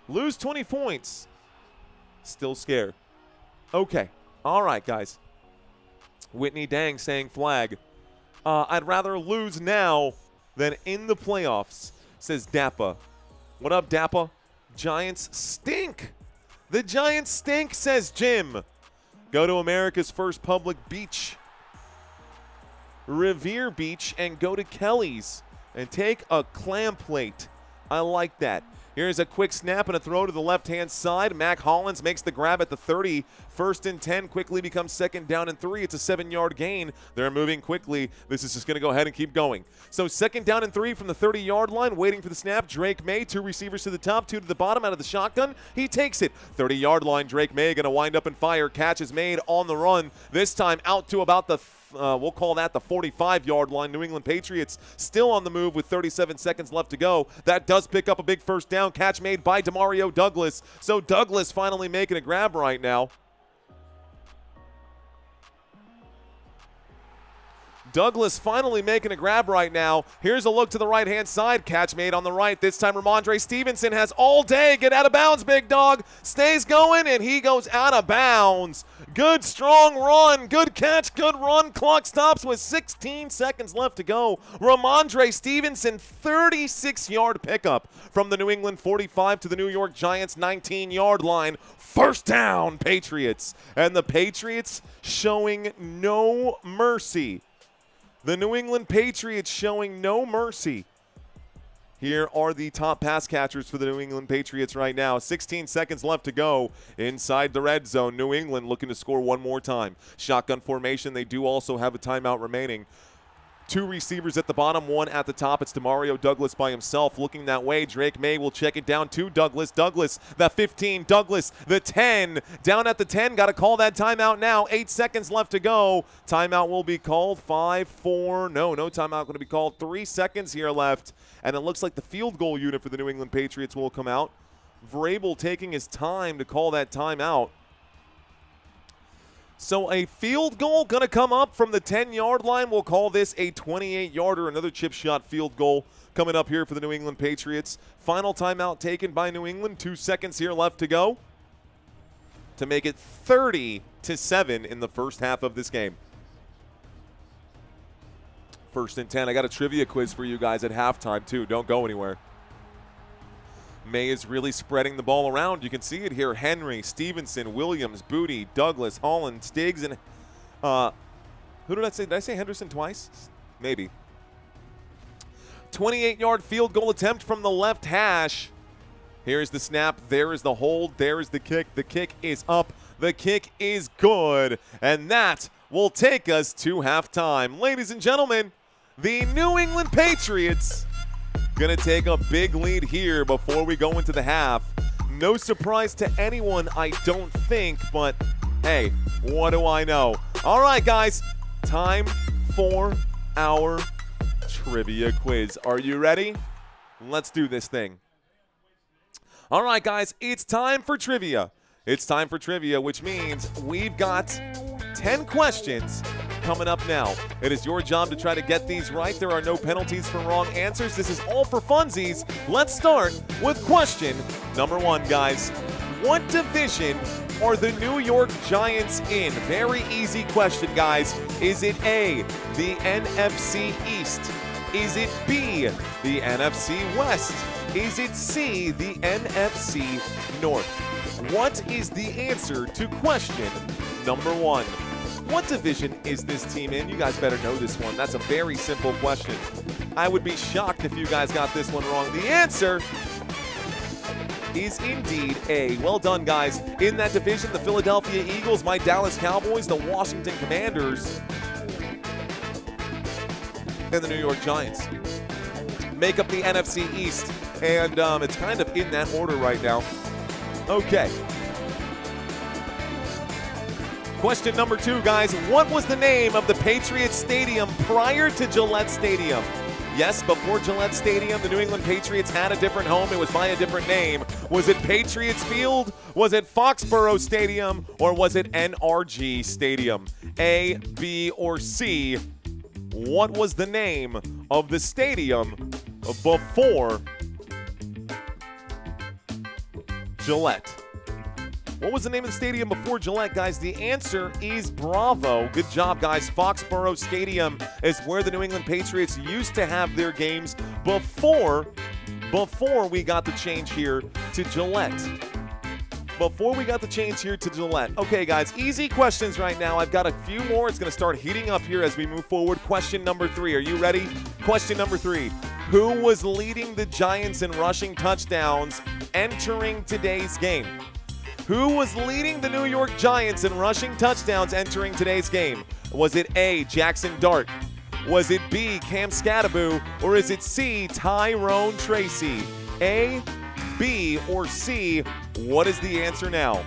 Lose 20 points. Still scared. Okay. All right, guys. Whitney Dang saying flag. I'd rather lose now than in the playoffs, says Dappa. What up, Dappa? Giants stink. The Giants stink, says Jim. Go to America's first public beach, Revere Beach, and go to Kelly's and take a clam plate. I like that. Here's a quick snap and a throw to the left-hand side. Mac Hollins makes the grab at the 30. 1st and 10 quickly becomes 2nd down and 3. It's a 7-yard gain. They're moving quickly. This is just going to go ahead and keep going. So 2nd down and 3 from the 30-yard line. Waiting for the snap. Drake Maye, 2 receivers to the top, 2 to the bottom out of the shotgun. He takes it. 30-yard line. Drake Maye going to wind up and fire. Catch is made on the run. This time out to about the we'll call that the 45-yard line. New England Patriots still on the move with 37 seconds left to go. That does pick up a big 1st down. Catch made by Demario Douglas. So Douglas finally making a grab right now. Douglas finally making a grab right now. Here's a look to the right-hand side. Catch made on the right. This time Ramondre Stevenson has all day. Get out of bounds, big dog. Stays going, and he goes out of bounds. Good, strong run. Good catch, good run. Clock stops with 16 seconds left to go. Ramondre Stevenson, 36-yard pickup from the New England 45 to the New York Giants 19-yard line. 1st down, Patriots. And the Patriots showing no mercy. The New England Patriots showing no mercy. Here are the top pass catchers for the New England Patriots right now. 16 seconds left to go inside the red zone. New England looking to score one more time. Shotgun formation. They do also have a timeout remaining. 2 receivers at the bottom, 1 at the top. It's Demario Douglas by himself looking that way. Drake Maye will check it down to Douglas. Douglas, the 15. Douglas, the 10. Down at the 10. Got to call that timeout now. 8 seconds left to go. Timeout will be called. 5, 4. No timeout going to be called. 3 seconds here left. And it looks like the field goal unit for the New England Patriots will come out. Vrabel taking his time to call that timeout. So a field goal going to come up from the 10-yard line. We'll call this a 28-yarder. Another chip shot field goal coming up here for the New England Patriots. Final timeout taken by New England. 2 seconds here left to go to make it 30-7 in the first half of this game. 1st and 10. I got a trivia quiz for you guys at halftime, too. Don't go anywhere. Maye is really spreading the ball around. You can see it here. Henry, Stevenson, Williams, Booty, Douglas, Holland, Stiggs, and who did I say? Did I say Henderson twice? Maybe. 28-yard field goal attempt from the left hash. Here's the snap. There is the hold. There is the kick. The kick is up. The kick is good. And that will take us to halftime. Ladies and gentlemen, the New England Patriots going to take a big lead here before we go into the half. No surprise to anyone, I don't think, but hey, what do I know? All right, guys, time for our trivia quiz. Are you ready? Let's do this thing. All right, guys, it's time for trivia. It's time for trivia, which means we've got 10 questions coming up now. It is your job to try to get these right. There are no penalties for wrong answers. This is all for funsies. Let's start with question number 1, guys. What division are the New York Giants in? Very easy question, guys. Is it A, the NFC East? Is it B, the NFC West? Is it C, the NFC North? What is the answer to question number 1? What division is this team in? You guys better know this one. That's a very simple question. I would be shocked if you guys got this one wrong. The answer is indeed A. Well done, guys. In that division, the Philadelphia Eagles, my Dallas Cowboys, the Washington Commanders, and the New York Giants make up the NFC East. And it's kind of in that order right now. Okay. Question number 2, guys. What was the name of the Patriots Stadium prior to Gillette Stadium? Yes, before Gillette Stadium, the New England Patriots had a different home. It was by a different name. Was it Patriots Field? Was it Foxborough Stadium? Or was it NRG Stadium? A, B, or C? What was the name of the stadium before Gillette? What was the name of the stadium before Gillette, guys? The answer is Bravo. Good job, guys. Foxborough Stadium is where the New England Patriots used to have their games before we got the change here to Gillette. Okay, guys, easy questions right now. I've got a few more. It's going to start heating up here as we move forward. Question number 3. Are you ready? Question number 3. Who was leading the Giants in rushing touchdowns entering today's game? Who was leading the New York Giants in rushing touchdowns entering today's game? Was it A, Jackson Dart? Was it B, Cam Scattaboo? Or is it C, Tyrone Tracy? A, B, or C? What is the answer now?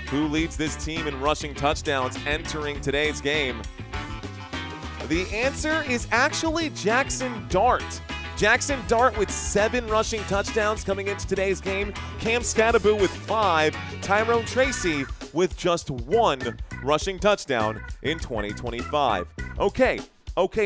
Who leads this team in rushing touchdowns entering today's game? The answer is actually Jackson Dart. Jackson Dart with 7 rushing touchdowns coming into today's game. Cam Scattaboo with 5. Tyrone Tracy with just 1 rushing touchdown in 2025. Okay,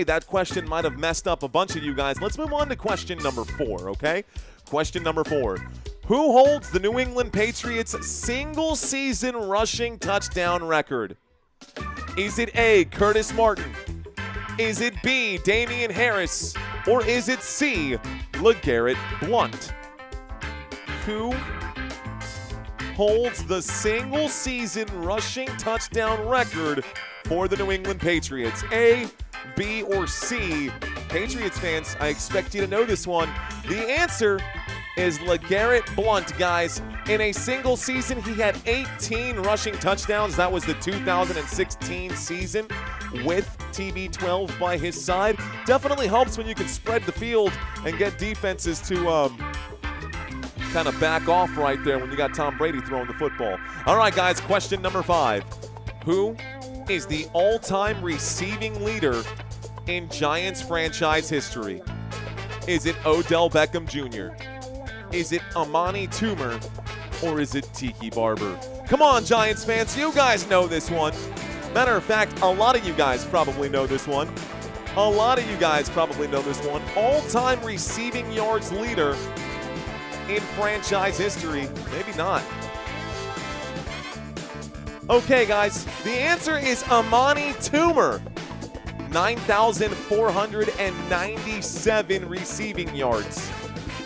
that question might have messed up a bunch of you guys. Let's move on to question number 4, okay? Question number 4. Who holds the New England Patriots single-season rushing touchdown record? Is it A, Curtis Martin? Is it B, Damian Harris? Or is it C, LeGarrette Blount? Who holds the single-season rushing touchdown record for the New England Patriots? A, B, or C? Patriots fans, I expect you to know this one. The answer is LeGarrette Blount, guys. In a single season, he had 18 rushing touchdowns. That was the 2016 season with TB12 by his side. Definitely helps when you can spread the field and get defenses to kind of back off right there when you got Tom Brady throwing the football. All right, guys, question number 5. Who is the all-time receiving leader in Giants franchise history? Is it Odell Beckham Jr.? Is it Amani Toomer? Or is it Tiki Barber? Come on, Giants fans, you guys know this one. Matter of fact, a lot of you guys probably know this one. A lot of you guys probably know this one. All-time receiving yards leader in franchise history. Maybe not. Okay, guys, the answer is Amani Toomer. 9,497 receiving yards.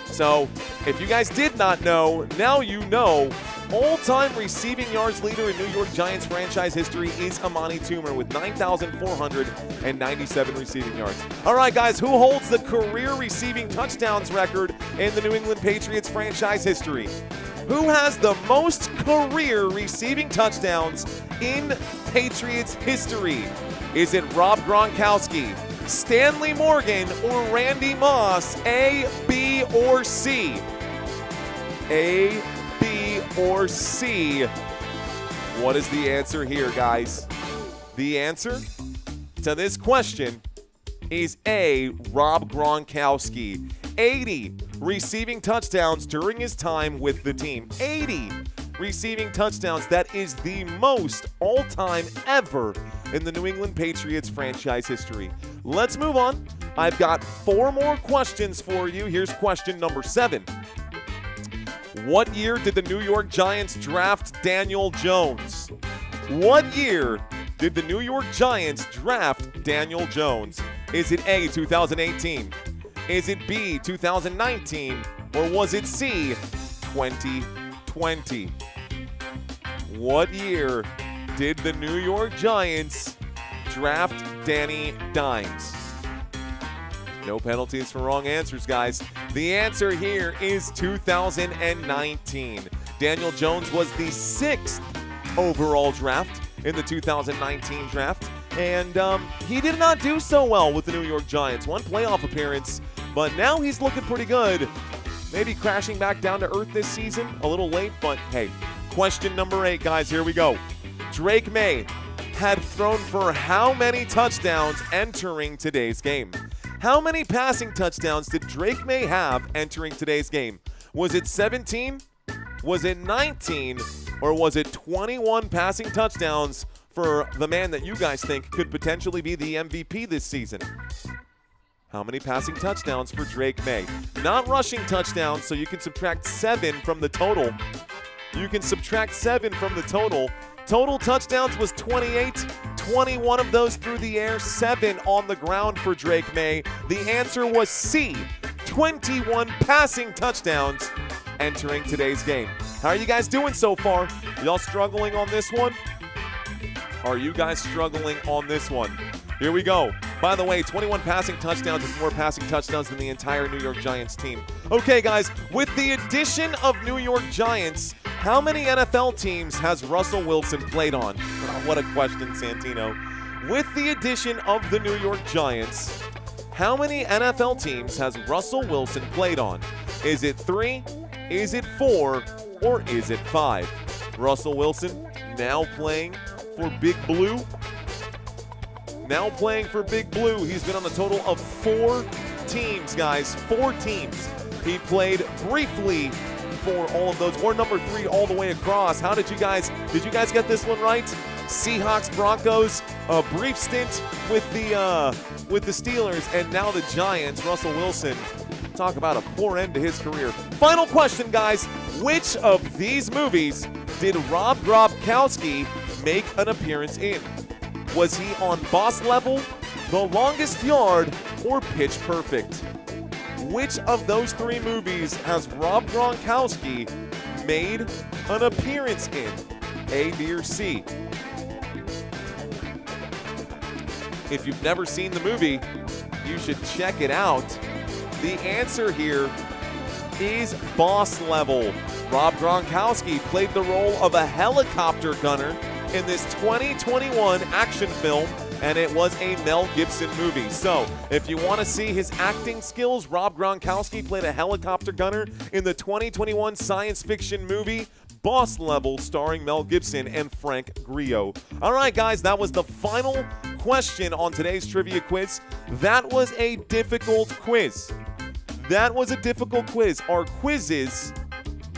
So, if you guys did not know, now you know. All-time receiving yards leader in New York Giants franchise history is Amani Toomer with 9,497 receiving yards. All right, guys, who holds the career receiving touchdowns record in the New England Patriots franchise history? Who has the most career receiving touchdowns in Patriots history? Is it Rob Gronkowski, Stanley Morgan, or Randy Moss? A, B, or C? A, B, or C? What is the answer here, guys? The answer to this question is A, Rob Gronkowski. 80 receiving touchdowns during his time with the team. 80 receiving touchdowns. That is the most all-time ever in the New England Patriots franchise history. Let's move on. I've got 4 more questions for you. Here's question number 7. What year did the New York Giants draft Daniel Jones? What year did the New York Giants draft Daniel Jones? Is it A, 2018? Is it B, 2019? Or was it C, 2020? What year did the New York Giants draft Danny Dimes? No penalties for wrong answers, guys. The answer here is 2019. Daniel Jones was the 6th overall draft in the 2019 draft, and he did not do so well with the New York Giants. One playoff appearance, but now he's looking pretty good. Maybe crashing back down to earth this season. A little late, but hey. Question number 8, guys. Here we go. Drake Maye had thrown for how many touchdowns entering today's game? How many passing touchdowns did Drake Maye have entering today's game? Was it 17? Was it 19? Or was it 21 passing touchdowns for the man that you guys think could potentially be the MVP this season? How many passing touchdowns for Drake Maye? Not rushing touchdowns, so you can subtract 7 from the total. You can subtract 7 from the total. Total touchdowns was 28. 21 of those through the air, 7 on the ground for Drake Maye. The answer was C, 21 passing touchdowns entering today's game. How are you guys doing so far? Y'all struggling on this one? Are you guys struggling on this one? Here we go. By the way, 21 passing touchdowns is more passing touchdowns than the entire New York Giants team. Okay, guys, with the addition of New York Giants, how many NFL teams has Russell Wilson played on? Oh, what a question, Santino. With the addition of the New York Giants, how many NFL teams has Russell Wilson played on? Is it 3? Is it 4? Or is it 5? Russell Wilson now playing for Big Blue. Now playing for Big Blue. He's been on a total of 4 teams, guys. 4 teams. He played briefly for all of those. Or number 3 all the way across. How did you guys get this one right? Seahawks, Broncos, a brief stint with the Steelers, and now the Giants. Russell Wilson, talk about a poor end to his career. Final question, guys. Which of these movies did Rob Gronkowski make an appearance in? Was he on Boss Level, The Longest Yard, or Pitch Perfect? Which of those 3 movies has Rob Gronkowski made an appearance in? A, B, or C? If you've never seen the movie, you should check it out. The answer here is boss level. Rob Gronkowski played the role of a helicopter gunner in this 2021 action film, and it was a Mel Gibson movie. So, if you want to see his acting skills, Rob Gronkowski played a helicopter gunner in the 2021 science fiction movie Boss Level, starring Mel Gibson and Frank Grillo. All right, guys, that was the final question on today's trivia quiz. That was a difficult quiz. That was a difficult quiz. Our quizzes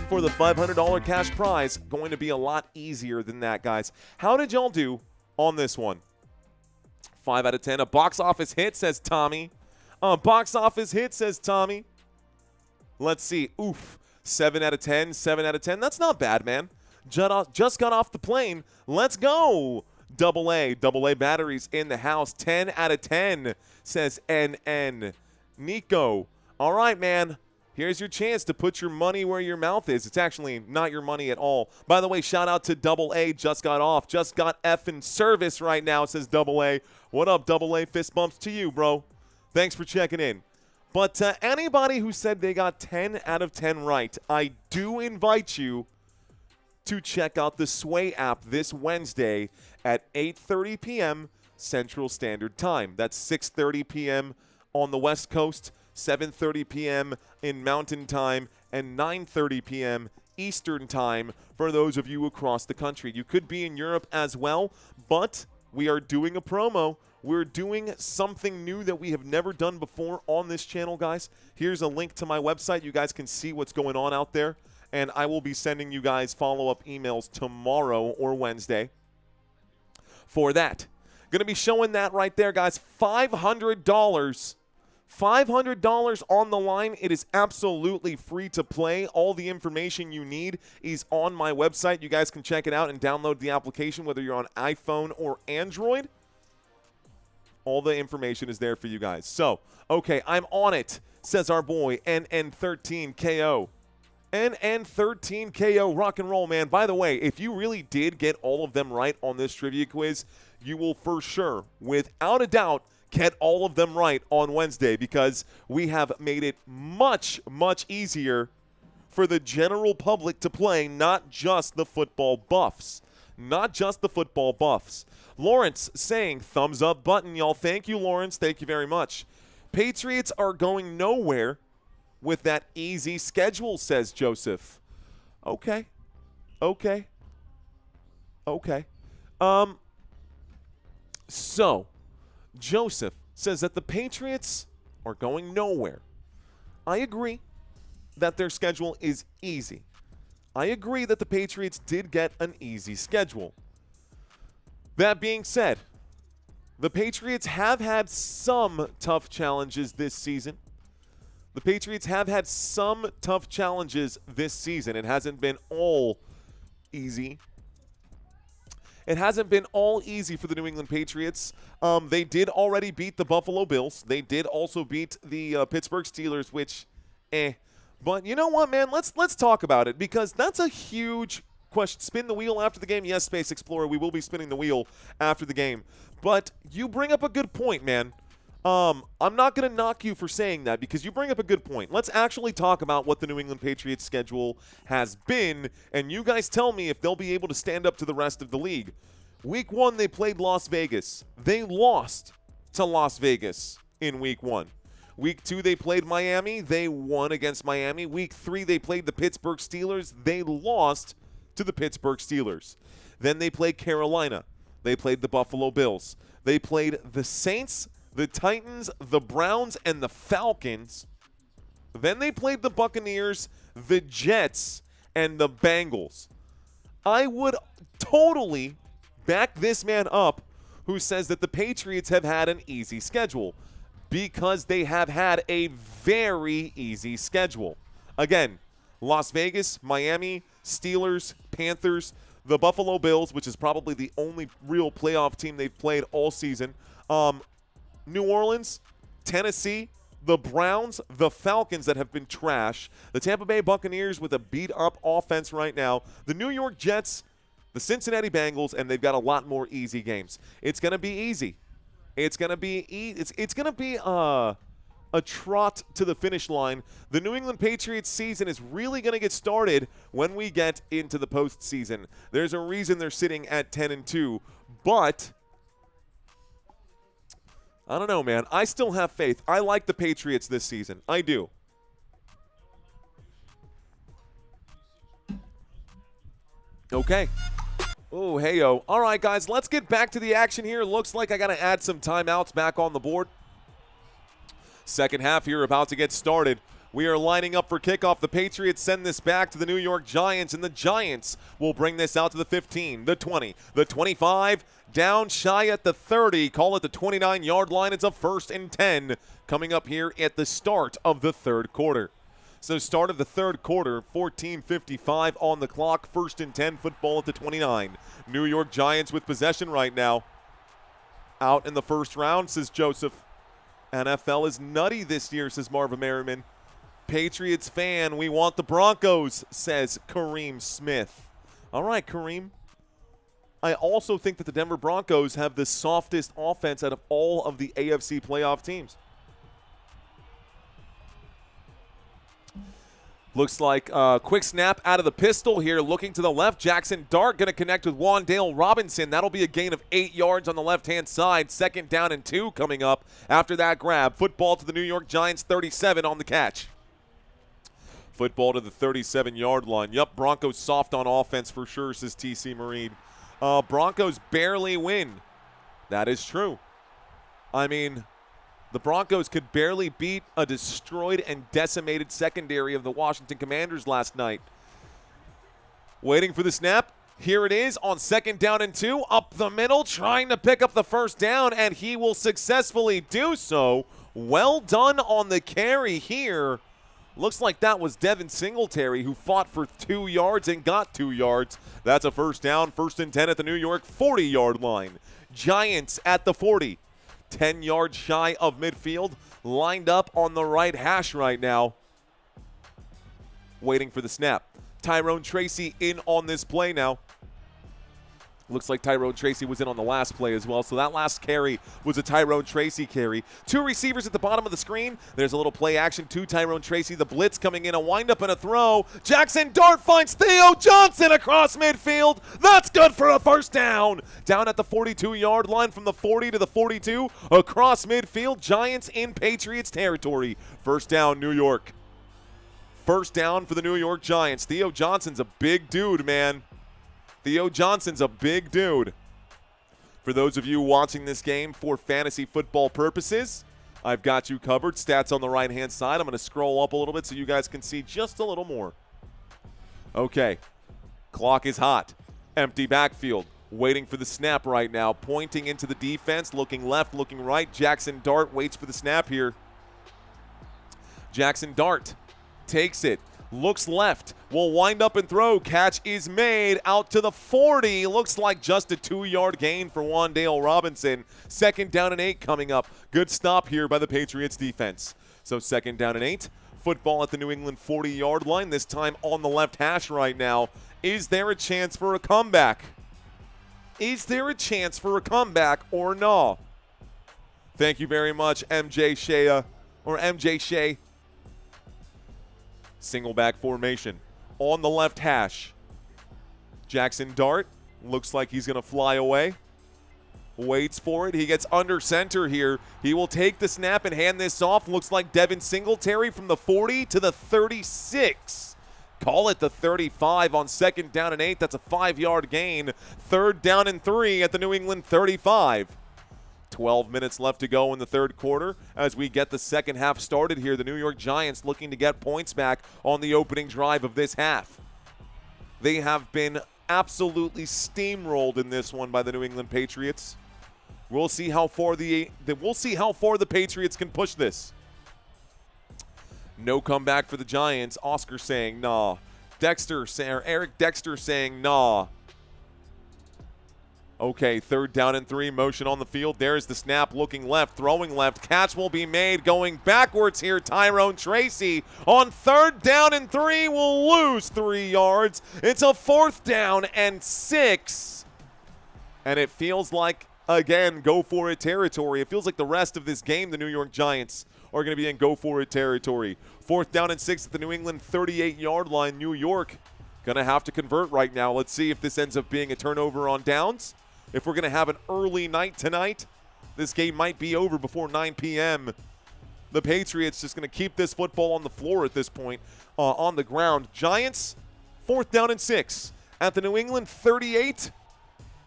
for the $500 cash prize going to be a lot easier than that, guys. How did y'all do on this one? 5 out of 10. A box office hit, says Tommy. A box office hit, says Tommy. Let's see. Oof. 7 out of 10. 7 out of 10. That's not bad, man. Just got off the plane. Let's go. Double A batteries in the house. 10 out of 10, says NN. Nico. All right, man. Here's your chance to put your money where your mouth is. It's actually not your money at all. By the way, shout out to Double A. Just got off. Just got effing service right now, says Double A. What up, Double A? Fist bumps to you, bro. Thanks for checking in. But anybody who said they got 10 out of 10 right, I do invite you to check out the Sway app this Wednesday at 8:30 p.m. Central Standard Time. That's 6:30 p.m. on the West Coast, 7:30 p.m. in Mountain Time, and 9:30 p.m. Eastern Time for those of you across the country. You could be in Europe as well, but we are doing a promo. We're doing something new that we have never done before on this channel, guys. Here's a link to my website. You guys can see what's going on out there, and I will be sending you guys follow-up emails tomorrow or Wednesday for that. Going to be showing that right there, guys. $500. $500 on the line. It is absolutely free to play. All the information you need is on my website. You guys can check it out and download the application, whether you're on iPhone or Android. All the information is there for you guys. So, okay, I'm on it, says our boy NN13KO. NN13KO, rock and roll, man. By the way, if you really did get all of them right on this trivia quiz, you will for sure, without a doubt, get all of them right on Wednesday, because we have made it much, much easier for the general public to play, not just the football buffs. Not just the football buffs. Lawrence saying thumbs up button, y'all. Thank you, Lawrence. Thank you very much. Patriots are going nowhere with that easy schedule, says Joseph. Okay. Okay. Okay. So, Joseph says that the Patriots are going nowhere. I agree that their schedule is easy. I agree that the Patriots did get an easy schedule. That being said, the Patriots have had some tough challenges this season. The Patriots have had some tough challenges this season. It hasn't been all easy. It hasn't been all easy for the New England Patriots. They did already beat the Buffalo Bills. They did also beat the Pittsburgh Steelers, which, But you know what, man? Let's talk about it, because that's a huge question. Spin the wheel after the game. Yes, Space Explorer, we will be spinning the wheel after the game. But you bring up a good point, man. I'm not going to knock you for saying that, because you bring up a good point. Let's actually talk about what the New England Patriots schedule has been, and you guys tell me if they'll be able to stand up to the rest of the league. Week 1, they played Las Vegas. They lost to Las Vegas in Week 1. Week 2, they played Miami. They won against Miami. Week 3, they played the Pittsburgh Steelers. They lost to the Pittsburgh Steelers. Then they played Carolina. They played the Buffalo Bills. They played the Saints, the Titans, the Browns, and the Falcons. Then they played the Buccaneers, the Jets, and the Bengals. I would totally back this man up who says that the Patriots have had an easy schedule, because they have had a very easy schedule. Again, Las Vegas, Miami, Steelers, Panthers, the Buffalo Bills, which is probably the only real playoff team they've played all season, New Orleans, Tennessee, the Browns, the Falcons that have been trash, the Tampa Bay Buccaneers with a beat-up offense right now, the New York Jets, the Cincinnati Bengals, and they've got a lot more easy games. It's going to be easy. It's gonna be it's gonna be a trot to the finish line. The New England Patriots season is really going to get started when we get into the postseason. There's a reason they're sitting at 10-2, but I don't know, man. I still have faith. I like the Patriots this season. I do. Okay. Oh, hey-o. All right, guys, let's get back to the action here. Looks like I got to add some timeouts back on the board. Second half here about to get started. We are lining up for kickoff. The Patriots send this back to the New York Giants, and the Giants will bring this out to the 15, the 20, the 25, down shy at the 30. Call it the 29-yard line. It's a 1st and 10 coming up here at the start of the third quarter. So start of the third quarter, 14:55 on the clock, 1st and 10, football at the 29. New York Giants with possession right now. Out in the first round, says Joseph. NFL is nutty this year, says Marvin Merriman. Patriots fan, we want the Broncos, says Kareem Smith. All right, Kareem. I also think that the Denver Broncos have the softest offense out of all of the AFC playoff teams. Looks like a quick snap out of the pistol here, looking to the left. Jackson Dart going to connect with Wan'Dale Robinson. That'll be a gain of 8 yards on the left-hand side. 2nd down and 2 coming up after that grab. Football to the New York Giants, 37 on the catch. Football to the 37-yard line. Yup, Broncos soft on offense for sure, says TC Marine. Broncos barely win. That is true. I mean, the Broncos could barely beat a destroyed and decimated secondary of the Washington Commanders last night. Waiting for the snap. Here it is on 2nd down and 2. Up the middle, trying to pick up the 1st down, and he will successfully do so. Well done on the carry here. Looks like that was Devin Singletary, who fought for 2 yards and got 2 yards. That's a 1st down, 1st and 10 at the New York 40-yard line. Giants at the 40. 10 yards shy of midfield, lined up on the right hash right now. Waiting for the snap. Tyrone Tracy in on this play now. Looks like Tyrone Tracy was in on the last play as well, so that last carry was a Tyrone Tracy carry. 2 receivers at the bottom of the screen. There's a little play action to Tyrone Tracy. The blitz coming in, a windup and a throw. Jackson Dart finds Theo Johnson across midfield. That's good for a 1st down. Down at the 42-yard line from the 40 to the 42. Across midfield, Giants in Patriots territory. 1st down, New York. 1st down for the New York Giants. Theo Johnson's a big dude, man. Theo Johnson's a big dude. For those of you watching this game for fantasy football purposes, I've got you covered. Stats on the right-hand side. I'm going to scroll up a little bit so you guys can see just a little more. Okay. Clock is hot. Empty backfield. Waiting for the snap right now. Pointing into the defense. Looking left, looking right. Jackson Dart waits for the snap here. Jackson Dart takes it. Looks left, will wind up and throw. Catch is made out to the 40. Looks like just a 2-yard gain for Wan'Dale Robinson. 2nd down and 8 coming up. Good stop here by the Patriots defense. So 2nd down and 8. Football at the New England 40-yard line, this time on the left hash right now. Is there a chance for a comeback? Is there a chance for a comeback or no? Thank you very much, MJ Shea. Single back formation on the left hash. Jackson Dart looks like he's going to fly away. Waits for it. He gets under center here. He will take the snap and hand this off. Looks like Devin Singletary from the 40 to the 36. Call it the 35 on 2nd down and 8. That's a 5-yard gain. 3rd down and 3 at the New England 35. 12 minutes left to go in the third quarter as we get the second half started here. The New York Giants looking to get points back on the opening drive of this half. They have been absolutely steamrolled in this one by the New England Patriots. We'll see how far the Patriots can push this. No comeback for the Giants. Oscar saying nah. Eric Dexter saying nah. Okay, 3rd down and 3, motion on the field. There's the snap, looking left, throwing left. Catch will be made, going backwards here. Tyrone Tracy on 3rd down and 3 will lose 3 yards. It's a 4th down and 6. And it feels like again, go-for-it territory. It feels like the rest of this game, the New York Giants are going to be in go-for-it territory. 4th down and 6 at the New England 38-yard line. New York going to have to convert right now. Let's see if this ends up being a turnover on downs. If we're going to have an early night tonight, this game might be over before 9 p.m. The Patriots just going to keep this football on the floor at this point, on the ground. Giants, 4th down and 6 at the New England 38.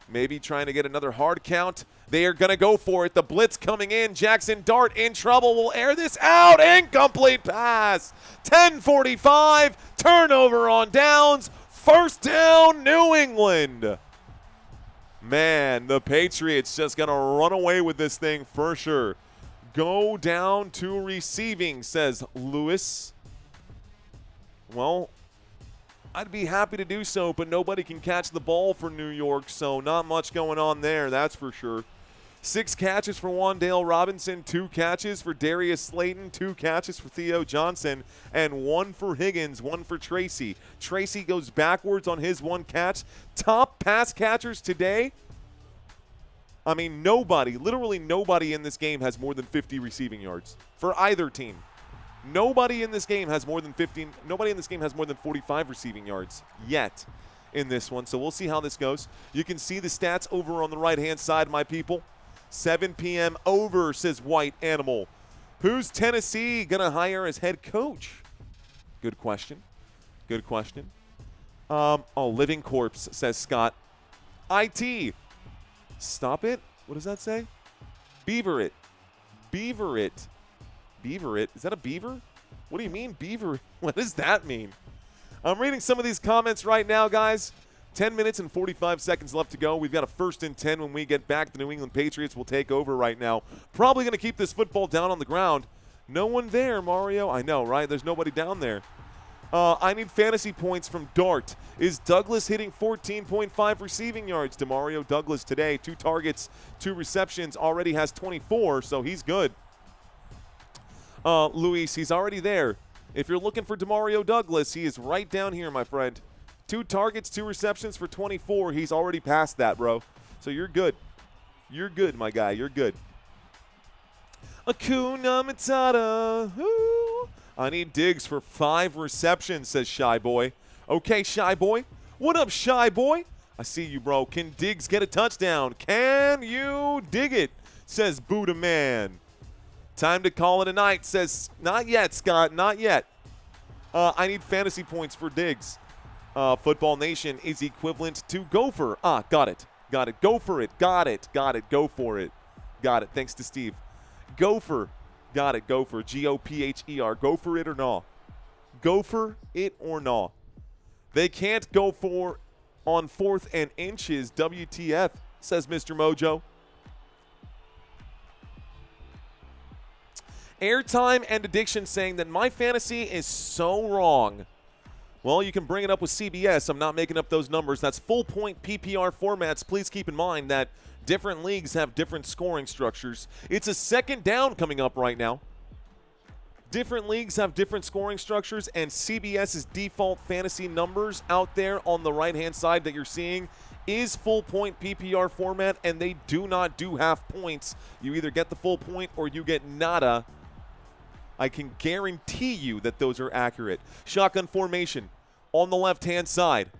Maybe trying to get another hard count. They are going to go for it. The blitz coming in. Jackson Dart in trouble. Will air this out. Incomplete pass. 10:45. Turnover on downs. 1st down, New England. Man, the Patriots just going to run away with this thing for sure. Go down to receiving, says Lewis. Well, I'd be happy to do so, but nobody can catch the ball for New York, so not much going on there, that's for sure. 6 catches for Wan'Dale Robinson, 2 catches for Darius Slayton, 2 catches for Theo Johnson, and 1 for Higgins, 1 for Tracy. Tracy goes backwards on his 1 catch. Top pass catchers today. I mean, nobody, literally nobody in this game has more than 50 receiving yards for either team. Nobody in this game has more than 15. Nobody in this game has more than 45 receiving yards yet in this one. So we'll see how this goes. You can see the stats over on the right-hand side, my people. 7 p.m. over, says White Animal. Who's Tennessee going to hire as head coach? Good question. Good question. Living corpse, says Scott. IT. Stop it. What does that say? Beaver it. Beaver it. Beaver it? Is that a beaver? What do you mean, beaver? What does that mean? I'm reading some of these comments right now, guys. 10 minutes and 45 seconds left to go. We've got a 1st and 10 when we get back. The New England Patriots will take over right now. Probably going to keep this football down on the ground. No one there, Mario. I know, right? There's nobody down there. I need fantasy points from Dart. Is Douglas hitting 14.5 receiving yards? DeMario Douglas today, 2 targets, 2 receptions, already has 24, so he's good. Luis, he's already there. If you're looking for DeMario Douglas, he is right down here, my friend. 2 targets, 2 receptions for 24. He's already past that, bro. So you're good. You're good, my guy. You're good. Akuna Matata. Ooh. I need Diggs for 5 receptions, says Shy Boy. Okay, Shy Boy. What up, Shy Boy? I see you, bro. Can Diggs get a touchdown? Can you dig it? Says Buddha Man. Time to call it a night, says not yet, Scott. Not yet. I need fantasy points for Diggs. Football Nation is equivalent to gopher. Got it. Got it. Go for it. Got it. Got it. Go for it. Got it. Thanks to Steve. Gopher. Got it. Gopher. Gopher. Go for it or no. Go for it or no. They can't go for on 4th and inches. WTF, says Mr. Mojo. Airtime and Addiction saying that my fantasy is so wrong. Well, you can bring it up with CBS. I'm not making up those numbers. That's full point PPR formats. Please keep in mind that different leagues have different scoring structures. It's a 2nd down coming up right now. Different leagues have different scoring structures, and CBS's default fantasy numbers out there on the right-hand side that you're seeing is full point PPR format, and they do not do half points. You either get the full point or you get nada. I can guarantee you that those are accurate. Shotgun formation on the left-hand side.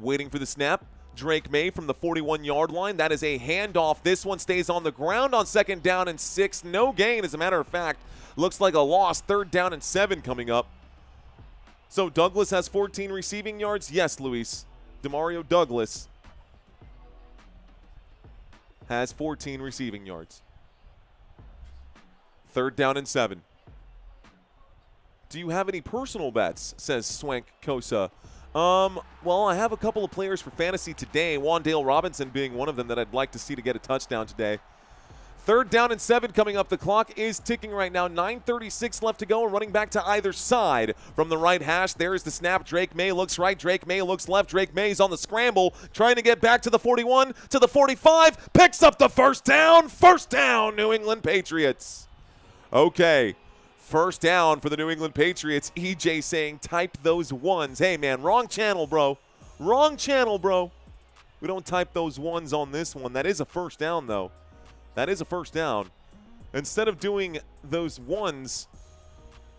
Waiting for the snap. Drake Maye from the 41-yard line. That is a handoff. This one stays on the ground on 2nd down and 6. No gain, as a matter of fact. Looks like a loss. 3rd down and 7 coming up. So Douglas has 14 receiving yards? Yes, Luis. DeMario Douglas has 14 receiving yards. 3rd down and 7. Do you have any personal bets, says Swank Kosa. Well, I have a couple of players for fantasy today, Wan'Dale Robinson being one of them that I'd like to see to get a touchdown today. 3rd down and 7 coming up. The clock is ticking right now. 9:36 left to go. Running back to either side from the right hash. There is the snap. Drake Maye looks right. Drake Maye looks left. Drake Maye's on the scramble, trying to get back to the 41, to the 45. Picks up the 1st down. 1st down, New England Patriots. Okay. 1st down for the New England Patriots. EJ saying type those ones. Hey, man, wrong channel, bro. Wrong channel, bro. We don't type those ones on this one. That is a first down, though. That is a first down. Instead of doing those ones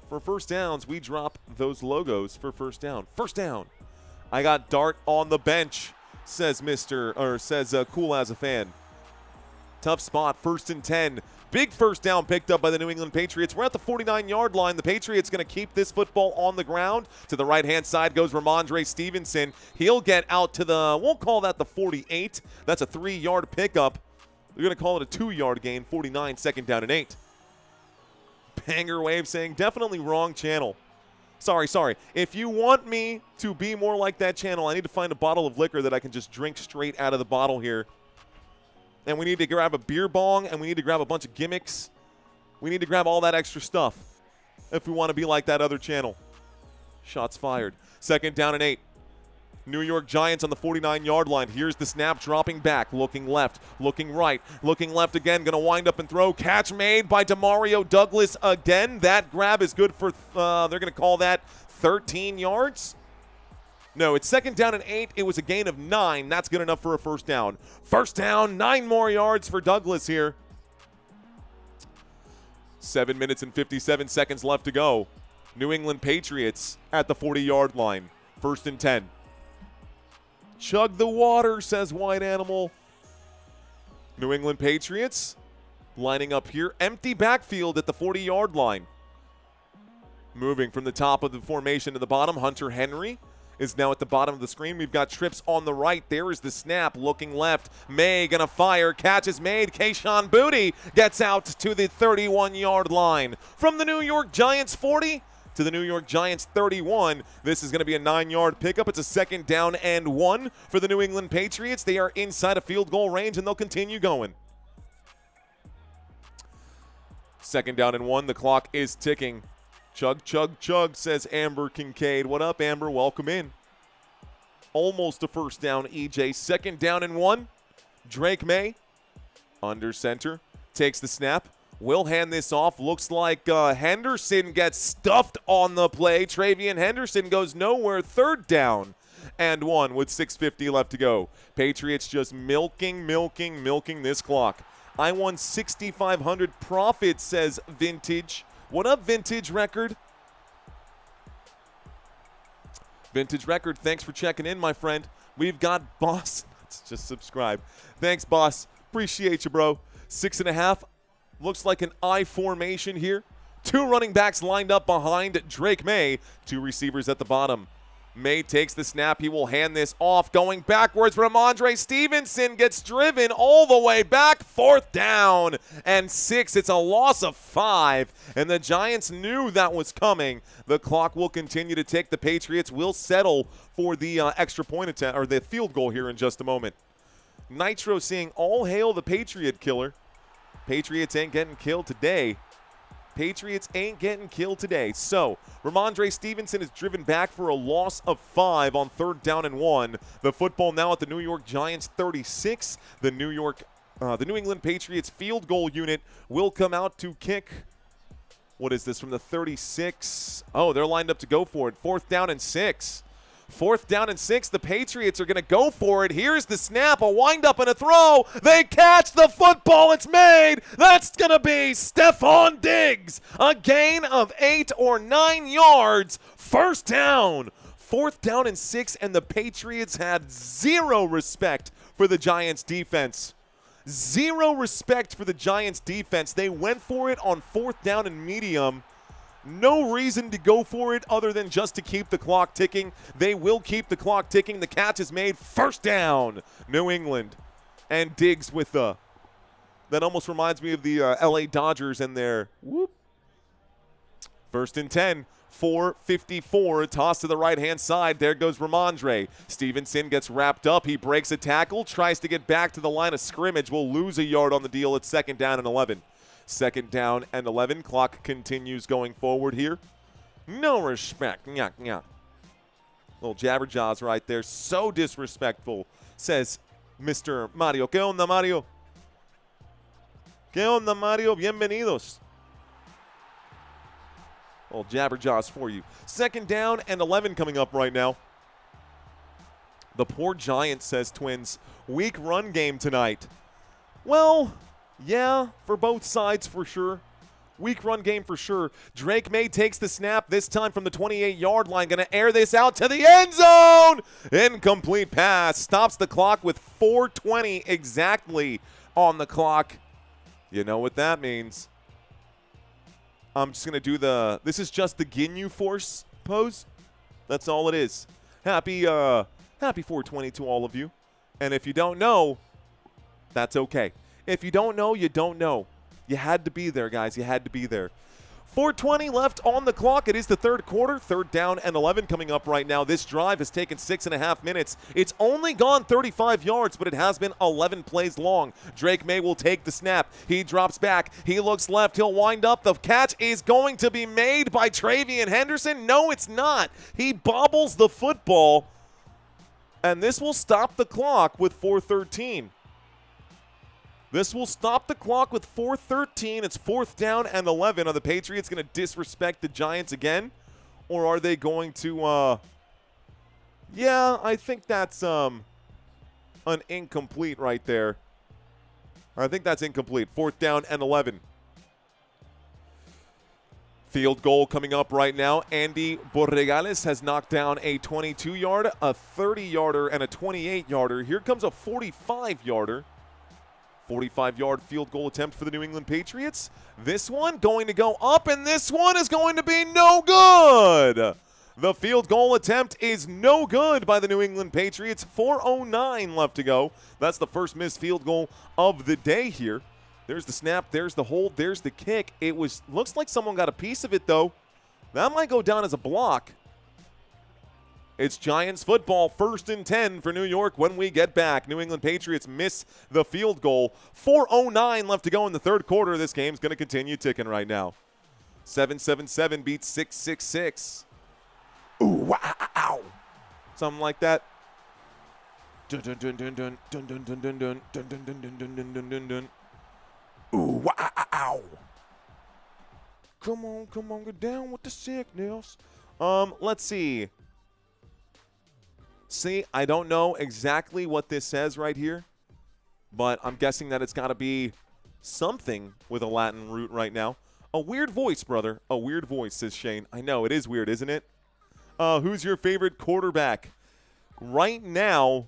for first downs, we drop those logos for first down. First down. I got Dart on the bench, says Cool as a fan. Tough spot, 1st and 10. Big first down picked up by the New England Patriots. We're at the 49-yard line. The Patriots going to keep this football on the ground. To the right-hand side goes Ramondre Stevenson. He'll get out to the, won't call that the 48. That's a 3-yard pickup. They're going to call it a 2-yard gain, 49, 2nd down and 8. Banger Wave saying, definitely wrong channel. Sorry. If you want me to be more like that channel, I need to find a bottle of liquor that I can just drink straight out of the bottle here. And we need to grab a beer bong, and we need to grab a bunch of gimmicks. We need to grab all that extra stuff if we want to be like that other channel. Shots fired. 2nd down and 8. New York Giants on the 49-yard line. Here's the snap, dropping back, looking left, looking right, looking left again, going to wind up and throw. Catch made by Demario Douglas again. That grab is good for, they're going to call that 13 yards. No, it's 2nd down and 8. It was a gain of 9. That's good enough for a first down. First down, 9 more yards for Douglas here. 7 minutes and 57 seconds left to go. New England Patriots at the 40-yard line. 1st and 10. Chug the water, says White Animal. New England Patriots lining up here. Empty backfield at the 40-yard line. Moving from the top of the formation to the bottom, Hunter Henry is now at the bottom of the screen. We've got trips on the right. There is the snap, looking left. May gonna fire. Catch is made. Kayshon Boutte gets out to the 31-yard line. From the New York Giants 40 to the New York Giants 31. This is going to be a 9-yard pickup. It's a 2nd down and 1 for the New England Patriots. They are inside of field goal range, and they'll continue going. 2nd down and 1. The clock is ticking. Chug, chug, chug, says Amber Kincaid. What up, Amber? Welcome in. Almost a first down, EJ. 2nd down and 1. Drake Maye, under center, takes the snap. Will hand this off. Looks like Henderson gets stuffed on the play. Travian Henderson goes nowhere. 3rd down and 1 with 6:50 left to go. Patriots just milking this clock. I won 6,500 profit, says Vintage. What up, Vintage Record? Vintage Record, thanks for checking in, my friend. We've got Boss. Let's just subscribe. Thanks, Boss. Appreciate you, bro. 6.5. Looks like an I formation here. 2 running backs lined up behind Drake Maye. 2 receivers at the bottom. May takes the snap. He will hand this off. Going backwards, Ramondre Stevenson gets driven all the way back. 4th down and 6. It's a loss of 5. And the Giants knew that was coming. The clock will continue to tick. The Patriots will settle for the extra point attempt, or the field goal here in just a moment. Nitro saying, all hail the Patriot killer. Patriots ain't getting killed today. Patriots ain't getting killed today. So, Ramondre Stevenson is driven back for a loss of 5 on 3rd down and 1. The football now at the New York Giants 36. The New England Patriots field goal unit will come out to kick. What is this, from the 36? Oh, they're lined up to go for it. 4th down and 6. 4th down and 6. The Patriots are going to go for it. Here's the snap, a wind-up and a throw. They catch the football. It's made. That's going to be Stephon Diggs. A gain of 8 or 9 yards. 1st down. 4th down and 6, and the Patriots had 0 respect for the Giants' defense. 0 respect for the Giants' defense. They went for it on 4th down and medium. No reason to go for it other than just to keep the clock ticking. They will keep the clock ticking. The catch is made. 1st down, New England. And Diggs with the, that almost reminds me of the LA Dodgers and their whoop. 1st and 10, 4:54. Toss to the right-hand side. There goes Ramondre. Stevenson gets wrapped up. He breaks a tackle, tries to get back to the line of scrimmage. Will lose a yard on the deal. It's 2nd down and 11. 2nd down and 11. Clock continues going forward here. No respect. Nyah, nyah. Little jabberjaws right there. So disrespectful, says Mr. Mario. ¿Qué onda, Mario? ¿Qué onda, Mario? Bienvenidos. Little jabberjaws for you. 2nd down and 11 coming up right now. The poor Giants, says Twins. Weak run game tonight. Well, yeah, for both sides for sure. Weak run game for sure. Drake Maye takes the snap, this time from the 28-yard line. Going to air this out to the end zone. Incomplete pass. Stops the clock with 4:20 exactly on the clock. You know what that means. I'm just going to do this is just the Ginyu Force pose. That's all it is. Happy 420 to all of you. And if you don't know, that's okay. If you don't know, you don't know. You had to be there, guys. You had to be there. 4:20 left on the clock. It is the third quarter. 3rd down and 11 coming up right now. This drive has taken 6.5 minutes. It's only gone 35 yards, but it has been 11 plays long. Drake Maye will take the snap. He drops back. He looks left. He'll wind up. The catch is going to be made by Travian Henderson. No, it's not. He bobbles the football, and this will stop the clock with 4:13. This will stop the clock with 4:13. It's 4th down and 11. Are the Patriots going to disrespect the Giants again? Or are they going to, yeah, I think that's an incomplete right there. I think that's incomplete. 4th down and 11. Field goal coming up right now. Andy Borregales has knocked down a 22-yarder, a 30-yarder, and a 28-yarder. Here comes a 45-yarder. 45-yard field goal attempt for the New England Patriots. This one going to go up, and this one is going to be no good. The field goal attempt is no good by the New England Patriots. 4:09 left to go. That's the first missed field goal of the day here. There's the snap. There's the hold. There's the kick. It looks like someone got a piece of it, though. That might go down as a block. It's Giants football, 1st and 10 for New York when we get back. New England Patriots miss the field goal. 4:09 left to go in the third quarter. This game's going to continue ticking right now. 777 beats 666. Ooh, wow. Something like that. Dun dun dun dun dun dun dun dun dun dun dun dun dun dun dun dun dun. Ooh, wow. Come on, get down with the sickness. Let's see. See, I don't know exactly what this says right here, but I'm guessing that it's got to be something with a Latin root right now. A weird voice, brother. A weird voice, says Shane. I know, it is weird, isn't it? Who's your favorite quarterback? Right now,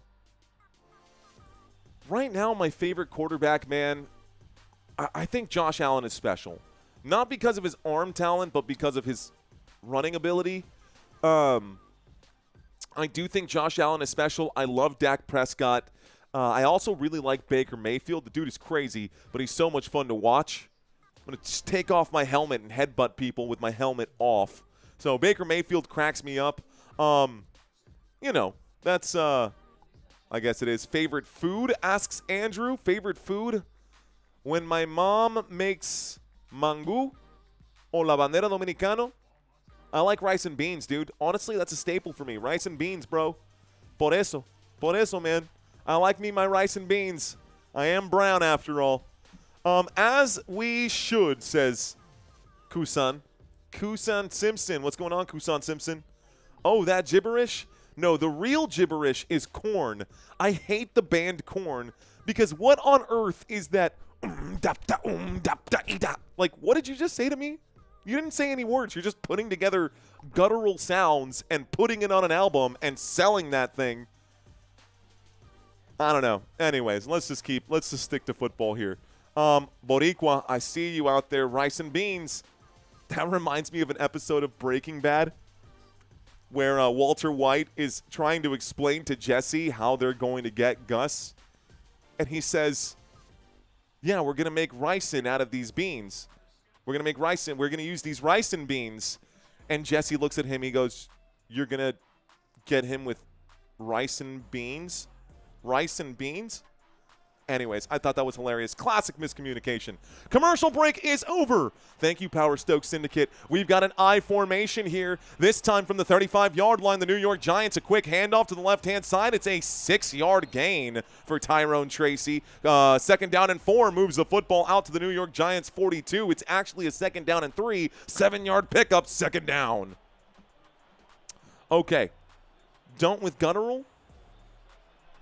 my favorite quarterback, man, I think Josh Allen is special. Not because of his arm talent, but because of his running ability. I do think Josh Allen is special. I love Dak Prescott. I also really like Baker Mayfield. The dude is crazy, but he's so much fun to watch. I'm going to just take off my helmet and headbutt people with my helmet off. So Baker Mayfield cracks me up. You know, that's, I guess it is. Favorite food, asks Andrew. Favorite food? When my mom makes mangú o la bandera dominicano, I like rice and beans, dude. Honestly, that's a staple for me. Rice and beans, bro. Por eso, man. I like me my rice and beans. I am brown after all. As we should, says Kusan. Kusan Simpson. What's going on, Kusan Simpson? Oh, that gibberish? No, the real gibberish is Korn. I hate the band Korn because what on earth is that? Like, what did you just say to me? You didn't say any words. You're just putting together guttural sounds and putting it on an album and selling that thing. I don't know. Anyways, let's just stick to football here. Boricua, I see you out there. Rice and beans. That reminds me of an episode of Breaking Bad where Walter White is trying to explain to Jesse how they're going to get Gus. And he says, yeah, we're going to make ricin out of these beans. We're going to make ricin. We're going to use these ricin beans. And Jesse looks at him. He goes, you're going to get him with ricin beans? Rice and beans? Anyways, I thought that was hilarious. Classic miscommunication. Commercial break is over. Thank you, Power Stokes Syndicate. We've got an I formation here. This time from the 35-yard line, the New York Giants. A quick handoff to the left-hand side. It's a 6-yard gain for Tyrone Tracy. 2nd down and 4 moves the football out to the New York Giants 42. It's actually a 2nd down and 3. 7-yard pickup, 2nd down. Okay. Don't with guttural.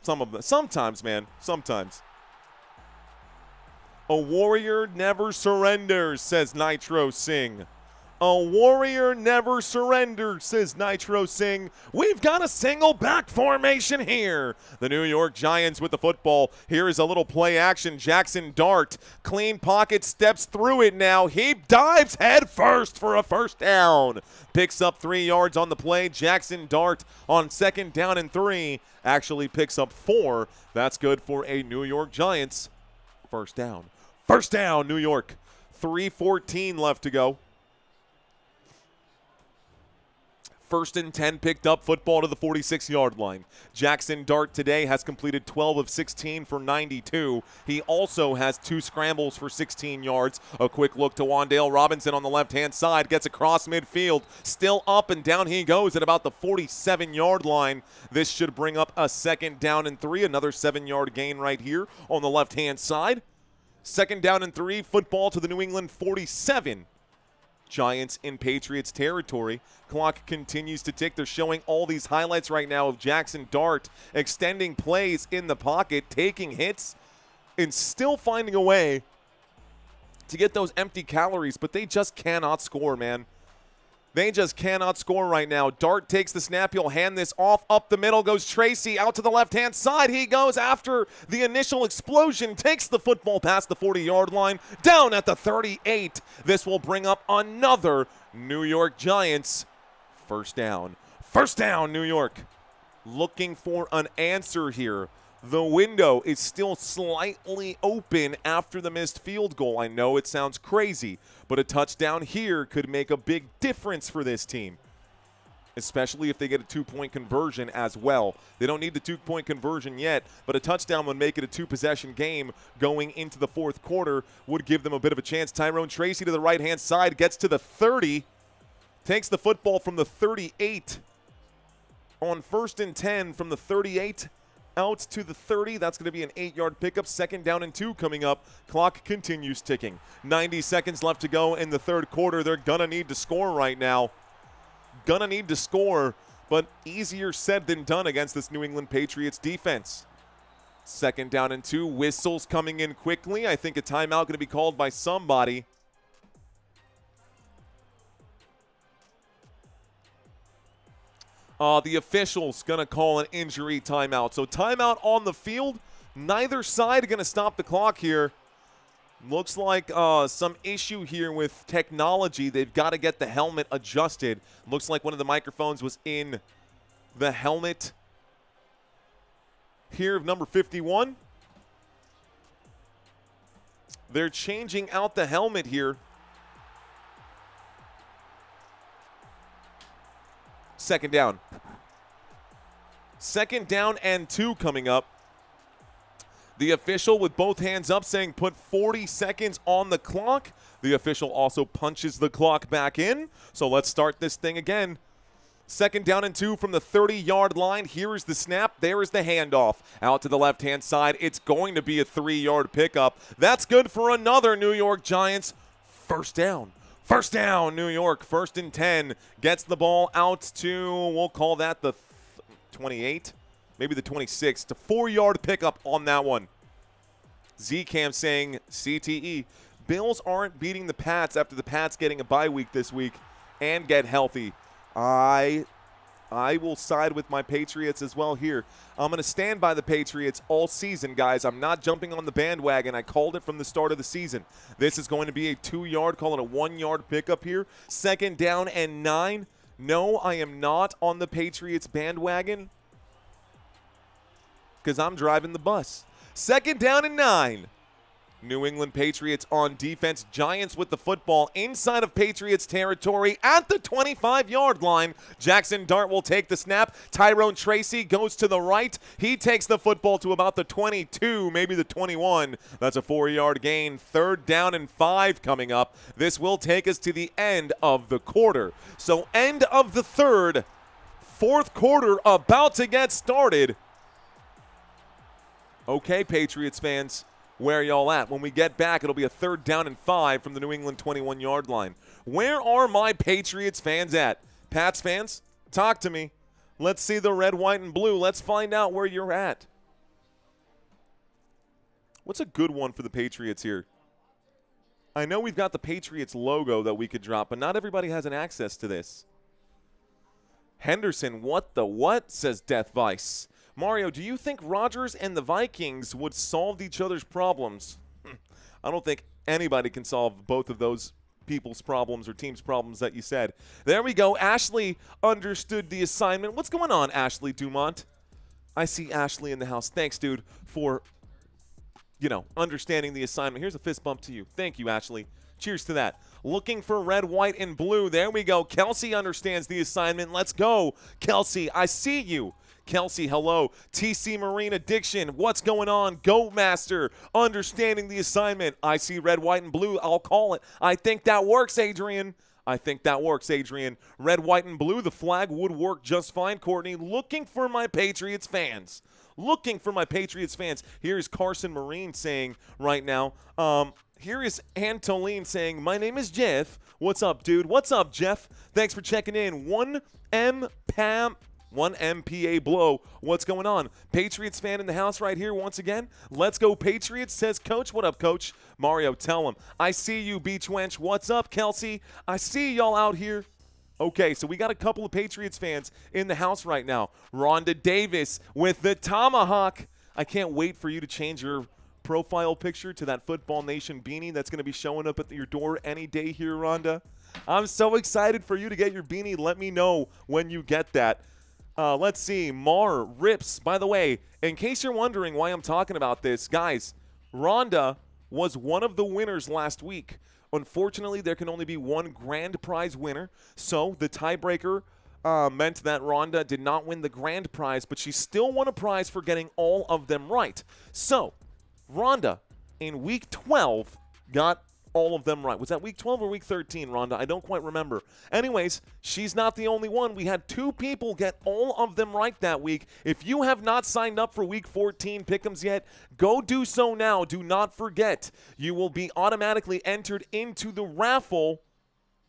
Some of them. Sometimes, man. Sometimes. A warrior never surrenders, says Nitro Singh. A warrior never surrenders, says Nitro Singh. We've got a single back formation here. The New York Giants with the football. Here is a little play action. Jackson Dart, clean pocket, steps through it now. He dives head first for a first down. Picks up 3 yards on the play. Jackson Dart on 2nd down and 3 actually picks up 4. That's good for a New York Giants first down. First down, New York. 3:14 left to go. 1st and 10 picked up, football to the 46-yard line. Jackson Dart today has completed 12 of 16 for 92. He also has 2 scrambles for 16 yards. A quick look to Wan'Dale Robinson on the left-hand side. Gets across midfield. Still up and down he goes at about the 47-yard line. This should bring up a 2nd down and 3. Another 7-yard gain right here on the left-hand side. 2nd down and 3. Football to the New England 47. Giants in Patriots territory. Clock continues to tick. They're showing all these highlights right now of Jackson Dart extending plays in the pocket, taking hits, and still finding a way to get those empty calories, but they just cannot score, man. They just cannot score right now. Dart takes the snap. He'll hand this off. Up the middle goes Tracy. Out to the left-hand side. He goes after the initial explosion. Takes the football past the 40-yard line. Down at the 38. This will bring up another New York Giants first down. First down, New York. Looking for an answer here. The window is still slightly open after the missed field goal. I know it sounds crazy, but a touchdown here could make a big difference for this team, especially if they get a 2-point conversion as well. They don't need the 2-point conversion yet, but a touchdown would make it a 2-possession game going into the 4th quarter, would give them a bit of a chance. Tyrone Tracy to the right-hand side, gets to the 30, takes the football from the 38 on 1st and 10 from the 38 out to the 30. That's going to be an 8-yard pickup. 2nd down and 2 coming up. Clock continues ticking. 90 seconds left to go in the 3rd quarter. They're going to need to score right now. Gonna need to score, but easier said than done against this New England Patriots defense. 2nd down and 2. Whistles coming in quickly. I think a timeout going to be called by somebody. The official's going to call an injury timeout. So timeout on the field. Neither side going to stop the clock here. Looks like some issue here with technology. They've got to get the helmet adjusted. Looks like one of the microphones was in the helmet here of number 51. They're changing out the helmet here. 2nd down. 2nd down and 2 coming up. The official with both hands up saying put 40 seconds on the clock. The official also punches the clock back in. So let's start this thing again. 2nd down and 2 from the 30-yard line. Here is the snap. There is the handoff. Out to the left-hand side. It's going to be a 3-yard pickup. That's good for another New York Giants first down. First down, New York. 1st and 10. Gets the ball out to, we'll call that the 28, maybe the 26. It's a 4-yard pickup on that one. Z-Cam saying CTE. Bills aren't beating the Pats after the Pats getting a bye week this week and get healthy. I will side with my Patriots as well here. I'm going to stand by the Patriots all season, guys. I'm not jumping on the bandwagon. I called it from the start of the season. This is going to be a 2-yard, call it a 1-yard pickup here. 2nd down and 9. No, I am not on the Patriots bandwagon because I'm driving the bus. 2nd down and 9. New England Patriots on defense. Giants with the football inside of Patriots territory at the 25-yard line. Jackson Dart will take the snap. Tyrone Tracy goes to the right. He takes the football to about the 22, maybe the 21. That's a 4-yard gain. 3rd down and 5 coming up. This will take us to the end of the quarter. So end of the 3rd. 4th quarter about to get started. Okay, Patriots fans. Where y'all at? When we get back, it'll be a 3rd down and 5 from the New England 21-yard line. Where are my Patriots fans at? Pats fans, talk to me. Let's see the red, white, and blue. Let's find out where you're at. What's a good one for the Patriots here? I know we've got the Patriots logo that we could drop, but not everybody has an access to this. Henderson, what the what, says Death Vice. Mario, do you think Rodgers and the Vikings would solve each other's problems? I don't think anybody can solve both of those people's problems or team's problems that you said. There we go. Ashley understood the assignment. What's going on, Ashley Dumont? I see Ashley in the house. Thanks, dude, for, understanding the assignment. Here's a fist bump to you. Thank you, Ashley. Cheers to that. Looking for red, white, and blue. There we go. Kelsey understands the assignment. Let's go. Kelsey, I see you. Kelsey, hello. TC Marine Addiction, what's going on? Goat Master, understanding the assignment. I see red, white, and blue. I'll call it. I think that works, Adrian. I think that works, Adrian. Red, white, and blue. The flag would work just fine, Courtney. Looking for my Patriots fans. Looking for my Patriots fans. Here's Carson Marine saying right now, here is Antoline saying, my name is Jeff. What's up, dude? What's up, Jeff? Thanks for checking in. 1MPA blow. What's going on? Patriots fan in the house right here once again. Let's go Patriots, says Coach. What up, Coach? Mario, tell him. I see you, Beach Wench. What's up, Kelsey? I see y'all out here. Okay, so we got a couple of Patriots fans in the house right now. Rhonda Davis with the tomahawk. I can't wait for you to change your profile picture to that Football Nation beanie that's going to be showing up at your door any day here, Rhonda. I'm so excited for you to get your beanie. Let me know when you get that. Let's see. Mar Rips. By the way, in case you're wondering why I'm talking about this, guys, Rhonda was one of the winners last week. Unfortunately, there can only be one grand prize winner, so the tiebreaker meant that Rhonda did not win the grand prize, but she still won a prize for getting all of them right. So, Rhonda, in Week 12, got all of them right. Was that Week 12 or Week 13, Rhonda? I don't quite remember. Anyways, she's not the only one. We had 2 people get all of them right that week. If you have not signed up for Week 14 Pick'ems yet, go do so now. Do not forget, you will be automatically entered into the raffle.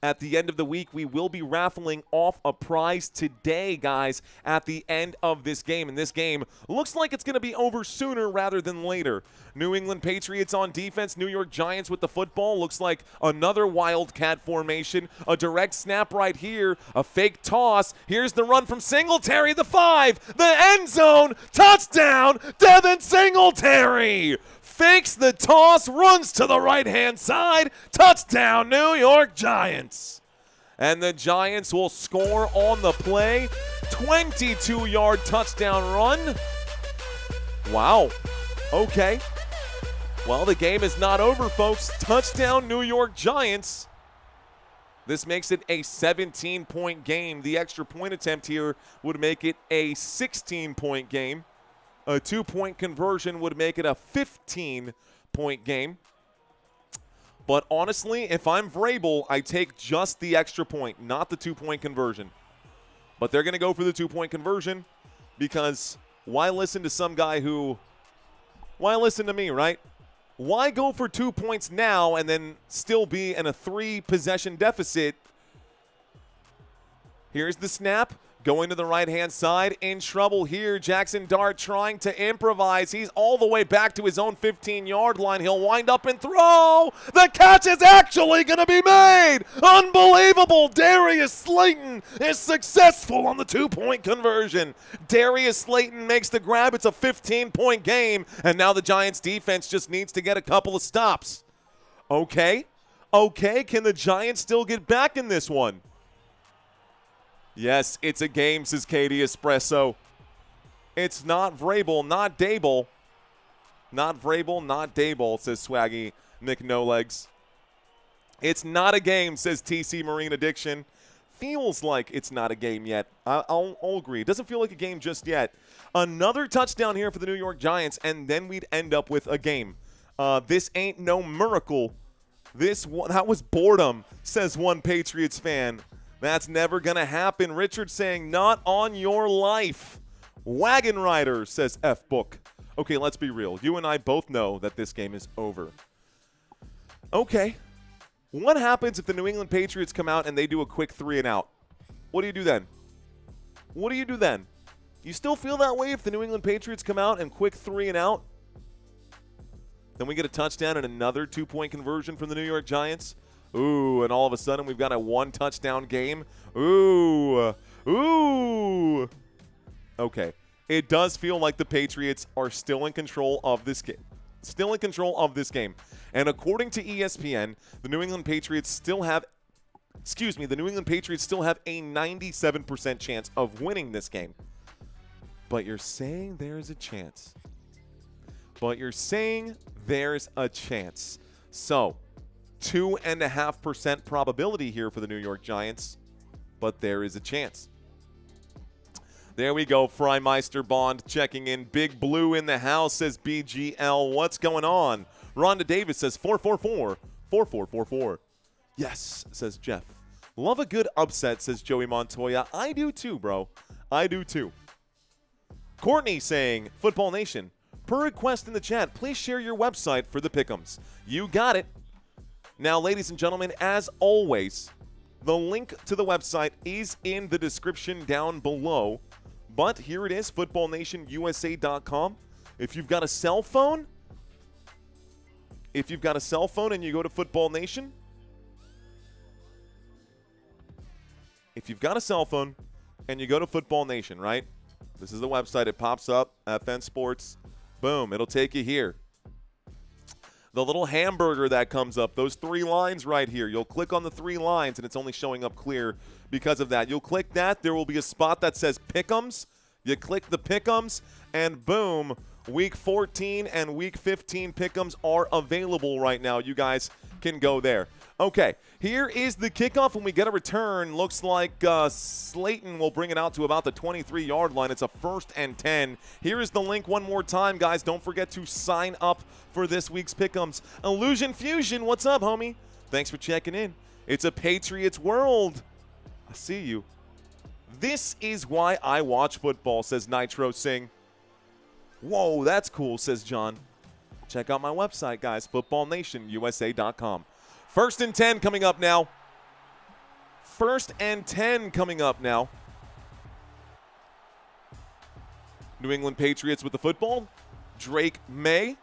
At the end of the week, we will be raffling off a prize today, guys, at the end of this game. And this game looks like it's going to be over sooner rather than later. New England Patriots on defense. New York Giants with the football. Looks like another Wildcat formation. A direct snap right here. A fake toss. Here's the run from Singletary. The 5. The end zone. Touchdown. Devin Singletary. Fakes the toss, runs to the right-hand side. Touchdown, New York Giants. And the Giants will score on the play. 22-yard touchdown run. Wow. Okay. Well, the game is not over, folks. Touchdown, New York Giants. This makes it a 17-point game. The extra point attempt here would make it a 16-point game. A 2-point conversion would make it a 15-point game. But honestly, if I'm Vrabel, I take just the extra point, not the 2-point conversion. But they're going to go for the 2-point conversion because why listen to some guy who – why listen to me, right? Why go for 2 points now and then still be in a 3-possession deficit? Here's the snap. Going to the right-hand side, in trouble here. Jackson Dart trying to improvise. He's all the way back to his own 15-yard line. He'll wind up and throw. The catch is actually going to be made. Unbelievable. Darius Slayton is successful on the 2-point conversion. Darius Slayton makes the grab. It's a 15-point game, and now the Giants' defense just needs to get a couple of stops. Okay. Can the Giants still get back in this one? Yes, it's a game, says Katie Espresso. It's not Vrabel, not Dable. Not Vrabel, not Dable, says Swaggy Nick No Legs. It's not a game, says TC Marine Addiction. Feels like it's not a game yet. I'll agree. It doesn't feel like a game just yet. Another touchdown here for the New York Giants, and then we'd end up with a game. This ain't no miracle. That was boredom, says one Patriots fan. That's never going to happen. Richard saying, not on your life. Wagon Rider, says F-Book. Okay, let's be real. You and I both know that this game is over. Okay. What happens if the New England Patriots come out and they do a quick 3 and out? What do you do then? What do you do then? You still feel that way if the New England Patriots come out and quick 3 and out? Then we get a touchdown and another 2-point conversion from the New York Giants. Ooh, and all of a sudden we've got a 1-touchdown game. Ooh. Ooh. Okay. It does feel like the Patriots are still in control of this game. Still in control of this game. And according to ESPN, the New England Patriots still have a 97% chance of winning this game. But you're saying there's a chance. So, 2.5% probability here for the New York Giants, but there is a chance. There we go, Freimeister Bond checking in. Big Blue in the house, says BGL. What's going on? Rhonda Davis says 444-4444. Yes, says Jeff. Love a good upset, says Joey Montoya. I do too, bro. I do too. Courtney saying, Football Nation, per request in the chat, please share your website for the pick'ems. You got it. Now, ladies and gentlemen, as always, the link to the website is in the description down below. But here it is, footballnationusa.com. If you've got a cell phone and you go to Football Nation, right? This is the website. It pops up, FN Sports. Boom, it'll take you here. The little hamburger that comes up, those 3 lines right here. You'll click on the 3 lines, and it's only showing up clear because of that. You'll click that. There will be a spot that says Pick'ems. You click the Pick'ems, and boom, Week 14 and Week 15 Pick'ems are available right now. You guys can go there. Okay, here is the kickoff when we get a return. Looks like Slayton will bring it out to about the 23-yard line. It's a 1st and 10. Here is the link one more time, guys. Don't forget to sign up for this week's Pick'ems. Illusion Fusion, what's up, homie? Thanks for checking in. It's a Patriots world. I see you. This is why I watch football, says Nitro Singh. Whoa, that's cool, says John. Check out my website, guys, footballnationusa.com. 1st and 10 coming up now. 1st and 10 coming up now. New England Patriots with the football. Drake Maye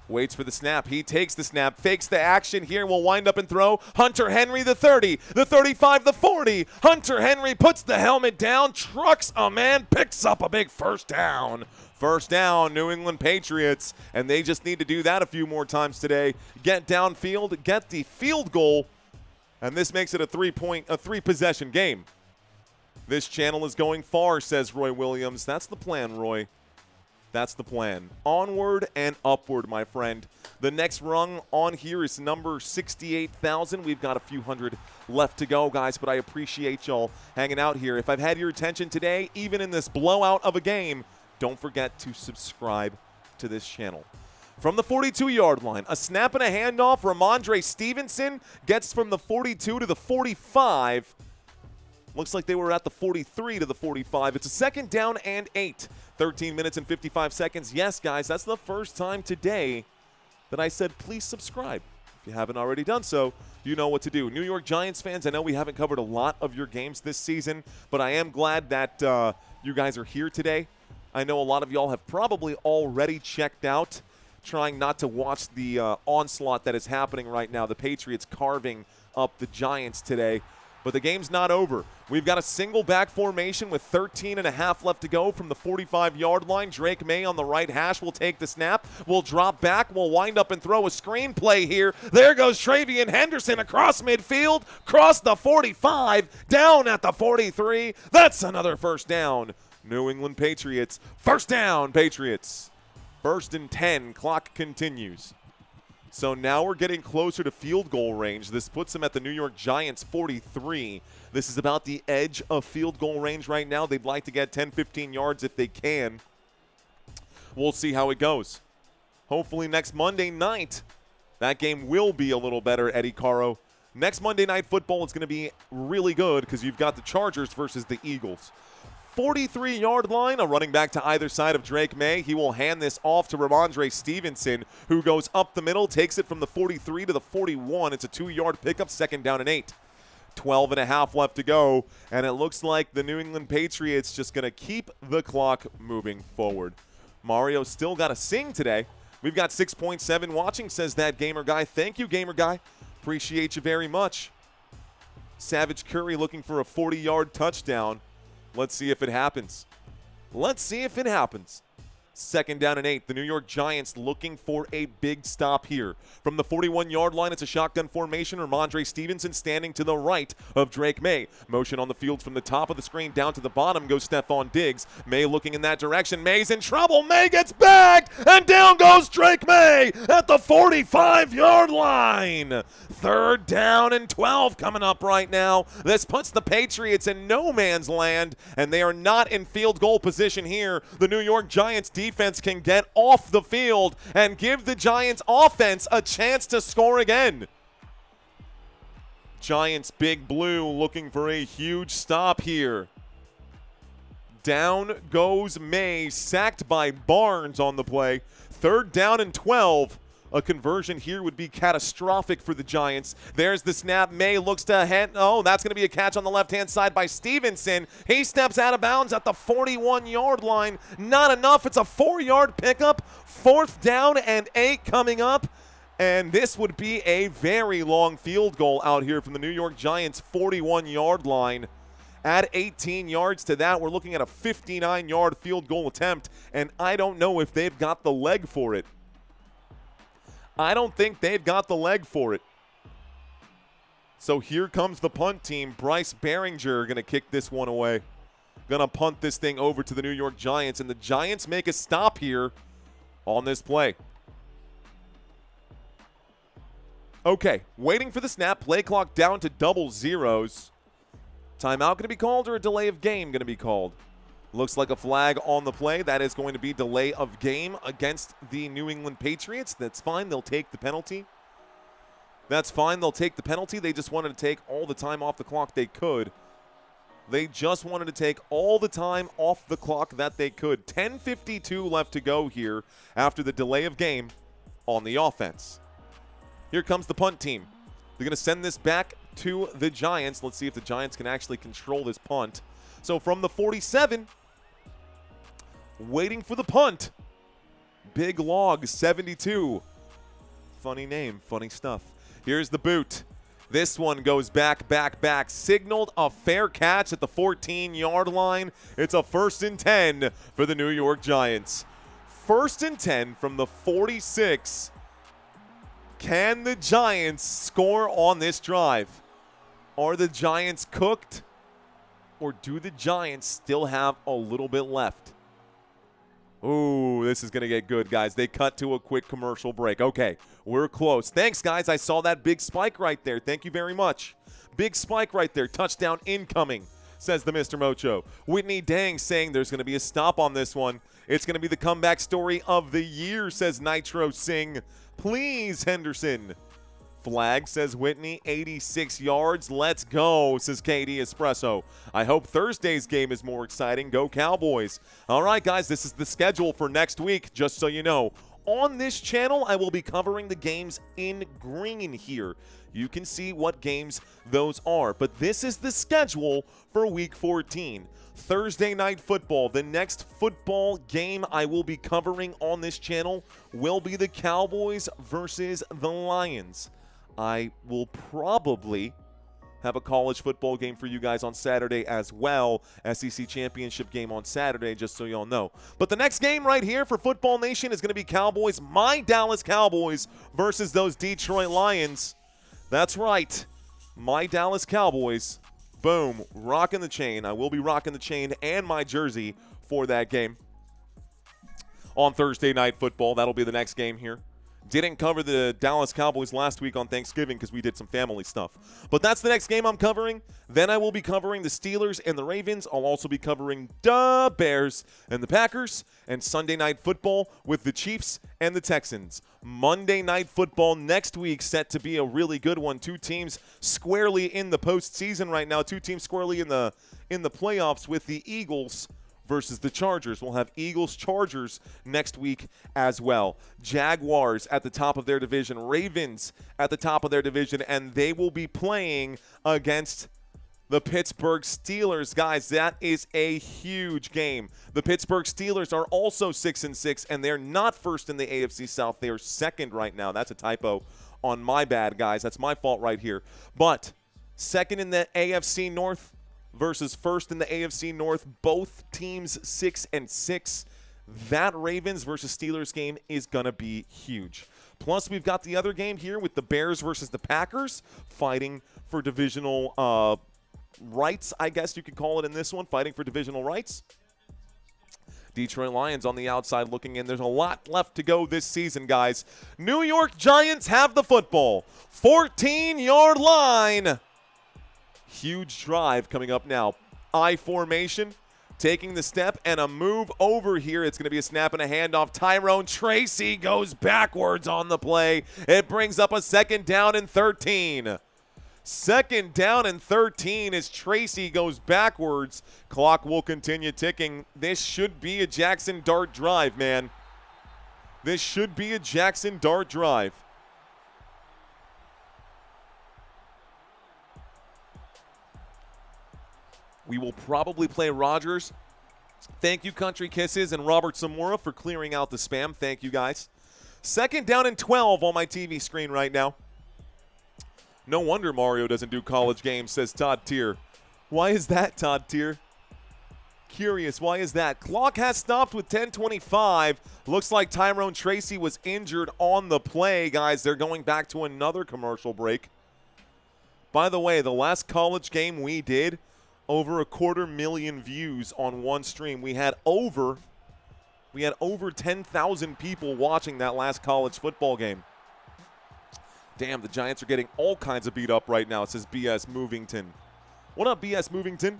waits for the snap. He takes the snap, fakes the action here, will wind up and throw. Hunter Henry, the 30, the 35, the 40. Hunter Henry puts the helmet down, trucks a man, picks up a big 1st down. 1st down, New England Patriots, and they just need to do that a few more times today. Get downfield, get the field goal, and this makes it a 3-possession game. This channel is going far, says Roy Williams. That's the plan, Roy. That's the plan. Onward and upward, my friend. The next rung on here is number 68,000. We've got a few hundred left to go, guys, but I appreciate y'all hanging out here. If I've had your attention today, even in this blowout of a game, don't forget to subscribe to this channel. From the 42-yard line, a snap and a handoff. Ramondre Stevenson gets from the 42 to the 45. Looks like they were at the 43 to the 45. It's a 2nd down and 8. 13 minutes and 55 seconds. Yes, guys, that's the first time today that I said please subscribe. If you haven't already done so, you know what to do. New York Giants fans, I know we haven't covered a lot of your games this season, but I am glad that you guys are here today. I know a lot of y'all have probably already checked out, trying not to watch the onslaught that is happening right now. The Patriots carving up the Giants today. But the game's not over. We've got a single back formation with 13 and a half left to go from the 45-yard line. Drake Maye on the right hash will take the snap. We'll drop back. We'll wind up and throw a screen play here. There goes Travian Henderson across midfield, cross the 45, down at the 43. That's another 1st down. New England Patriots. 1st down, Patriots. 1st and 10. Clock continues. So now we're getting closer to field goal range. This puts them at the New York Giants 43. This is about the edge of field goal range right now. They'd like to get 10, 15 yards if they can. We'll see how it goes. Hopefully next Monday night, that game will be a little better, Eddie Caro. Next Monday Night Football is going to be really good because you've got the Chargers versus the Eagles. 43-yard line, a running back to either side of Drake Maye. He will hand this off to Ramondre Stevenson, who goes up the middle, takes it from the 43 to the 41. It's a 2-yard pickup, 2nd down and 8. 12 and a half left to go, and it looks like the New England Patriots just going to keep the clock moving forward. Mario still got to sing today. We've got 6.7 watching, says that Gamer Guy. Thank you, Gamer Guy. Appreciate you very much. Savage Curry looking for a 40-yard touchdown. Let's see if it happens. Let's see if it happens. 2nd down and 8. The New York Giants looking for a big stop here. From the 41-yard line, it's a shotgun formation. Ramondre Stevenson standing to the right of Drake Maye. Motion on the field from the top of the screen down to the bottom goes Stephon Diggs. Maye looking in that direction. Maye's in trouble. Maye gets bagged, and down goes Drake Maye at the 45-yard line. 3rd down and 12 coming up right now. This puts the Patriots in no man's land, and they are not in field goal position here. The New York Giants defense can get off the field and give the Giants offense a chance to score again. Giants Big Blue looking for a huge stop here. Down goes Maye, sacked by Barnes on the play. 3rd down and 12. A conversion here would be catastrophic for the Giants. There's the snap. Maye looks to head. Oh, that's going to be a catch on the left-hand side by Stevenson. He steps out of bounds at the 41-yard line. Not enough. It's a 4-yard pickup. 4th down and 8 coming up. And this would be a very long field goal out here from the New York Giants 41-yard line. Add 18 yards to that, we're looking at a 59-yard field goal attempt, and I don't know if they've got the leg for it. I don't think they've got the leg for it. So here comes the punt team. Bryce Behringer going to kick this one away. Going to punt this thing over to the New York Giants, and the Giants make a stop here on this play. Okay, waiting for the snap. Play clock down to double zeros. Timeout going to be called or a delay of game going to be called? Looks like a flag on the play. That is going to be delay of game against the New England Patriots. That's fine. They'll take the penalty. That's fine. They'll take the penalty. They just wanted to take all the time off the clock they could. They just wanted to take all the time off the clock that they could. 10:52 left to go here after the delay of game on the offense. Here comes the punt team. They're going to send this back to the Giants. Let's see if the Giants can actually control this punt. So from the 47, waiting for the punt. Big Log 72. Funny name, funny stuff. Here's the boot. This one goes back. Signaled a fair catch at the 14-yard line. It's a 1st and 10 for the New York Giants. 1st and 10 from the 46. Can the Giants score on this drive? Are the Giants cooked? Or do the Giants still have a little bit left? Ooh, this is going to get good, guys. They cut to a quick commercial break. Okay, we're close. Thanks, guys. I saw that big spike right there. Thank you very much. Big spike right there. Touchdown incoming, says the Mr. Mocho. Whitney Dang saying there's going to be a stop on this one. It's going to be the comeback story of the year, says Nitro Singh. Please, Henderson. Flag, says Whitney. 86 yards. Let's go, says KD Espresso. I hope Thursday's game is more exciting. Go Cowboys. All right, guys, this is the schedule for next week, just so you know. On this channel, I will be covering the games in green here. You can see what games those are. But this is the schedule for Week 14. Thursday Night Football. The next football game I will be covering on this channel will be the Cowboys versus the Lions. I will probably have a college football game for you guys on Saturday as well. SEC Championship game on Saturday, just so y'all know. But the next game right here for Football Nation is going to be Cowboys, my Dallas Cowboys versus those Detroit Lions. That's right, my Dallas Cowboys. Boom, rocking the chain. I will be rocking the chain and my jersey for that game on Thursday Night Football. That'll be the next game here. Didn't cover the Dallas Cowboys last week on Thanksgiving because we did some family stuff. But that's the next game I'm covering. Then I will be covering the Steelers and the Ravens. I'll also be covering the Bears and the Packers. And Sunday Night Football with the Chiefs and the Texans. Monday Night Football next week set to be a really good one. Two teams squarely in the postseason right now. Two teams squarely in the playoffs with the Eagles versus the Chargers. We'll have Eagles-Chargers next week as well. Jaguars at the top of their division. Ravens at the top of their division. And they will be playing against the Pittsburgh Steelers. Guys, that is a huge game. The Pittsburgh Steelers are also 6-6, and they're not first in the AFC South. They are second right now. That's a typo on my bad, guys. That's my fault right here. But second in the AFC North versus first in the AFC North. Both teams 6-6. That Ravens versus Steelers game is going to be huge. Plus, we've got the other game here with the Bears versus the Packers fighting for divisional rights, I guess you could call it in this one, fighting for divisional rights. Detroit Lions on the outside looking in. There's a lot left to go this season, guys. New York Giants have the football. 14-yard line. Huge drive coming up now. I formation, taking the step and a move over here. It's going to be a snap and a handoff. Tyrone Tracy goes backwards on the play. It brings up a 2nd down and 13. 2nd down and 13 as Tracy goes backwards. Clock will continue ticking. This should be a Jackson Dart drive, man. This should be a Jackson Dart drive. We will probably play Rodgers. Thank you, Country Kisses and Robert Zamora, for clearing out the spam. Thank you, guys. 2nd down and 12 on my TV screen right now. No wonder Mario doesn't do college games, says Todd Tier. Why is that, Todd Tier? Curious, why is that? Clock has stopped with 10:25. Looks like Tyrone Tracy was injured on the play, guys. They're going back to another commercial break. By the way, the last college game we did, over 250,000 views on one stream. We had over 10,000 people watching that last college football game. Damn, the Giants are getting all kinds of beat up right now, says BS Movington. What up, BS Movington?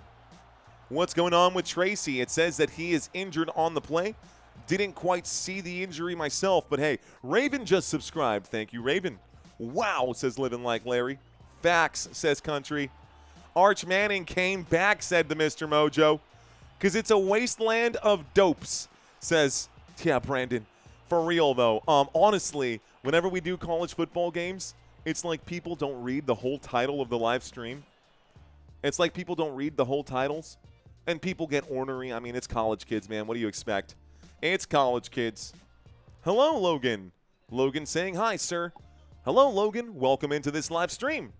What's going on with Tracy? It says that he is injured on the play. Didn't quite see the injury myself, but hey, Raven just subscribed. Thank you, Raven. Wow, says Living Like Larry. Facts, says Country. Arch Manning came back, said the Mr. Mojo, because it's a wasteland of dopes, says, yeah, Brandon. For real, though, honestly, whenever we do college football games, it's like people don't read the whole title of the live stream. It's like people don't read the whole titles, and people get ornery. I mean, it's college kids, man. What do you expect? It's college kids. Hello, Logan. Logan saying hi, sir. Hello, Logan. Welcome into this live stream.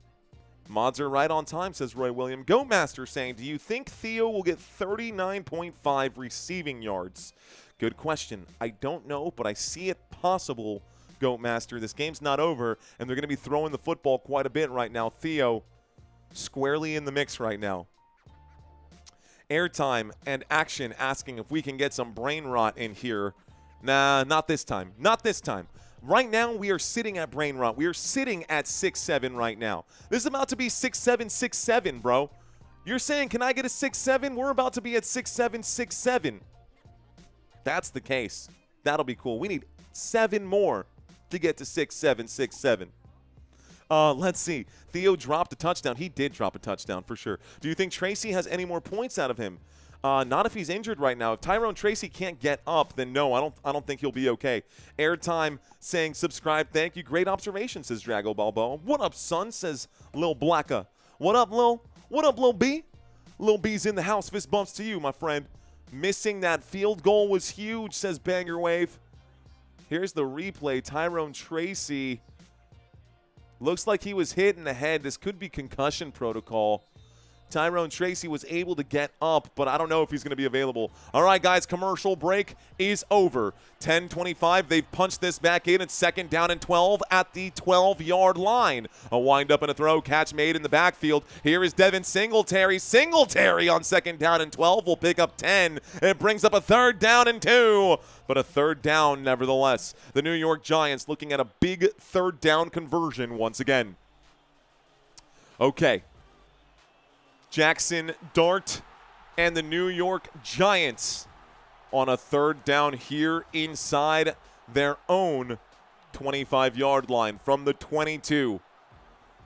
Mods are right on time, says Roy William. Goatmaster saying, do you think Theo will get 39.5 receiving yards? Good question. I don't know, but I see it possible, Goatmaster. This game's not over, and they're going to be throwing the football quite a bit right now. Theo squarely in the mix right now. Airtime and Action asking if we can get some brain rot in here. Nah, not this time. Not this time. Right now, we are sitting at brain rot. We are sitting at 6-7 right now. This is about to be 6-7, 6-7, bro. You're saying, can I get a 6-7? We're about to be at 6-7, 6-7. That's the case. That'll be cool. We need 7 more to get to 6-7, 6-7. Let's see. Theo dropped a touchdown. He did drop a touchdown for sure. Do you think Tracy has any more points out of him? Not if he's injured right now. If Tyrone Tracy can't get up, then no, I don't think he'll be okay. Airtime saying subscribe. Thank you. Great observation, says Drago Balboa. What up, son, says Lil Blacka. What up, Lil? What up, Lil B? Lil B's in the house. Fist bumps to you, my friend. Missing that field goal was huge, says Banger Wave. Here's the replay. Tyrone Tracy looks like he was hit in the head. This could be concussion protocol. Tyrone Tracy was able to get up, but I don't know if he's going to be available. All right, guys, commercial break is over. 10:25, they've punched this back in. It's 2nd down and 12 at the 12-yard line. A wind-up and a throw, catch made in the backfield. Here is Devin Singletary. Singletary on 2nd down and 12 will pick up 10. It brings up a 3rd down and 2, but a 3rd down nevertheless. The New York Giants looking at a big 3rd down conversion once again. Okay. Jackson Dart and the New York Giants on a 3rd down here inside their own 25-yard line from the 22.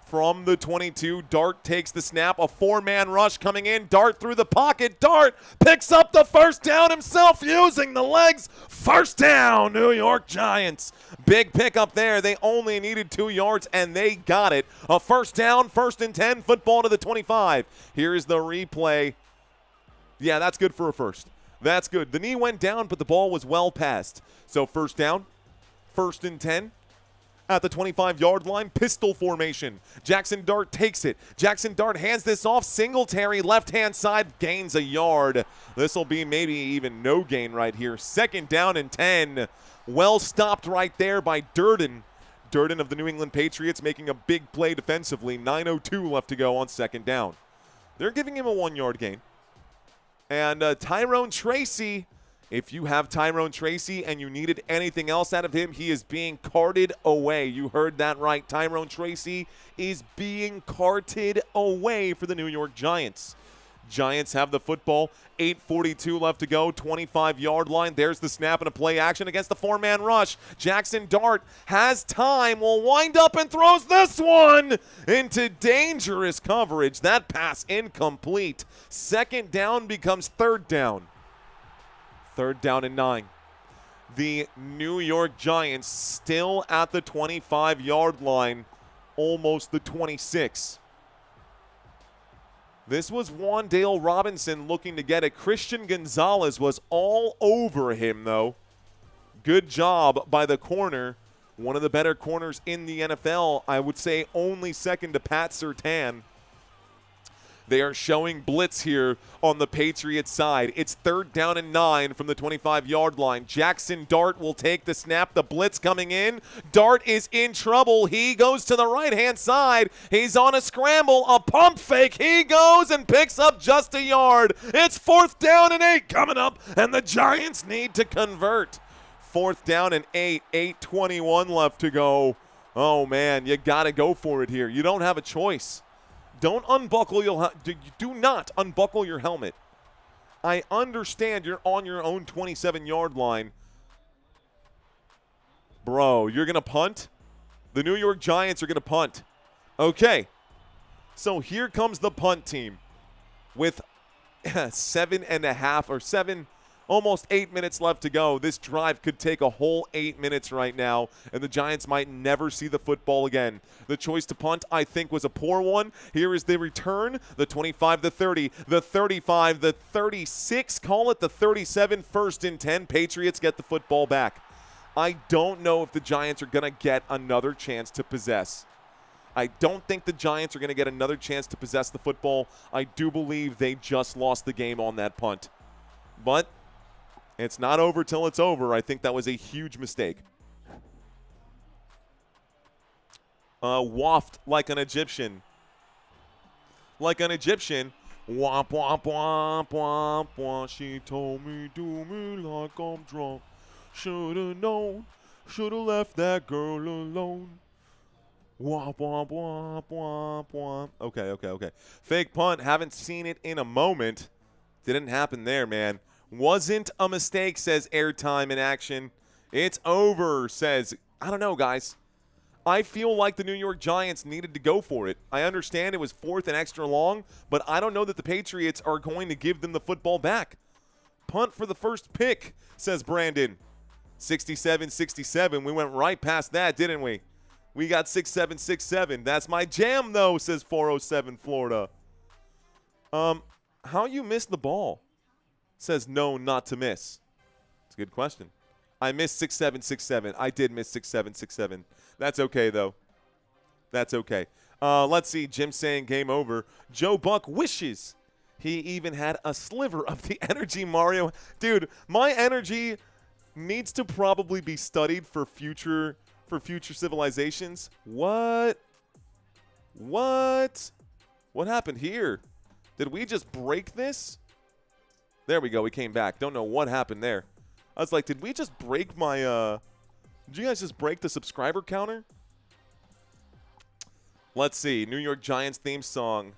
from the 22. Dart takes the snap. A four-man rush coming in. Dart through the pocket. Dart picks up the first down himself using the legs. First down, New York Giants. Big pickup there. They only needed 2 yards, and they got it. A first down, 1st and 10, football to the 25. Here's the replay. Yeah, that's good for a first. That's good. The knee went down, but the ball was well passed. So first down, 1st and 10. At the 25-yard line, pistol formation. Jackson Dart takes it. Jackson Dart hands this off. Singletary, left-hand side, gains a yard. This will be maybe even no gain right here. 2nd down and 10. Well stopped right there by Durden. Durden of the New England Patriots making a big play defensively. 9:02 left to go on 2nd down. They're giving him a 1-yard gain. And Tyrone Tracy, if you have Tyrone Tracy and you needed anything else out of him, he is being carted away. You heard that right. Tyrone Tracy is being carted away for the New York Giants. Giants have the football. 8:42 left to go. 25-yard line. There's the snap and a play action against the four-man rush. Jackson Dart has time. Will wind up and throws this one into dangerous coverage. That pass incomplete. 2nd down becomes 3rd down. 3rd down and 9. The New York Giants still at the 25-yard line, almost the 26. This was Wandale Robinson looking to get it. Christian Gonzalez was all over him, though. Good job by the corner. One of the better corners in the NFL. I would say only second to Pat Surtain. They are showing blitz here on the Patriots side. It's 3rd down and 9 from the 25-yard line. Jackson Dart will take the snap. The blitz coming in. Dart is in trouble. He goes to the right-hand side. He's on a scramble. A pump fake. He goes and picks up just a yard. It's 4th down and 8 coming up, and the Giants need to convert. 4th down and 8. 8:21 left to go. Oh, man, you got to go for it here. You don't have a choice. Don't unbuckle your do not unbuckle your helmet. I understand you're on your own 27-yard line. Bro, you're going to punt? The New York Giants are going to punt. Okay. So here comes the punt team with 7.5 or 7, almost 8 minutes left to go. This drive could take a whole 8 minutes right now, and the Giants might never see the football again. The choice to punt, I think, was a poor one. Here is the return, the 25, the 30, the 35, the 36, call it the 37, 1st and 10. Patriots get the football back. I don't know if the Giants are going to get another chance to possess. I don't think the Giants are going to get another chance to possess the football. I do believe they just lost the game on that punt. But it's not over till it's over. I think that was a huge mistake. Waft like an Egyptian. Like an Egyptian. Womp, womp, womp, womp, womp. She told me, do me like I'm drunk. Should've known. Should've left that girl alone. Womp, womp, womp, womp, womp. Okay. Fake punt. Haven't seen it in a moment. Didn't happen there, man. Wasn't a mistake, says Airtime in action. It's over, says, I don't know, guys. I feel like the New York Giants needed to go for it. I understand it was 4th and extra long, but I don't know that the Patriots are going to give them the football back. Punt for the first pick, says Brandon. 67-67. We went right past that, didn't we? We got 6-7-6-7. That's my jam, though, says 407 Florida. How you missed the ball? Says no, not to miss. It's a good question. I missed 6-7-6-7. I did miss 6-7-6-7. That's okay, though. That's okay. Let's see. Jim saying game over. Joe Buck wishes he even had a sliver of the energy, Mario. Dude, my energy needs to probably be studied for future civilizations. What? What happened here? Did we just break this? There we go. We came back. Don't know what happened there. I was like, did we just break my did you guys just break the subscriber counter? Let's see. New York Giants theme song.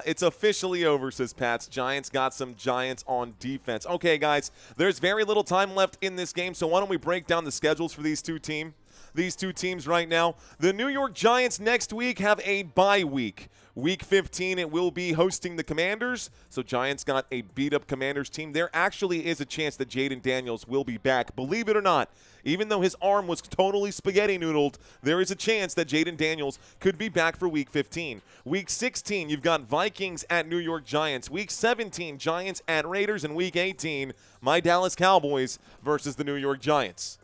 It's officially over, says Pats. Giants got some Giants on defense. Okay, guys, there's very little time left in this game, so why don't we break down the schedules for these two teams? these two teams right now. The New York Giants next week have a bye week. Week 15, it will be hosting the Commanders. So Giants got a beat-up Commanders team. There actually is a chance that Jaden Daniels will be back. Believe it or not, even though his arm was totally spaghetti-noodled, there is a chance that Jaden Daniels could be back for Week 15. Week 16, you've got Vikings at New York Giants. Week 17, Giants at Raiders. And Week 18, my Dallas Cowboys versus the New York Giants.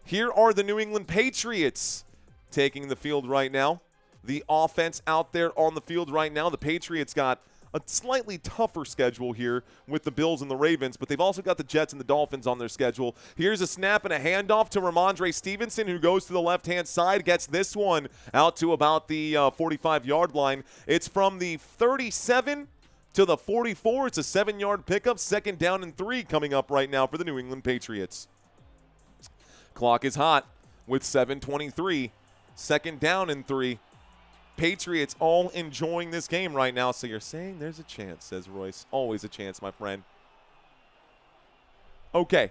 Here are the New England Patriots taking the field right now. The offense out there on the field right now. The Patriots got a slightly tougher schedule here with the Bills and the Ravens, but they've also got the Jets and the Dolphins on their schedule. Here's a snap and a handoff to Ramondre Stevenson, who goes to the left-hand side, gets this one out to about the 45-yard line. It's from the 37 to the 44. It's a 7-yard pickup. 2nd down and 3 coming up right now for the New England Patriots. Clock is hot with 7:23. 2nd down and 3. Patriots all enjoying this game right now. So you're saying there's a chance, says Royce. Always a chance, my friend. Okay.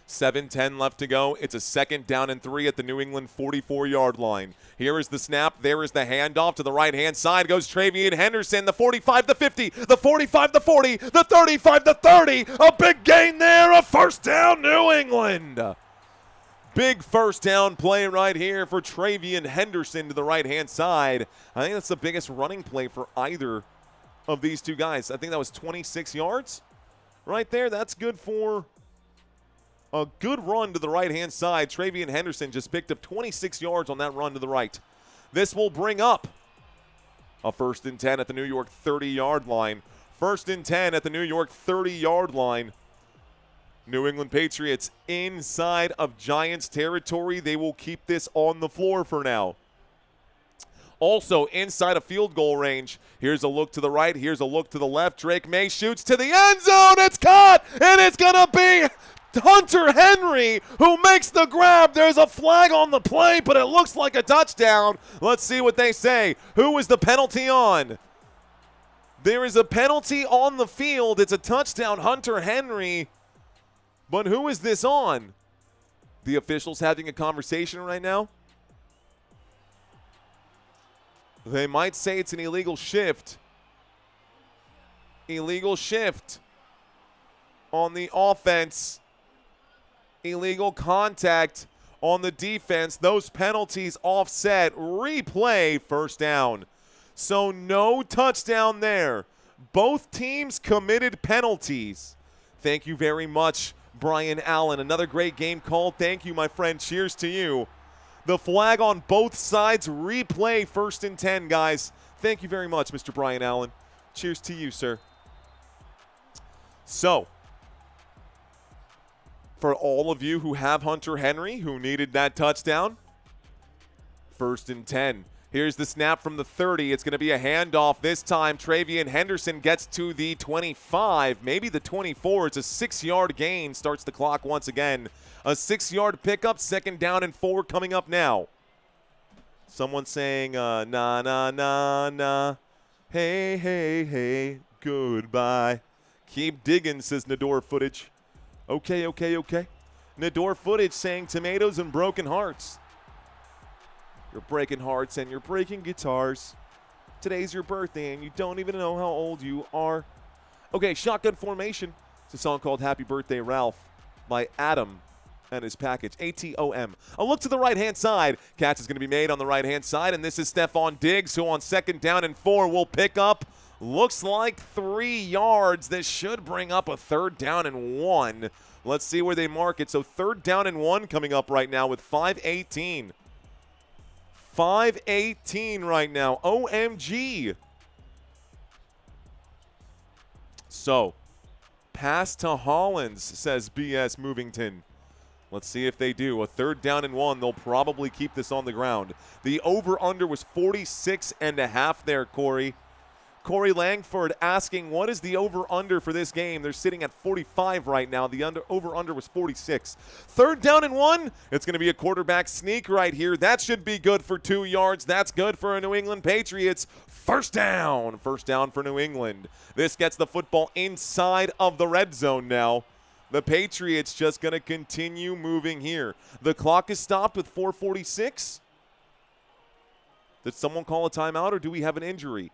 7:10 left to go. It's a 2nd down and 3 at the New England 44-yard line. Here is the snap. There is the handoff to the right-hand side. Goes Travian Henderson, the 45, the 50, the 45, the 40, the 35, the 30. A big gain there. A 1st down, New England. Big 1st down play right here for Travian Henderson to the right-hand side. I think that's the biggest running play for either of these two guys. I think that was 26 yards right there. That's good for a good run to the right-hand side. Travian Henderson just picked up 26 yards on that run to the right. This will bring up a 1st and 10 at the New York 30-yard line. 1st and 10 at the New York 30-yard line. New England Patriots inside of Giants territory. They will keep this on the floor for now. Also inside of field goal range. Here's a look to the right. Here's a look to the left. Drake Maye shoots to the end zone. It's caught, and it's going to be Hunter Henry who makes the grab. There's a flag on the play, but it looks like a touchdown. Let's see what they say. Who is the penalty on? There is a penalty on the field. It's a touchdown, Hunter Henry. But who is this on? The officials having a conversation right now? They might say it's an illegal shift. Illegal shift on the offense. Illegal contact on the defense. Those penalties offset. Replay, 1st down. So no touchdown there. Both teams committed penalties. Thank you very much, Brian Allen. Another great game call. Thank you, my friend. Cheers to you. The flag on both sides. Replay, 1st and 10, guys. Thank you very much, Mr. Brian Allen. Cheers to you, sir. So, for all of you who have Hunter Henry, who needed that touchdown, 1st and 10. Here's the snap from the 30. It's going to be a handoff this time. Travian Henderson gets to the 25, maybe the 24. It's a 6-yard gain. Starts the clock once again. A 6-yard pickup. 2nd down and 4 coming up now. Someone saying, nah, nah, nah, nah. Hey, hey, hey, goodbye. Keep digging, says Nador Footage. Okay, okay, okay. Nador Footage saying tomatoes and broken hearts. You're breaking hearts and you're breaking guitars. Today's your birthday and you don't even know how old you are. Okay, Shotgun Formation. It's a song called Happy Birthday, Ralph by Adam and his package. ATOM. A look to the right-hand side. Catch is going to be made on the right-hand side, and this is Stephon Diggs, who on 2nd down and 4 will pick up, looks like 3 yards. This should bring up a 3rd down and 1. Let's see where they mark it. So 3rd down and 1 coming up right now with 5:18. 5:18 right now. OMG. So, pass to Hollins, says BS Movington. Let's see if they do. A 3rd down and 1. They'll probably keep this on the ground. The over-under was 46.5 there, Corey. Corey Langford asking, what is the over-under for this game? They're sitting at 45 right now. The over-under was 46. 3rd down and 1. It's going to be a quarterback sneak right here. That should be good for 2 yards. That's good for a New England Patriots. 1st down. 1st down for New England. This gets the football inside of the red zone now. The Patriots just going to continue moving here. The clock is stopped with 4:46. Did someone call a timeout, or do we have an injury?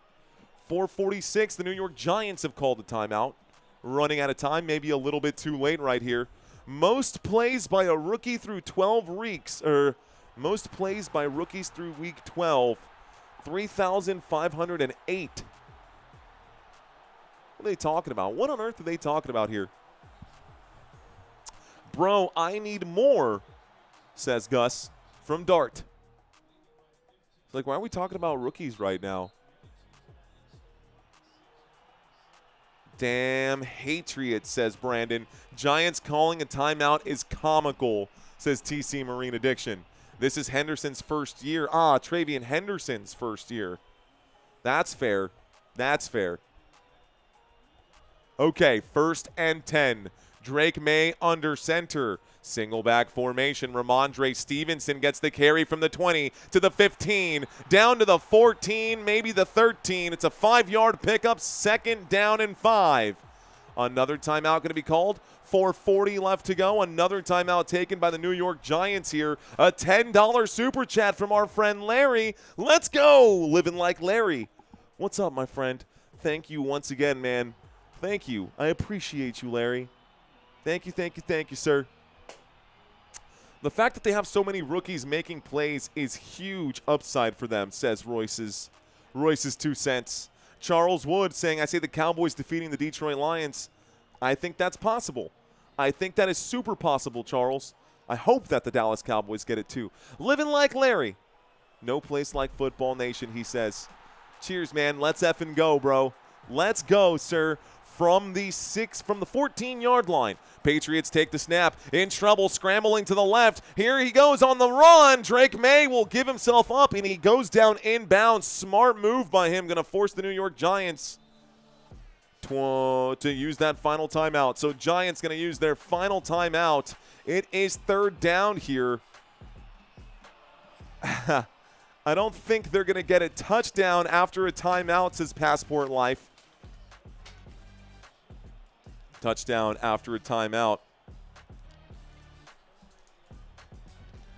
4:46, the New York Giants have called a timeout. Running out of time, maybe a little bit too late right here. Most plays by a rookie through 12 weeks, or most plays by rookies through week 12, 3,508. What are they talking about? What on earth are they talking about here? Bro, I need more, says Gus from Dart. It's like, why are we talking about rookies right now? Damn Patriots, says Brandon. Giants calling a timeout is comical, says TC Marine Addiction. This is Henderson's first year. Travian Henderson's first year. That's fair. That's fair. Okay, 1st and 10. Drake Maye under center. Single back formation. Ramondre Stevenson gets the carry from the 20 to the 15, down to the 14, maybe the 13. It's a 5-yard pickup, 2nd down and 5. Another timeout going to be called. 4:40 left to go. Another timeout taken by the New York Giants here. A $10 super chat from our friend Larry. Let's go, living like Larry. What's up, my friend? Thank you once again, man. Thank you. I appreciate you, Larry. Thank you, thank you, thank you, sir. The fact that they have so many rookies making plays is huge upside for them, says Royce's 2 cents. Charles Wood saying, I say the Cowboys defeating the Detroit Lions. I think that's possible. I think that is super possible, Charles. I hope that the Dallas Cowboys get it too. Living like Larry. No place like Football Nation, he says. Cheers, man. Let's effing go, bro. Let's go, sir. From the 14-yard line. Patriots take the snap. In trouble, scrambling to the left. Here he goes on the run. Drake Maye will give himself up, and he goes down inbounds. Smart move by him. Going to force the New York Giants to use that final timeout. So Giants going to use their final timeout. It is 3rd down here. I don't think they're going to get a touchdown after a timeout, says Passport Life. Touchdown after a timeout.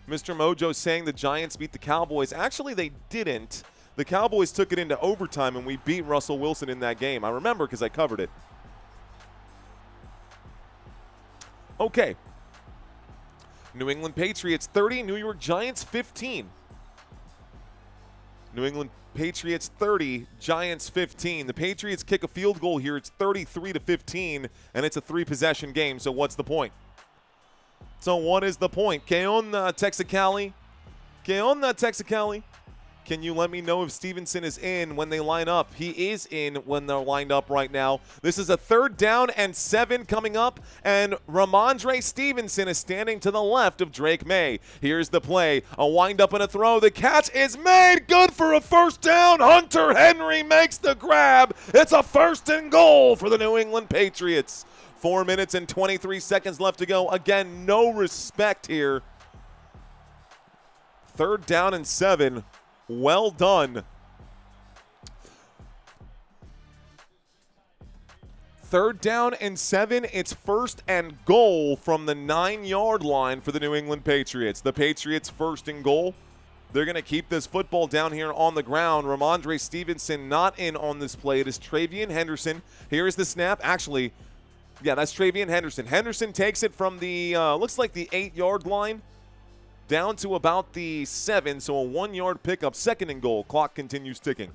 Mr. Mojo saying the Giants beat the Cowboys. Actually, they didn't. The Cowboys took it into overtime, and we beat Russell Wilson in that game. I remember because I covered it. Okay. New England Patriots 30, New York Giants 15. New England Patriots 30, Giants 15. The Patriots kick a field goal here. It's 33-15, and it's a 3-possession game. So what's the point? So what is the point? ¿Qué onda, Texicali? ¿Qué onda, Texicali? Can you let me know if Stevenson is in when they line up? He is in when they're lined up right now. This is a 3rd down and 7 coming up, and Ramondre Stevenson is standing to the left of Drake Maye. Here's the play. A wind-up and a throw. The catch is made. Good for a 1st down. Hunter Henry makes the grab. It's a 1st and goal for the New England Patriots. 4 minutes and 23 seconds left to go. Again, no respect here. 3rd down and 7. Well done. 3rd down and 7. It's 1st and goal from the 9-yard line for the New England Patriots. The Patriots 1st and goal. They're going to keep this football down here on the ground. Ramondre Stevenson not in on this play. It is Travian Henderson. Here's the snap. Actually, yeah, that's Travian Henderson. Henderson takes it from the, looks like the 8-yard line, down to about the 7, so a 1-yard pickup, 2nd and goal. Clock continues ticking.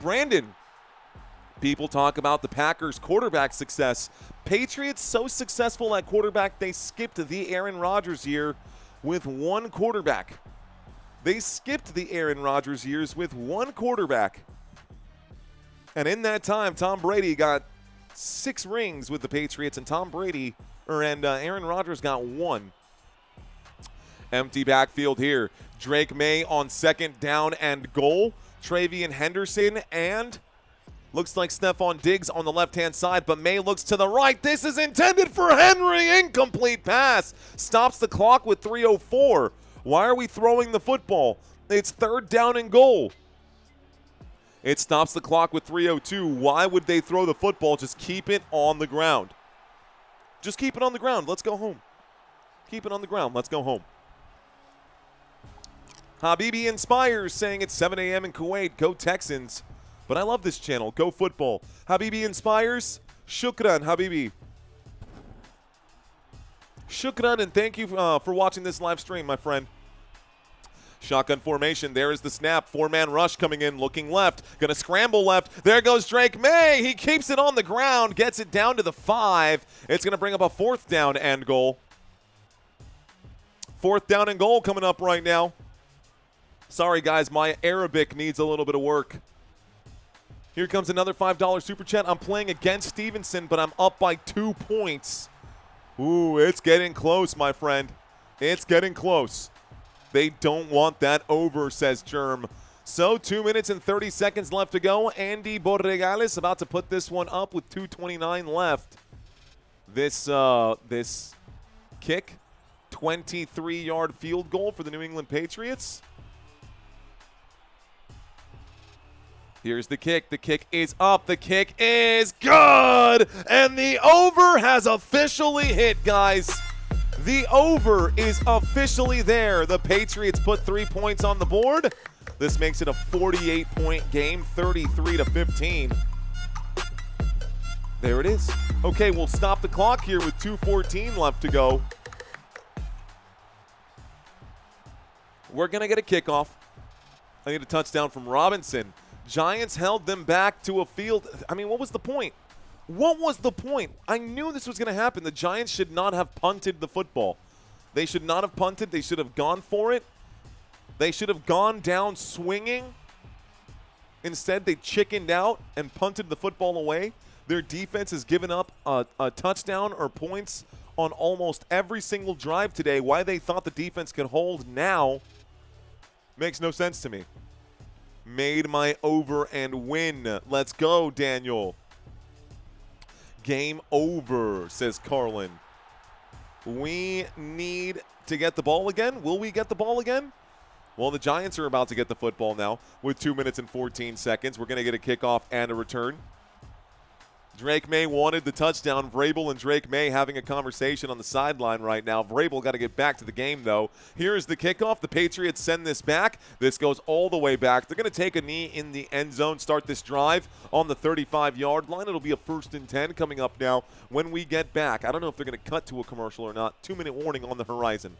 Brandon, people talk about the Packers' quarterback success. Patriots so successful at quarterback, they skipped the Aaron Rodgers year with 1 quarterback. They skipped the Aaron Rodgers years with 1 quarterback. And in that time, Tom Brady got 6 rings with the Patriots, and Aaron Rodgers got 1. Empty backfield here. Drake Maye on 2nd down and goal. Travian Henderson and looks like Stephon Diggs on the left-hand side, but Maye looks to the right. This is intended for Henry. Incomplete pass. Stops the clock with 3:04. Why are we throwing the football? It's 3rd down and goal. It stops the clock with 3:02. Why would they throw the football? Just keep it on the ground. Just keep it on the ground. Let's go home. Keep it on the ground. Let's go home. Habibi Inspires saying it's 7 a.m. in Kuwait. Go Texans. But I love this channel. Go football. Habibi Inspires. Shukran, Habibi. Shukran, and thank you for watching this live stream, my friend. Shotgun formation. There is the snap. Four-man rush coming in, looking left. Going to scramble left. There goes Drake Maye. He keeps it on the ground, gets it down to the 5. It's going to bring up a 4th down and goal. 4th down and goal coming up right now. Sorry, guys. My Arabic needs a little bit of work. Here comes another $5 super chat. I'm playing against Stevenson, but I'm up by 2 points. Ooh, it's getting close, my friend. It's getting close. They don't want that over, says Germ. So 2 minutes and 30 seconds left to go. Andy Borregales about to put this one up with 2:29 left. This kick, 23-yard field goal for the New England Patriots. Here's the kick. The kick is up. The kick is good. And the over has officially hit, guys. The over is officially there. The Patriots put 3 points on the board. This makes it a 48-point game, 33-15. There it is. Okay, we'll stop the clock here with 2:14 left to go. We're going to get a kickoff. I need a touchdown from Robinson. Giants held them back to a field. I mean, what was the point? What was the point? I knew this was going to happen. The Giants should not have punted the football. They should not have punted. They should have gone for it. They should have gone down swinging. Instead, they chickened out and punted the football away. Their defense has given up a touchdown or points on almost every single drive today. Why they thought the defense could hold now makes no sense to me. Made my over and win. Let's go, Daniel. Game over, says Carlin. We need to get the ball again. Will we get the ball again? Well, the Giants are about to get the football now with 2 minutes and 14 seconds. We're going to get a kickoff and a return. Drake Maye wanted the touchdown. Vrabel and Drake Maye having a conversation on the sideline right now. Vrabel got to get back to the game, though. Here's the kickoff. The Patriots send this back. This goes all the way back. They're going to take a knee in the end zone, start this drive on the 35-yard line. It'll be a 1st and 10 coming up now when we get back. I don't know if they're going to cut to a commercial or not. 2-minute warning on the horizon.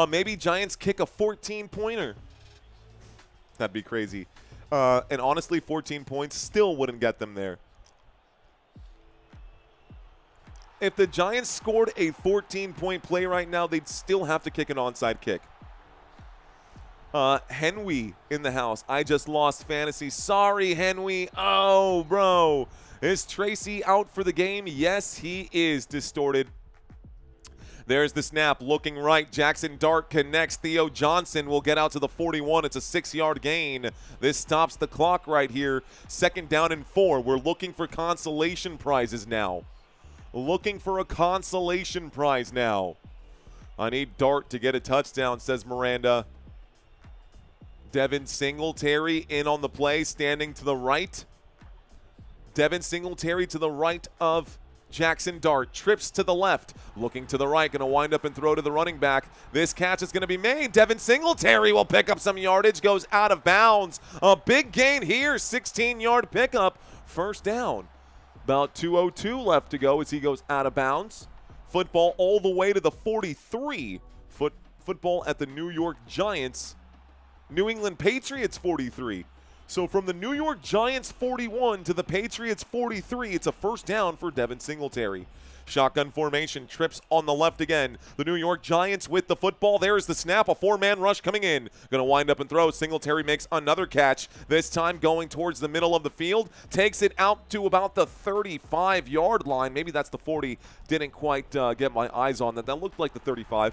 Maybe Giants kick a 14-pointer. That'd be crazy. And honestly, 14 points still wouldn't get them there. If the Giants scored a 14-point play right now, they'd still have to kick an onside kick. Henry in the house. I just lost fantasy. Sorry, Henry. Oh, bro. Is Tracy out for the game? Yes, he is. Distorted. There's the snap. Looking right. Jackson Dart connects. Theo Johnson will get out to the 41. It's a 6-yard gain. This stops the clock right here. 2nd down and 4. We're looking for consolation prizes now. Looking for a consolation prize now. I need Dart to get a touchdown, says Miranda. Devin Singletary in on the play, standing to the right. Devin Singletary to the right of Jackson Dart. Trips to the left, looking to the right, going to wind up and throw to the running back. This catch is going to be made. Devin Singletary will pick up some yardage, goes out of bounds. A big gain here, 16-yard pickup, 1st down. About 2:02 left to go as he goes out of bounds. Football all the way to the 43. Football at the New York Giants. New England Patriots 43. So from the New York Giants 41 to the Patriots 43, it's a 1st down for Devin Singletary. Shotgun formation, trips on the left again. The New York Giants with the football. There's the snap, a 4-man rush coming in. Going to wind up and throw. Singletary makes another catch, this time going towards the middle of the field. Takes it out to about the 35-yard line. Maybe that's the 40. Didn't quite get my eyes on that. That looked like the 35.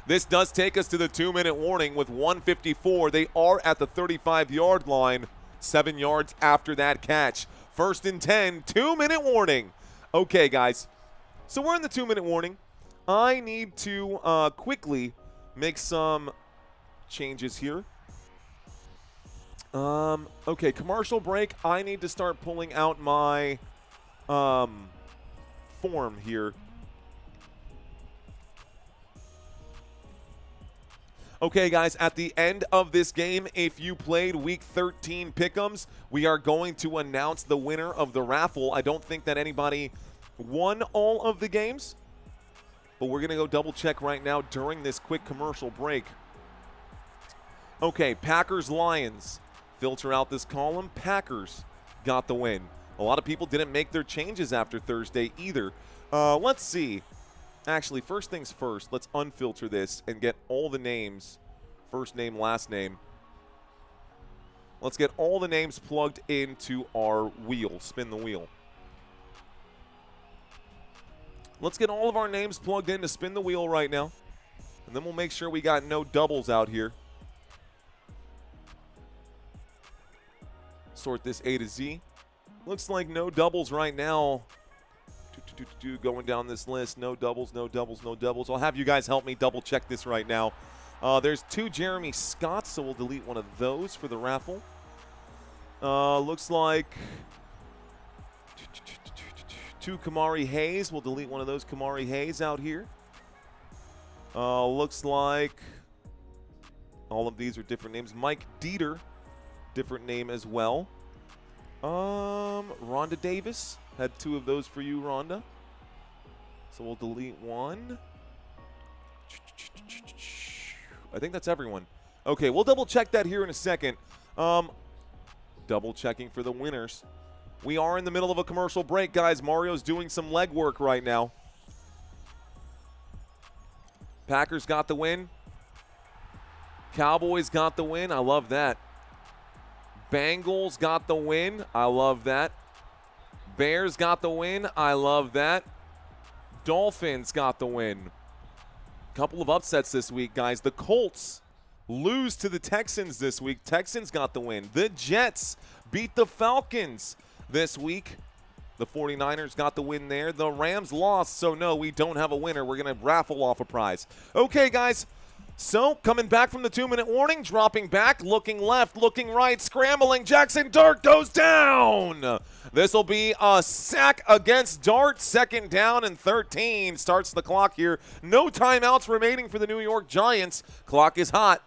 This does take us to the 2-minute warning with 1:54. They are at the 35-yard line, 7 yards after that catch. 1st and 10, 2-minute warning. Okay, guys, so we're in the 2-minute warning. I need to quickly make some changes here. Okay, commercial break. I need to start pulling out my form here. Okay, guys, at the end of this game, if you played Week 13 Pick'ems, we are going to announce the winner of the raffle. I don't think that anybody won all of the games, but we're going to go double-check right now during this quick commercial break. Okay, Packers-Lions. Filter out this column. Packers got the win. A lot of people didn't make their changes after Thursday either. Let's see. Actually, first things first, let's unfilter this and get all the names, first name, last name. Let's get all the names plugged into our wheel, spin the wheel. Let's get all of our names plugged in to spin the wheel right now. And then we'll make sure we got no doubles out here. Sort this A to Z. Looks like no doubles right now. Going down this list, no doubles, no doubles, no doubles. I'll have you guys help me double check this right now. There's 2 Jeremy Scotts, so we'll delete one of those for the raffle. Looks like 2 Kamari Hayes. We'll delete one of those Kamari Hayes out here. Looks like all of these are different names. Mike Dieter, different name as well. Rhonda Davis. Had 2 of those for you, Rhonda. So we'll delete 1. I think that's everyone. Okay, we'll double check that here in a second. Double checking for the winners. We are in the middle of a commercial break, guys. Mario's doing some legwork right now. Packers got the win. Cowboys got the win. I love that. Bengals got the win. I love that. Bears got the win. I love that. Dolphins got the win. Couple of upsets this week, guys. The Colts lose to the Texans this week. Texans got the win. The Jets beat the Falcons this week. The 49ers got the win there. The Rams lost, so no, we don't have a winner. We're going to raffle off a prize. Okay, guys. So, coming back from the 2-minute warning, dropping back, looking left, looking right, scrambling. Jackson Dart goes down. This will be a sack against Dart. 2nd down and 13. Starts the clock here. No timeouts remaining for the New York Giants. Clock is hot.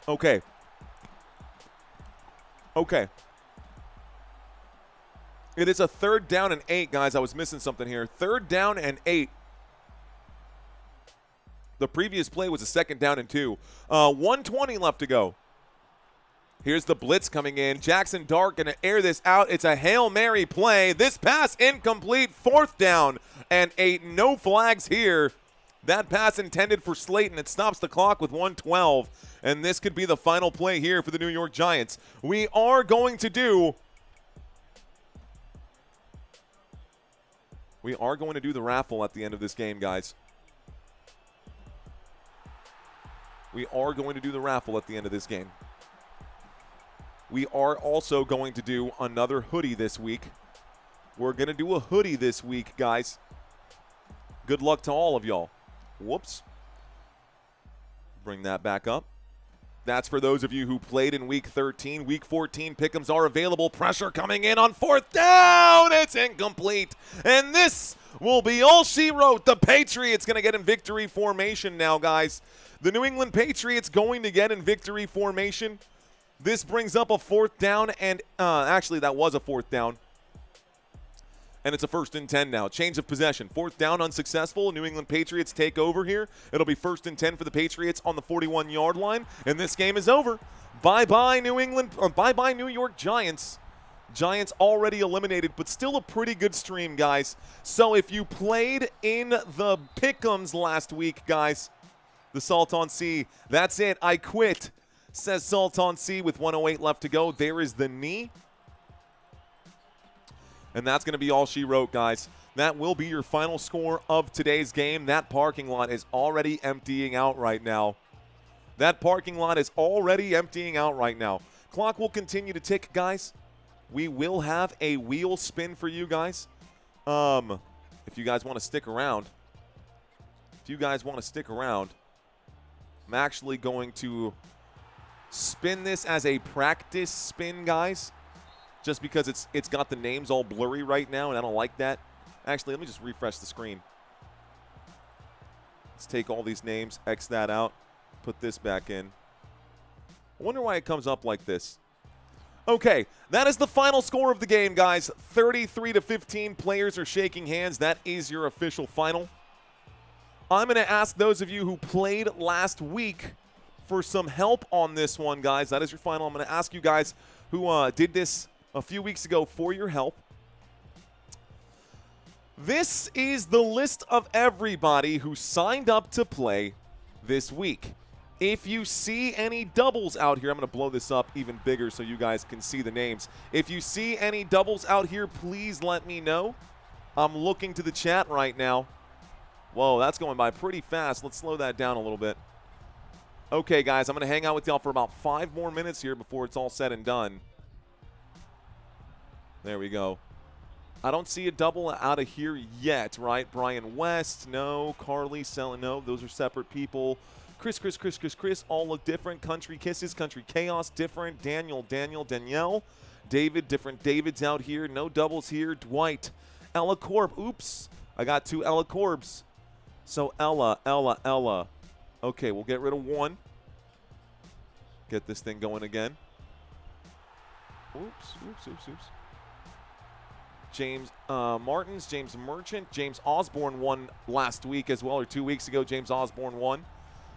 Okay. It is a 3rd down and 8, guys. I was missing something here. 3rd down and 8. The previous play was a 2nd down and 2. 1:20 left to go. Here's the blitz coming in. Jackson Dart going to air this out. It's a Hail Mary play. This pass incomplete. 4th down and 8. No flags here. That pass intended for Slayton. It stops the clock with 1:12. And this could be the final play here for the New York Giants. We are going to do the raffle at the end of this game, guys. We are going to do the raffle at the end of this game. We are also going to do another hoodie this week. We're going to do a hoodie this week, guys. Good luck to all of y'all. Whoops. Bring that back up. That's for those of you who played in Week 13. Week 14 pick'ems are available. Pressure coming in on 4th down. It's incomplete. And this will be all she wrote. The Patriots going to get in victory formation now, guys. The New England Patriots going to get in victory formation. This brings up a 4th down, and actually that was a 4th down. And it's a 1st and 10 now. Change of possession. 4th down unsuccessful. New England Patriots take over here. It'll be 1st and 10 for the Patriots on the 41-yard line. And this game is over. Bye-bye, New England. Bye-bye, New York Giants. Giants already eliminated, but still a pretty good stream, guys. So if you played in the Pick'ems last week, guys, the Salton Sea, that's it. I quit, says Salton Sea with 1:08 left to go. There is the knee. And that's going to be all she wrote, guys. That will be your final score of today's game. That parking lot is already emptying out right now. Clock will continue to tick, guys. We will have a wheel spin for you guys. If you guys want to stick around. I'm actually going to spin this as a practice spin, guys, just because it's got the names all blurry right now, and I don't like that. Actually, let me just refresh the screen. Let's take all these names, X that out, put this back in. I wonder why it comes up like this. Okay, that is the final score of the game, guys. 33-15, players are shaking hands. That is your official final. I'm going to ask those of you who played last week for some help on this one, guys. That is your final. I'm going to ask you guys who did this a few weeks ago for your help. This is the list of everybody who signed up to play this week. If you see any doubles out here, I'm going to blow this up even bigger so you guys can see the names. If you see any doubles out here, please let me know. I'm looking to the chat right now. Whoa, that's going by pretty fast. Let's slow that down a little bit. Okay, guys, I'm going to hang out with y'all for about 5 more minutes here before it's all said and done. There we go. I don't see a double out of here yet, right? Brian West, no. Carly, Selling, no. Those are separate people. Chris, all look different. Country Kisses, Country Chaos, different. Danielle, David, different Davids out here. No doubles here. Dwight, Ella Corb. Oops, I got 2 Ella Corbs. So Ella. Okay, we'll get rid of 1. Get this thing going again. Oops. James Martins, James Merchant, James Osborne won last week as well, or 2 weeks ago. James Osborne won.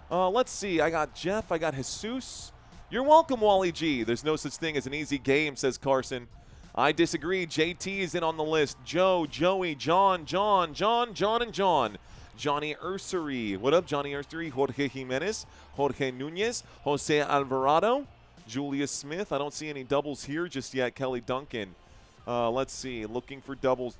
Let's see. I got Jeff. I got Jesus. You're welcome, Wally G. There's no such thing as an easy game, says Carson. I disagree. JT is in on the list. Joe, Joey, John, and John. Johnny Ursery. What up, Johnny Ursery? Jorge Jimenez. Jorge Nunez. Jose Alvarado. Julius Smith. I don't see any doubles here just yet. Kelly Duncan. Let's see. Looking for doubles.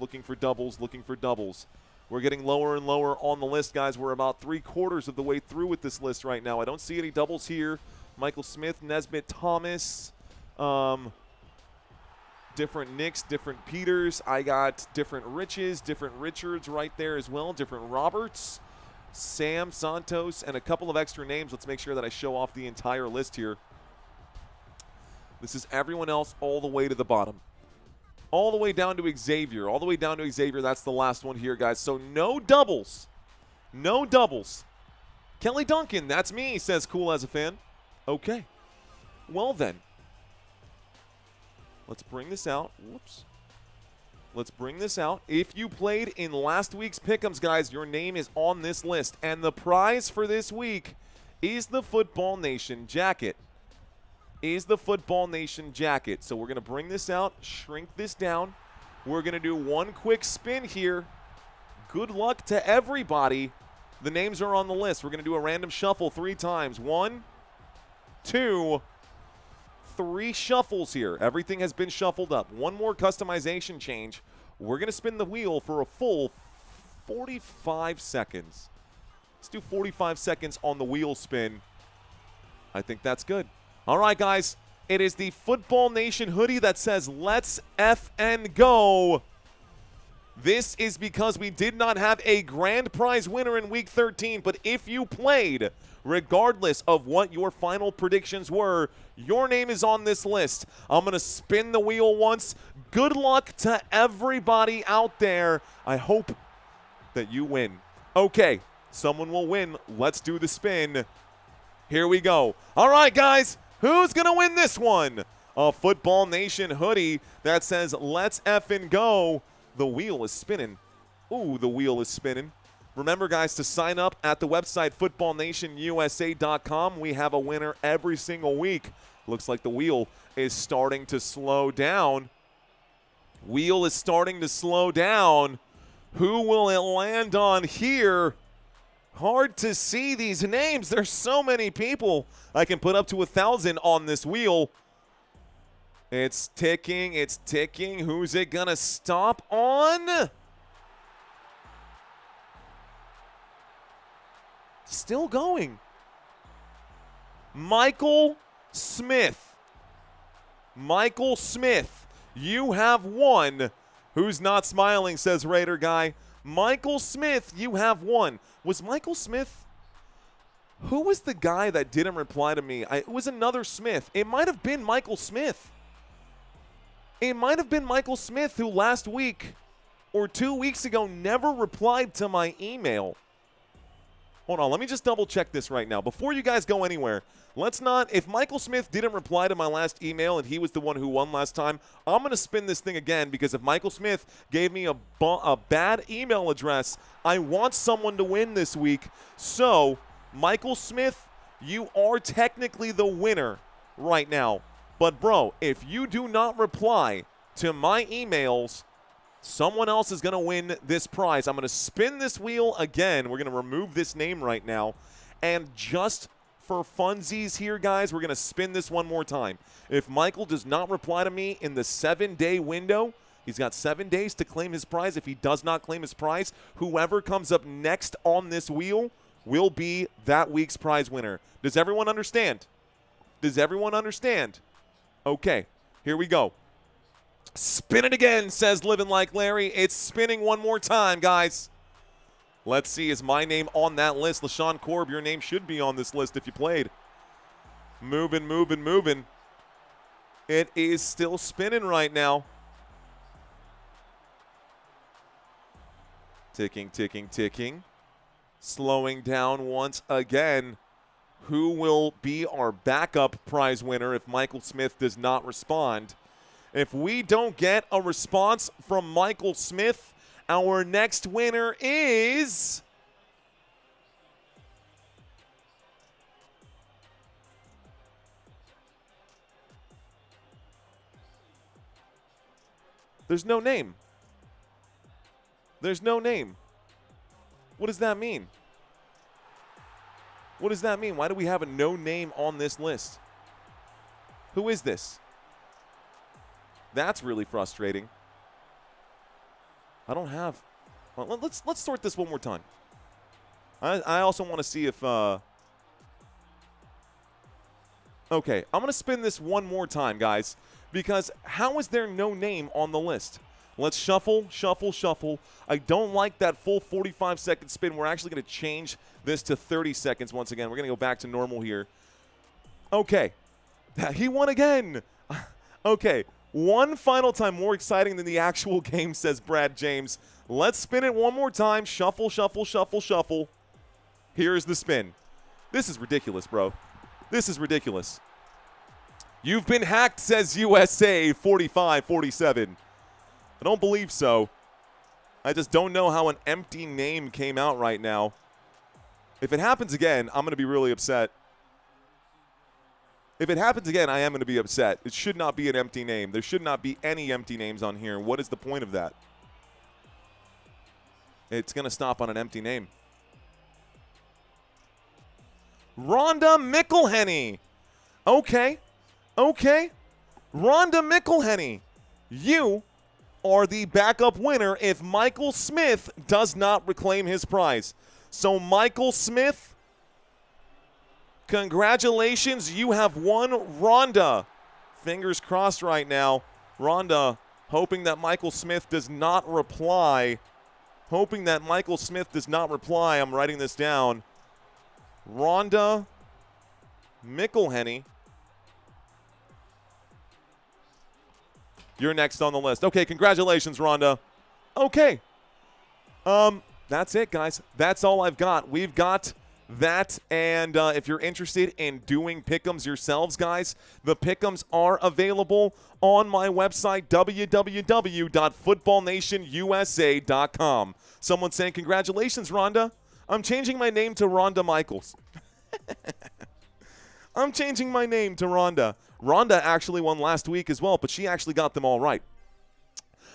We're getting lower and lower on the list, guys. We're about 3/4 of the way through with this list right now. I don't see any doubles here. Michael Smith, Nesbitt, Thomas, different Nicks, different Peters. I got different Riches, different Richards right there as well, different Roberts, Sam, Santos, and a couple of extra names. Let's make sure that I show off the entire list here. This is everyone else all the way to the bottom. All the way down to Xavier. That's the last one here, guys. So no doubles. Kelly Duncan, that's me, says Cool as a Fan. Okay. Well then. Let's bring this out. Let's bring this out. If you played in last week's Pick'ems, guys, your name is on this list. And the prize for this week is the Football Nation jacket. So we're going to bring this out, shrink this down. We're going to do one quick spin here. Good luck to everybody. The names are on the list. We're going to do a random shuffle 3 times. 1, 2, 3 shuffles here. Everything has been shuffled up. One more customization change. We're going to spin the wheel for a full 45 seconds. Let's do 45 seconds on the wheel spin. I think that's good. All right, guys, it is the Football Nation hoodie that says, "Let's FN go." This is because we did not have a grand prize winner in Week 13, but if you played, regardless of what your final predictions were, your name is on this list. I'm going to spin the wheel once. Good luck to everybody out there. I hope that you win. Okay, someone will win. Let's do the spin. Here we go. All right, guys. Who's going to win this one? A Football Nation hoodie that says, "Let's effing go." The wheel is spinning. Ooh, the wheel is spinning. Remember, guys, to sign up at the website footballnationusa.com. We have a winner every single week. Looks like the wheel is starting to slow down. Wheel is starting to slow down. Who will it land on here? Hard to see these names. There's so many people. I can put up to 1,000 on this wheel. It's ticking. Who's it going to stop on? Still going. Michael Smith. You have won. Who's not smiling, says Raider Guy. Michael Smith, you have won. Was Michael Smith? Who was the guy that didn't reply to me? It was another Smith. It might have been Michael Smith. It might have been Michael Smith who last week or 2 weeks ago never replied to my email. Hold on, let me just double check this right now. Before you guys go anywhere, let's not, if Michael Smith didn't reply to my last email and he was the one who won last time, I'm going to spin this thing again because if Michael Smith gave me a bad email address, I want someone to win this week. So, Michael Smith, you are technically the winner right now. But, bro, if you do not reply to my emails, someone else is going to win this prize. I'm going to spin this wheel again. We're going to remove this name right now. And just for funsies here, guys, we're going to spin this one more time. If Michael does not reply to me in the 7-day window, he's got 7 days to claim his prize. If he does not claim his prize, whoever comes up next on this wheel will be that week's prize winner. Does everyone understand? Does everyone understand? Okay, here we go. Spin it again, says Living Like Larry. It's spinning one more time, guys. Let's see, is my name on that list? LaShawn Korb, your name should be on this list if you played. Moving, moving, moving. It is still spinning right now. Ticking, ticking, ticking. Slowing down once again. Who will be our backup prize winner if Michael Smith does not respond? If we don't get a response from Michael Smith, our next winner is there's no name. There's no name. What does that mean? What does that mean? Why do we have a no name on this list? Who is this? That's really frustrating. I don't have. Well, let's sort this one more time. I also want to see if. Okay, I'm going to spin this one more time, guys, because how is there no name on the list? Let's shuffle, shuffle, shuffle. I don't like that full 45-second spin. We're actually going to change this to 30 seconds once again. We're going to go back to normal here. Okay. He won again. Okay. One final time, more exciting than the actual game, says Brad James. Let's spin it one more time. Shuffle, shuffle, shuffle, shuffle. Here's the spin. This is ridiculous, bro. This is ridiculous. You've been hacked, says USA 45-47. I don't believe so. I just don't know how an empty name came out right now. If it happens again, I'm going to be really upset. If it happens again, I am going to be upset. It should not be an empty name. There should not be any empty names on here. What is the point of that? It's going to stop on an empty name. Rhonda McElhenney. Okay. Okay. Rhonda McElhenney. You are the backup winner if Michael Smith does not reclaim his prize. So, Michael Smith, congratulations, you have won. Rhonda, fingers crossed right now. Rhonda, hoping that Michael Smith does not reply. Hoping that Michael Smith does not reply. I'm writing this down. Rhonda McElhenney. You're next on the list. Okay, congratulations, Rhonda. Okay. That's it, guys. That's all I've got. We've got that, and if you're interested in doing pick'ems yourselves, guys, the pick'ems are available on my website, www.footballnationusa.com. Someone saying, congratulations, Rhonda. I'm changing my name to Rhonda Michaels. I'm changing my name to Rhonda. Rhonda actually won last week as well, but she actually got them all right.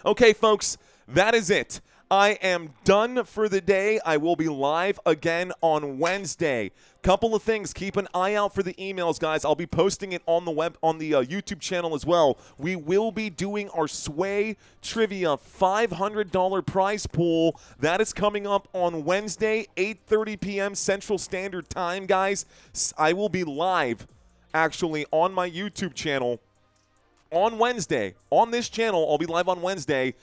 Okay, folks, that is it. I am done for the day. I will be live again on Wednesday. Couple of things. Keep an eye out for the emails, guys. I'll be posting it on the YouTube channel as well. We will be doing our Sway Trivia $500 prize pool. That is coming up on Wednesday, 8:30 p.m. Central Standard Time, guys. I will be live, actually, on my YouTube channel on Wednesday. On this channel, I'll be live on Wednesday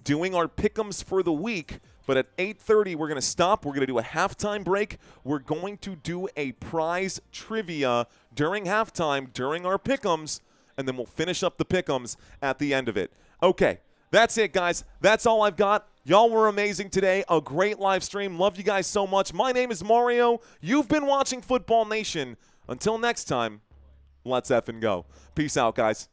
doing our pick'ems for the week But at 8:30, we're going to stop. We're going to do a halftime break. We're going to do a prize trivia during halftime, during our pick'ems, and then we'll finish up the pick'ems at the end of it. Okay, that's it, guys. That's all I've got. Y'all were amazing today. A great live stream. Love you guys so much. My name is Mario. You've been watching Football Nation. Until next time, let's effing go. Peace out, guys.